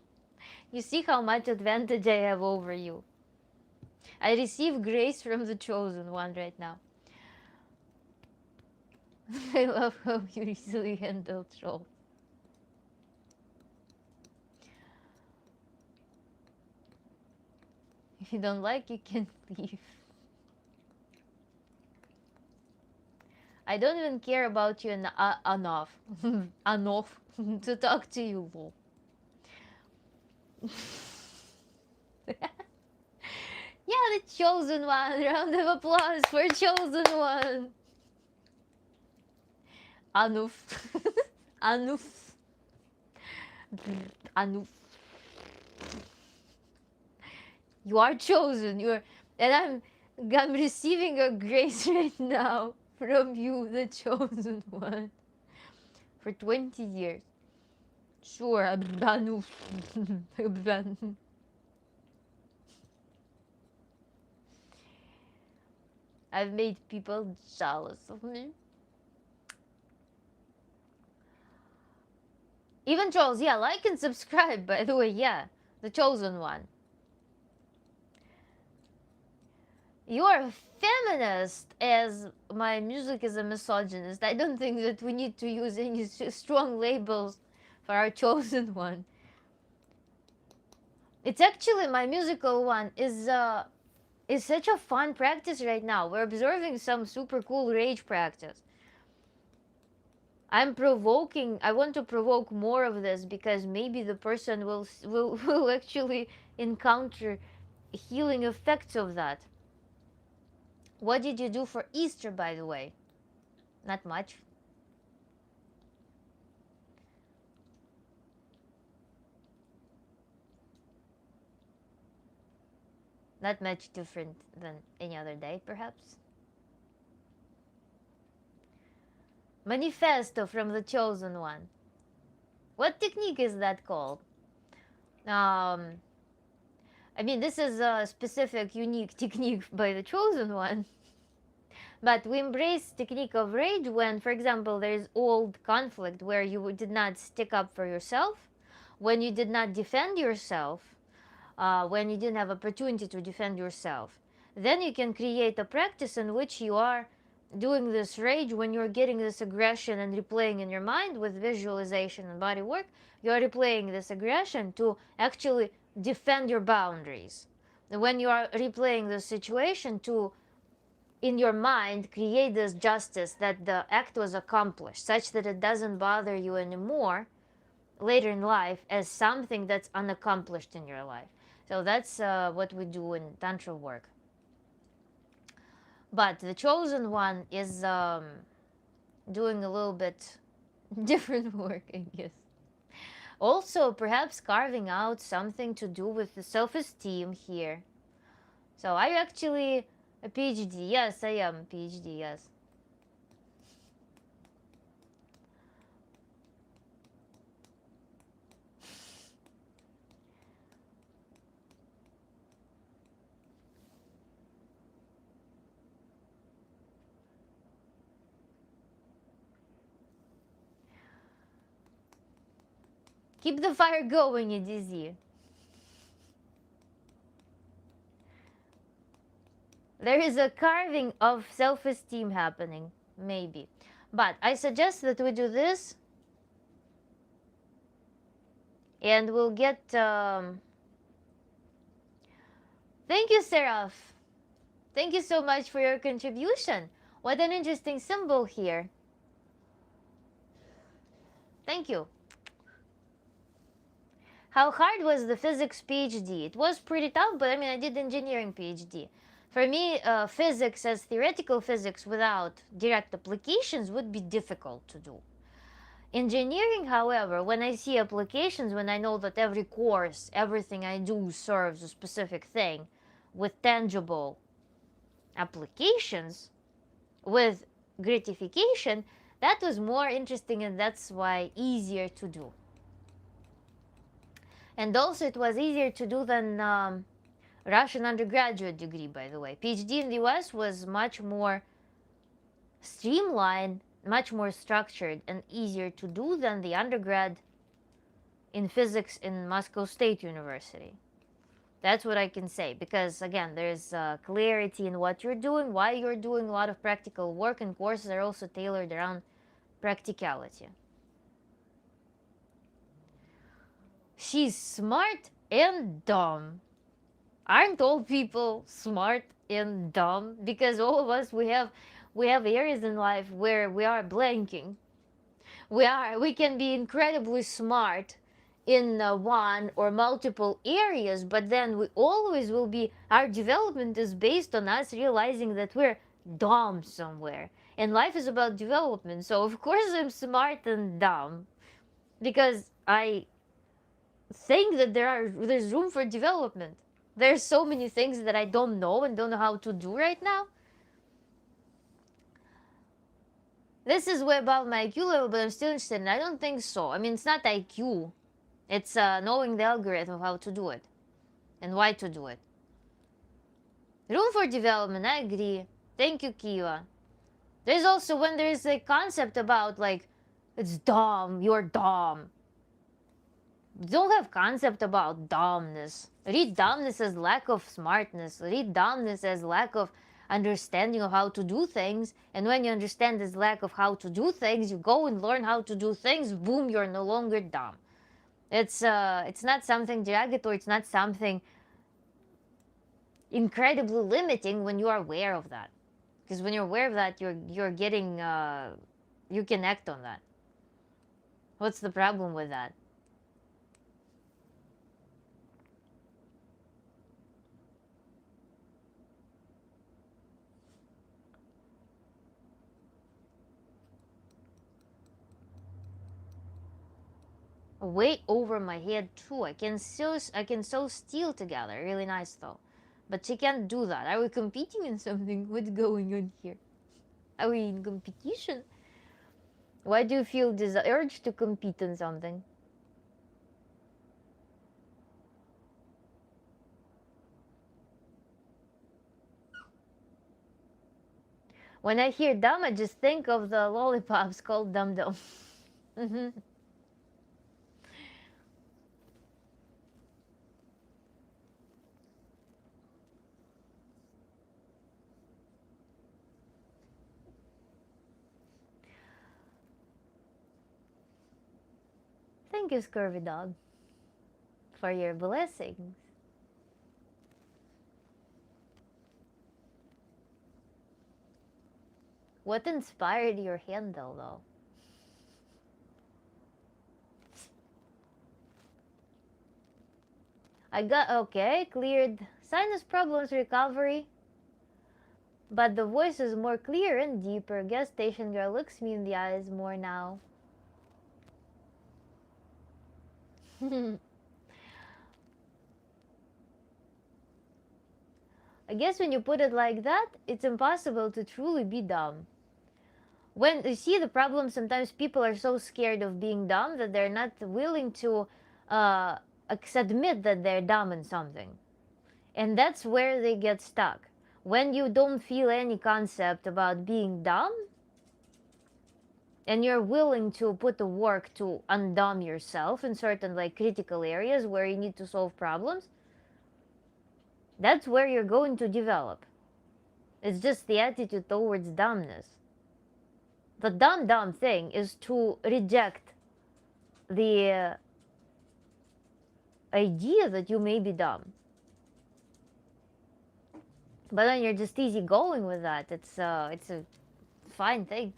You see how much advantage I have over you. I receive grace from the chosen one right now. I love how you easily handle trolls. If you don't like, you can leave. I don't even care about you enough, enough to talk to you, lol. Yeah, the chosen one. Round of applause for chosen one. Anuf. Anuf. Anuf. You are chosen. I'm receiving a grace right now from you, the chosen one, for 20 years. Sure, Anuf. I've made people jealous of me. Even trolls, yeah, like and subscribe, by the way, yeah. The chosen one. You're a feminist, as my music is a misogynist. I don't think that we need to use any strong labels for our chosen one. It's actually my musical one is such a fun practice right now. We're observing some super cool rage practice. I want to provoke more of this because maybe the person will actually encounter healing effects of that. What did you do for Easter, by the way? Not much. Not much different than any other day, perhaps. Manifesto from the chosen one. What technique is that called? Um, I mean, this is a specific, unique technique by the chosen one. But we embrace technique of rage when, for example, there is old conflict where you did not stick up for yourself, when you did not defend yourself, when you didn't have opportunity to defend yourself. Then you can create a practice in which you are doing this rage when you're getting this aggression and replaying in your mind with visualization and body work. You're replaying this aggression to actually defend your boundaries. When you are replaying the situation to, in your mind, create this justice that the act was accomplished, such that it doesn't bother you anymore later in life as something that's unaccomplished in your life. So that's what we do in Tantra work. But the chosen one is doing a little bit different work, I guess. Also, perhaps carving out something to do with the self-esteem here. So are you actually a PhD? Yes, I am a PhD, yes. Keep the fire going, Edizzy. There is a carving of self-esteem happening, maybe. But I suggest that we do this. And we'll get... Thank you, Seraph. Thank you so much for your contribution. What an interesting symbol here. Thank you. How hard was the physics PhD? It was pretty tough, but I mean, I did engineering PhD. For me, physics as theoretical physics without direct applications would be difficult to do. Engineering, however, when I see applications, when I know that every course, everything I do serves a specific thing with tangible applications, with gratification, that was more interesting and that's why easier to do. And also it was easier to do than Russian undergraduate degree, by the way. PhD in the US was much more streamlined, much more structured, and easier to do than the undergrad in physics in Moscow State University. That's what I can say, because again, there's clarity in what you're doing, why you're doing a lot of practical work, and courses are also tailored around practicality. She's smart and dumb. Aren't all people smart and dumb? Because all of us, we have areas in life where we are blanking. We can be incredibly smart in one or multiple areas, but then we always will be, our development is based on us realizing that we're dumb somewhere, and life is about development. So of course I'm smart and dumb, because I think that there's room for development. There's so many things that I don't know and don't know how to do right now. This is way above my IQ level, but I'm still interested, and I don't think so. I mean, it's not IQ. It's knowing the algorithm of how to do it and why to do it. Room for development, I agree. Thank you, Kiva. There's also when there's a concept about like, it's dumb, you're dumb. Don't have concept about dumbness. Read dumbness as lack of smartness. Read dumbness as lack of understanding of how to do things. And when you understand this lack of how to do things, you go and learn how to do things. Boom, you're no longer dumb. It's not something derogatory. It's not something incredibly limiting when you are aware of that. Because when you're aware of that, you're getting you can act on that. What's the problem with that? Way over my head too. I can sew steel together. Really nice though. But she can't do that. Are we competing in something? What's going on here? Are we in competition? Why do you feel this urge to compete in something? When I hear dumb, I just think of the lollipops called Dum Dum. Thank you, Scurvy Dog, for your blessings. What inspired your handle, though? I got okay, cleared sinus problems recovery, but the voice is more clear and deeper. Gas station girl looks me in the eyes more now. I guess when you put it like that, it's impossible to truly be dumb. When you see the problem, sometimes people are so scared of being dumb that they're not willing to admit that they're dumb in something. And that's where they get stuck. When you don't feel any concept about being dumb, and you're willing to put the work to undumb yourself in certain like critical areas where you need to solve problems, that's where you're going to develop. It's just the attitude towards dumbness. The dumb thing is to reject the idea that you may be dumb. But then you're just easy going with that. It's a fine thing.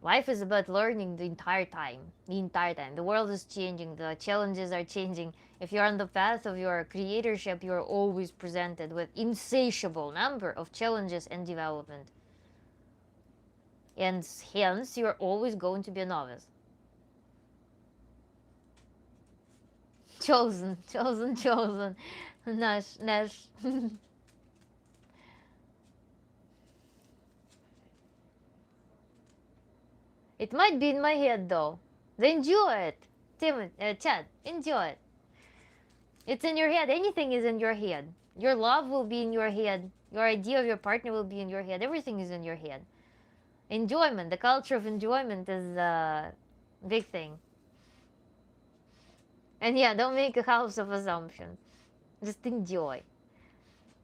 Life is about learning the entire time. The world is changing. The challenges are changing. If you're on the path of your creatorship, you're always presented with insatiable number of challenges and development. And hence, you're always going to be a novice. Chosen. Nash. It might be in my head though. Then enjoy it. Chad, enjoy it. It's in your head. Anything is in your head. Your love will be in your head. Your idea of your partner will be in your head. Everything is in your head. Enjoyment, the culture of enjoyment is a big thing. And yeah, don't make a house of assumptions. Just enjoy.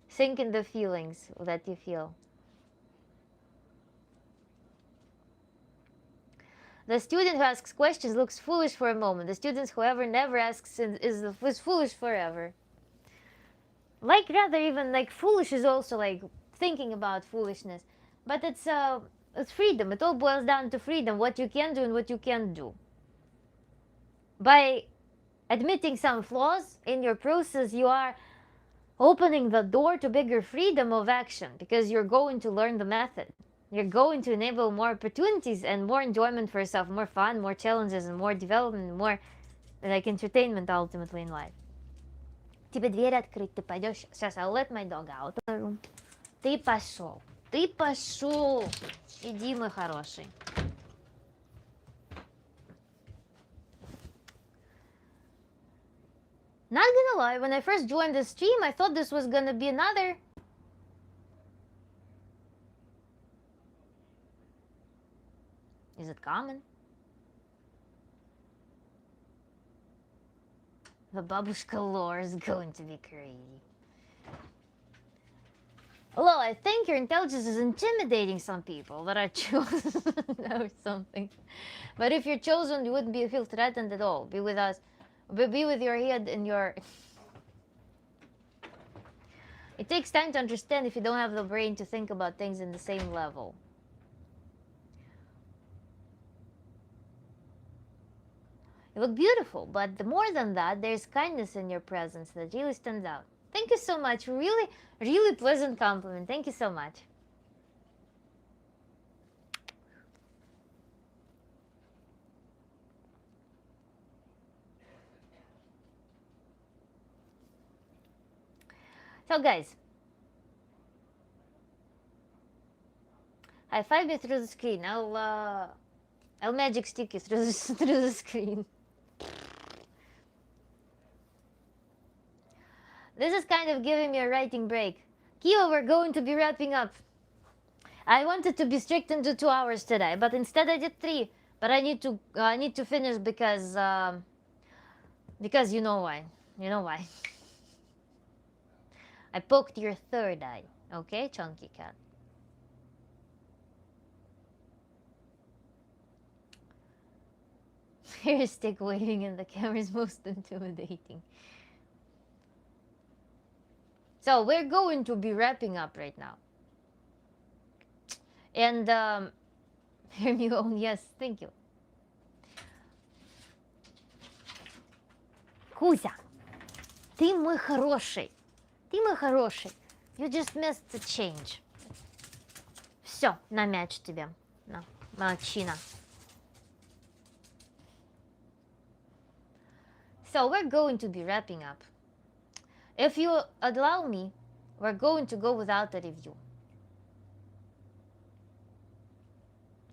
Sink in the feelings that you feel. The student who asks questions looks foolish for a moment. The student, whoever never asks, is foolish forever. Like, rather, even like foolish is also like thinking about foolishness. But it's freedom. It all boils down to freedom, what you can do and what you can't do. By admitting some flaws in your process, you are opening the door to bigger freedom of action, because you're going to learn the method. You're going to enable more opportunities and more enjoyment for yourself, more fun, more challenges, and more development, more like entertainment ultimately in life. Тебе дверь открыть, ты пойдешь. Сейчас, I'll let my dog out. Ты пошел. Ты пошел. Иди, мой хороший. Not gonna lie, when I first joined the stream, I thought this was gonna be another... Is it common? The babushka lore is going to be crazy. Although I think your intelligence is intimidating some people that are chosen or something. But if you're chosen, you wouldn't feel threatened at all. Be with us. Be with your head and your... It takes time to understand if you don't have the brain to think about things in the same level. You look beautiful, but more than that, there's kindness in your presence that really stands out. Thank you so much. Really, really pleasant compliment. Thank you so much. So guys, high five me through the screen. I'll magic stick you through the screen. This is kind of giving me a writing break. Kiva, we're going to be wrapping up. I wanted to be strict into 2 hours today, but instead I did 3. But I need to finish because you know why. You know why. I poked your third eye. Okay, chunky cat. Hair stick waving in the camera is most intimidating. So we're going to be wrapping up right now. And Hermione, yes, thank you. Кузя, ты мой хороший. Ты мой хороший. You just missed the change. Все, на мяч тебе. На, молодчина. So we're going to be wrapping up. If you allow me, we're going to go without a review.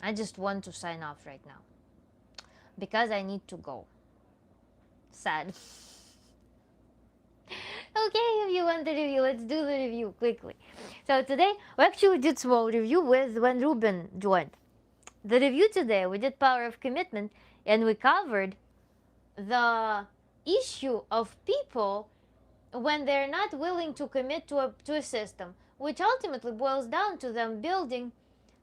I just want to sign off right now. Because I need to go. Sad. Okay, if you want the review, let's do the review quickly. So today, we actually did small review with when Ruben joined. The review today, we did Power of Commitment, and we covered the issue of people when they're not willing to commit to a system, which ultimately boils down to them building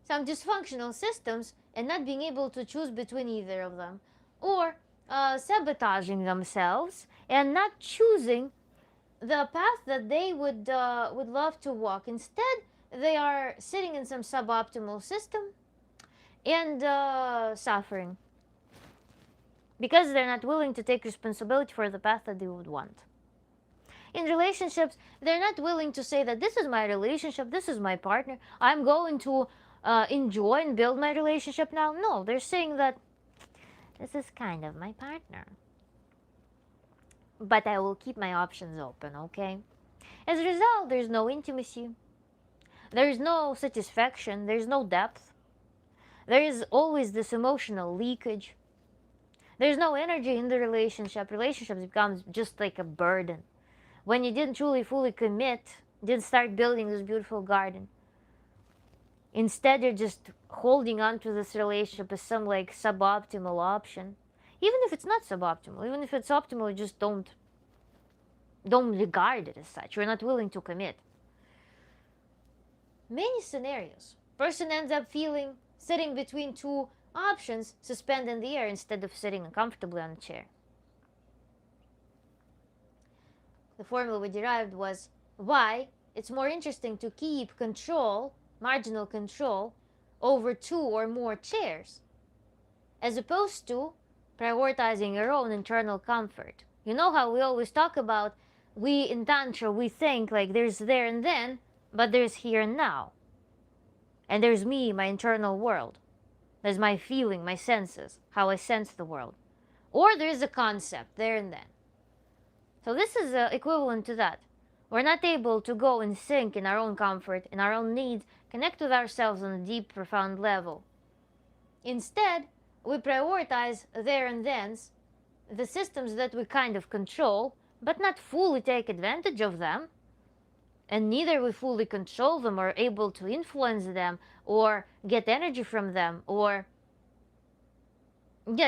some dysfunctional systems and not being able to choose between either of them, or sabotaging themselves and not choosing the path that they would love to walk. Instead, they are sitting in some suboptimal system and suffering because they're not willing to take responsibility for the path that they would want. In relationships, they're not willing to say that this is my relationship, this is my partner, I'm going to enjoy and build my relationship now. No, they're saying that this is kind of my partner, but I will keep my options open, okay? As a result, there's no intimacy, there's no satisfaction, there's no depth, there is always this emotional leakage, there's no energy in the relationship. Relationships becomes just like a burden. when you didn't truly fully commit, didn't start building this beautiful garden. Instead, you're just holding on to this relationship as some like suboptimal option. Even if it's not suboptimal, even if it's optimal, you just don't regard it as such. You're not willing to commit. Many scenarios. Person ends up sitting between two options, suspended in the air instead of sitting comfortably on a chair. The formula we derived was why it's more interesting to keep control, marginal control, over two or more chairs, as opposed to prioritizing your own internal comfort. You know how we always talk about, we in Tantra, we think like there's there and then, but there's here and now. And there's me, my internal world. There's my feeling, my senses, how I sense the world. Or there's a concept, there and then. So this is equivalent to that. We're not able to go and think in our own comfort, in our own needs, connect with ourselves on a deep, profound level. Instead, we prioritize there and thens, the systems that we kind of control, but not fully take advantage of them. And neither we fully control them or able to influence them or get energy from them or,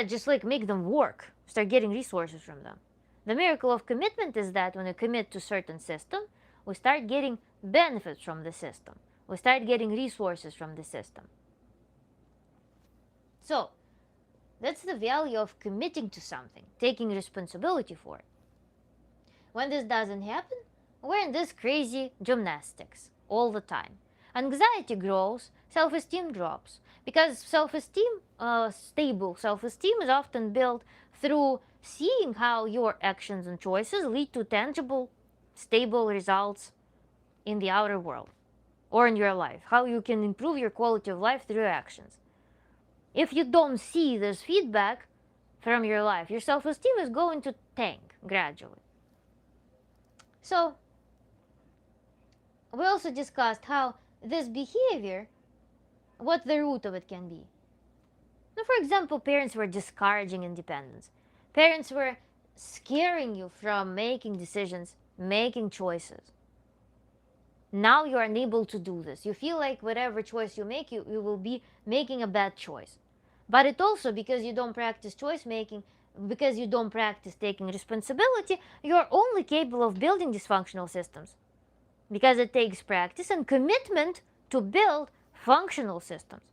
just like make them work, start getting resources from them. The miracle of commitment is that when you commit to a certain system, we start getting benefits from the system. We start getting resources from the system. So, that's the value of committing to something, taking responsibility for it. When this doesn't happen, we're in this crazy gymnastics all the time. Anxiety grows, self-esteem drops. Because self-esteem, stable self-esteem is often built through seeing how your actions and choices lead to tangible, stable results in the outer world or in your life. How you can improve your quality of life through your actions. If you don't see this feedback from your life, your self-esteem is going to tank gradually. So, we also discussed how this behavior, what the root of it can be. Now, for example, parents were discouraging independence. Parents were scaring you from making decisions, making choices. Now you are unable to do this. You feel like whatever choice you make, you will be making a bad choice. But it also, because you don't practice choice making, because you don't practice taking responsibility, you are only capable of building dysfunctional systems. Because it takes practice and commitment to build functional systems.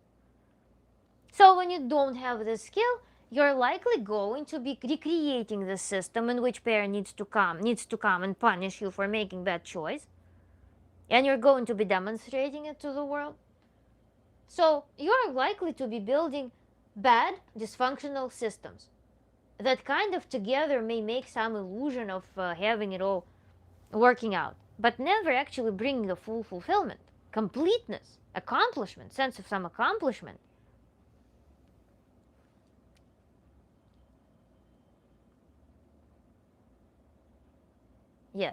So when you don't have this skill, you're likely going to be recreating the system in which parent needs to come and punish you for making bad choice. And you're going to be demonstrating it to the world. So you're likely to be building bad, dysfunctional systems that kind of together may make some illusion of having it all working out, but never actually bring the full fulfillment, completeness, accomplishment, sense of some accomplishment. Yeah.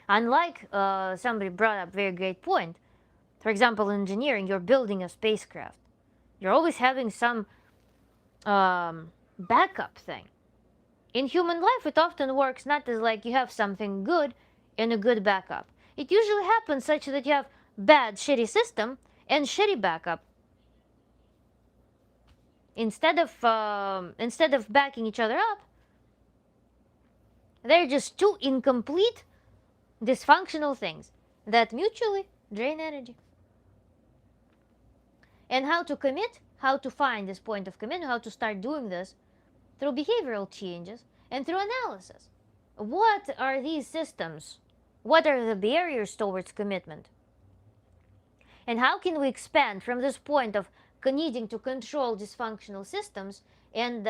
Unlike, somebody brought up a very great point. For example, in engineering, you're building a spacecraft. You're always having some backup thing. In human life, it often works not as like you have something good and a good backup. It usually happens such that you have bad, shitty system and shitty backup. Instead of backing each other up, they're just two incomplete, dysfunctional things that mutually drain energy. And how to commit, how to find this point of commitment, how to start doing this through behavioral changes and through analysis. What are these systems? What are the barriers towards commitment? And how can we expand from this point of needing to control dysfunctional systems and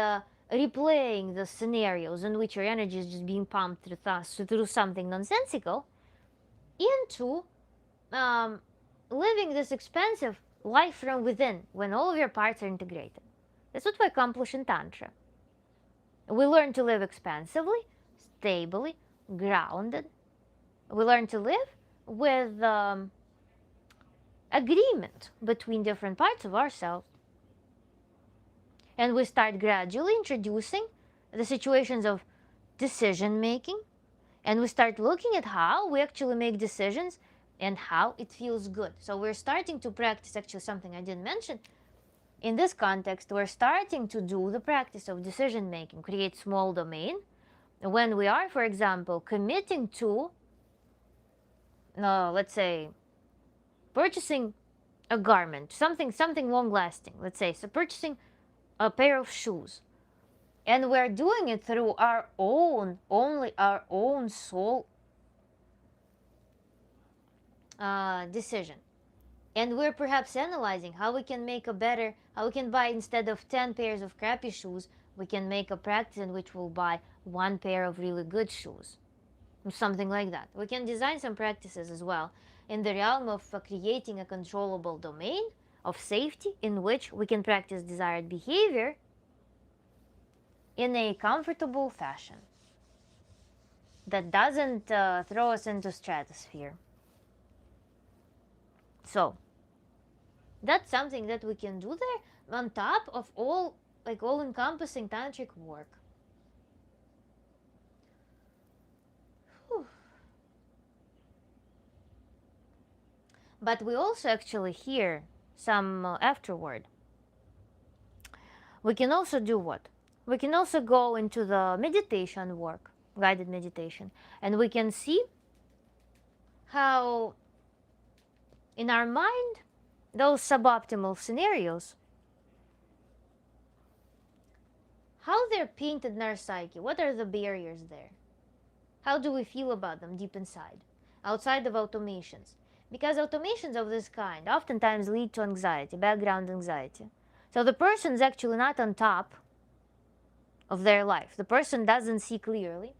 replaying the scenarios in which your energy is just being pumped through something nonsensical into living this expansive life from within when all of your parts are integrated. That's what we accomplish in Tantra. We learn to live expansively, stably, grounded. We learn to live with agreement between different parts of ourselves. And we start gradually introducing the situations of decision making And we start looking at how we actually make decisions and how it feels good. So we're starting to practice, actually something I didn't mention. In this context, we're starting to do the practice of decision making, create small domain. When we are, for example, committing to, let's say, purchasing a garment, something long lasting, let's say, so purchasing a pair of shoes. And we're doing it through our own, only our own soul decision. And we're perhaps analyzing how we can make a better, how we can buy, instead of 10 pairs of crappy shoes, we can make a practice in which we'll buy one pair of really good shoes. Something like that. We can design some practices as well in the realm of creating a controllable domain of safety in which we can practice desired behavior in a comfortable fashion that doesn't throw us into stratosphere. So that's something that we can do there on top of all, like, all-encompassing tantric work. Whew. But we also actually hear some afterward. We can also do what? We can also go into the meditation work, guided meditation, and we can see how in our mind those suboptimal scenarios, how they're painted in our psyche. What are the barriers there? How do we feel about them deep inside, outside of automations? Because automations of this kind oftentimes lead to anxiety, background anxiety. So the person's actually not on top of their life. The person doesn't see clearly.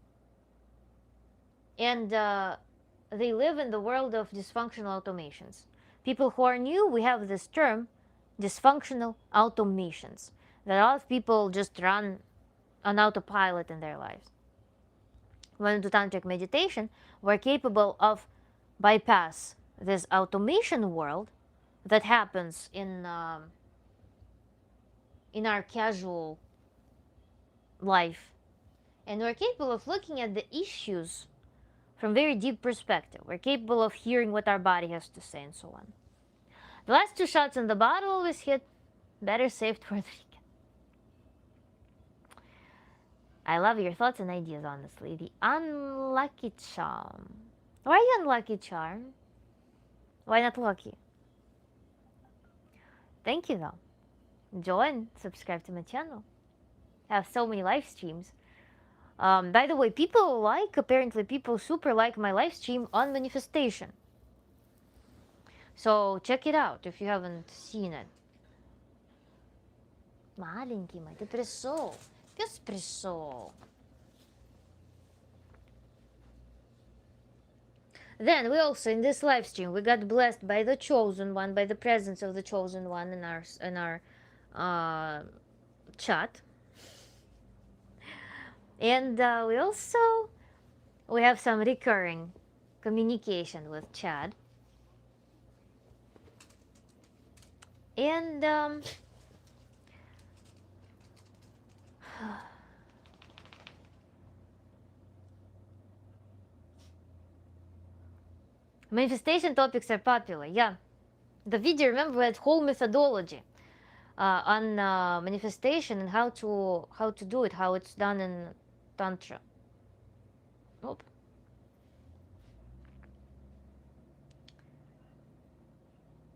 And they live in the world of dysfunctional automations. People who are new, we have this term, dysfunctional automations. That a lot of people just run on autopilot in their lives. When we do tantric meditation, we're capable of bypass this automation world that happens in our casual life, and we're capable of looking at the issues from very deep perspective. We're capable of hearing what our body has to say and so on. The last two shots in the bottle always hit. Better saved for the weekend. I love your thoughts and ideas, honestly. The unlucky charm. Why are you unlucky charm? Why not lucky? Thank you though. Join, subscribe to my channel. I have so many live streams. By the way, apparently people super like my live stream on manifestation. So check it out if you haven't seen it. Маленький мой, ты пришел. Пес пришел. Then we also, in this live stream, we got blessed by the chosen one, by the presence of the chosen one in our chat. And we have some recurring communication with Chad. And manifestation topics are popular. Yeah, the video, remember, we had whole methodology on manifestation and how to do it, how it's done in Tantra. Nope.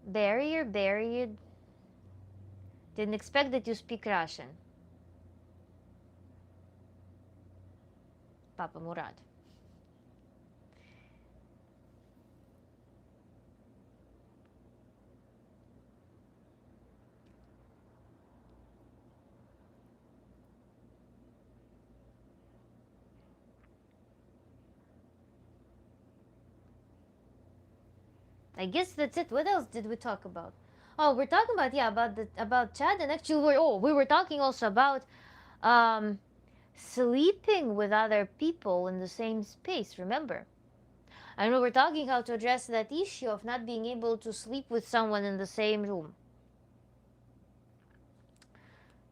Barrier, buried. Didn't expect that you speak Russian. Papa Murad. I guess that's it. What else did we talk about? Oh, we're talking about about Chad, and actually we were talking also about sleeping with other people in the same space, remember? And we were talking how to address that issue of not being able to sleep with someone in the same room.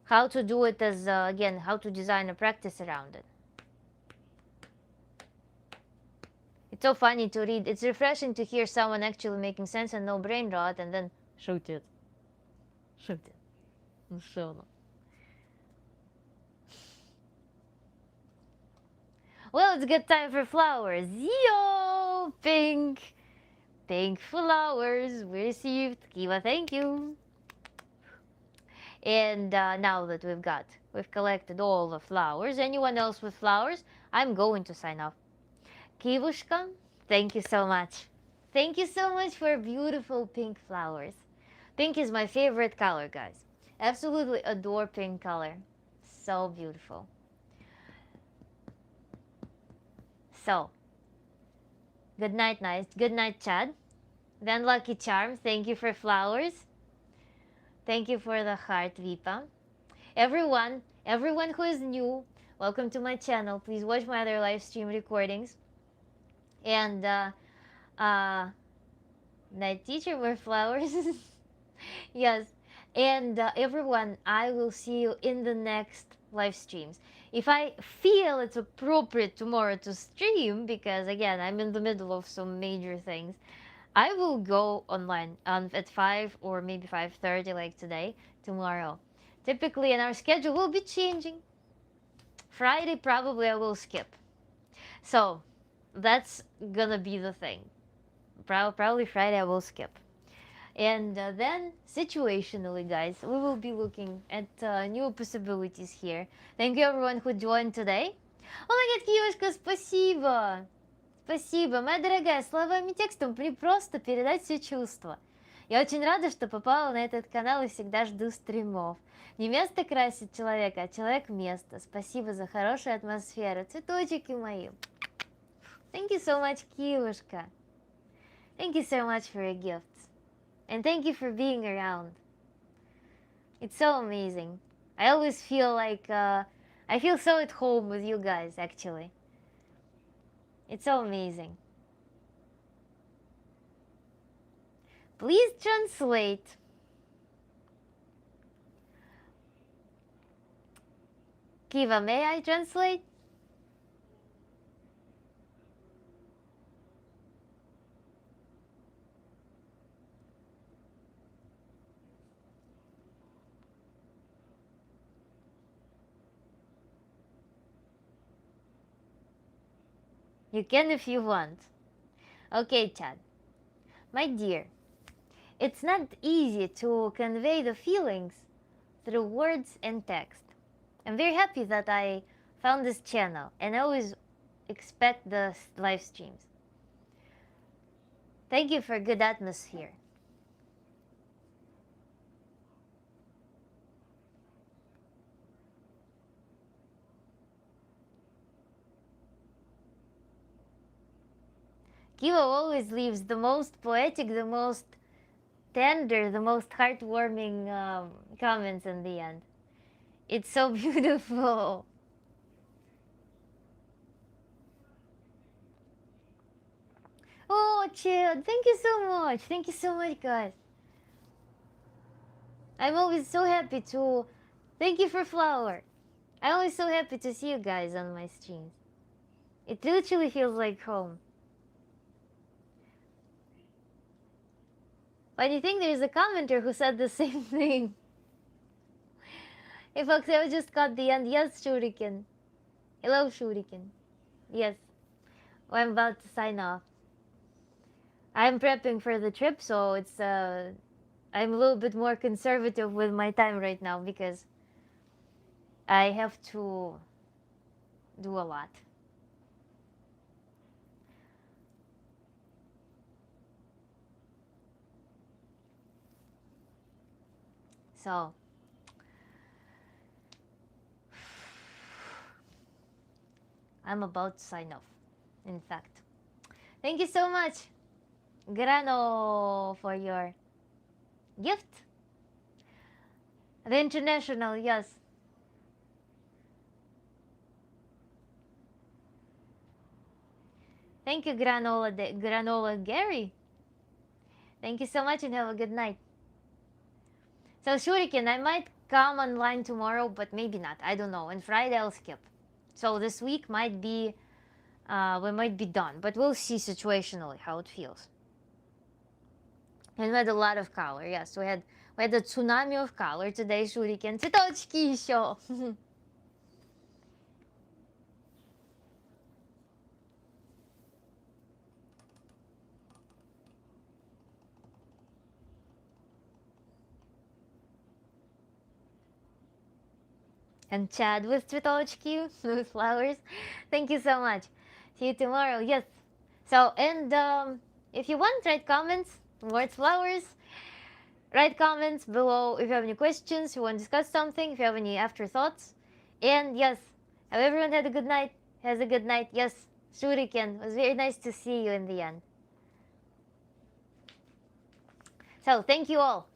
How to do it as, again, how to design a practice around it. It's so funny to read. It's refreshing to hear someone actually making sense and no brain rot, and then shoot it. Shoot it. So, well, it's good time for flowers. Yo, pink. Pink flowers we received. Kiva, thank you. And now that we've collected all the flowers. Anyone else with flowers? I'm going to sign off. Kivushka, thank you so much. Thank you so much for beautiful pink flowers. Pink is my favorite color, guys. Absolutely adore pink color. So beautiful. So, good night, nice. Good night, Chad. Then Lucky Charm, thank you for flowers. Thank you for the heart, Vipa. Everyone who is new, welcome to my channel. Please watch my other live stream recordings. And uh, night teacher, more flowers. Yes. And everyone, I will see you in the next live streams. If I feel it's appropriate tomorrow to stream, because again, I'm in the middle of some major things, I will go online at 5 or maybe 5:30 like today, tomorrow. Typically, and our schedule will be changing. Friday, probably I will skip. So, that's gonna be the thing. Probably Friday I will skip. And then, situationally, guys, we will be looking at new possibilities here. Thank you, everyone who joined today. Oh my god, Киюшка, спасибо! Спасибо, моя дорогая, словами текстом мне просто передать все чувства. Я очень рада, что попала на этот канал и всегда жду стримов. Не место красит человека, а человек место. Спасибо за хорошую атмосферу. Цветочки мои. Thank you so much, Киюшка. Thank you so much for your gifts. And thank you for being around. It's so amazing. I always feel like I feel so at home with you guys, actually. It's so amazing. Please translate. Kiva, may I translate? You can if you want. Okay, Chad. My dear, it's not easy to convey the feelings through words and text. I'm very happy that I found this channel and I always expect the live streams. Thank you for good atmosphere. Kiva always leaves the most poetic, the most tender, the most heartwarming comments in the end. It's so beautiful. Oh, Chad, thank you so much. Thank you so much, guys. I'm always so happy to. Thank you for flower. I'm always so happy to see you guys on my streams. It literally feels like home. Funny thing, there's a commenter who said the same thing. Hey folks, I just got the end. Yes, Shuriken. Hello, Shuriken. Yes. Oh, I'm about to sign off. I'm prepping for the trip, so it's I'm a little bit more conservative with my time right now because I have to do a lot. So I'm about to sign off. In fact, thank you so much, Grano, for your gift. The international, yes. Thank you, Granola Gary. Thank you so much and have a good night. So Shuriken, I might come online tomorrow, but maybe not. I don't know. And Friday I'll skip. So this week might be we might be done, but we'll see situationally how it feels. And we had a lot of color. Yes, we had a tsunami of color today. Shuriken, цветочки еще. And Chad with цветочки, with flowers. Thank you so much. See you tomorrow. Yes. So, and if you want, write comments towards flowers. Write comments below if you have any questions, if you want to discuss something, if you have any afterthoughts. And yes, have everyone had a good night? Has a good night? Yes, Shuriken. It was very nice to see you in the end. So, thank you all.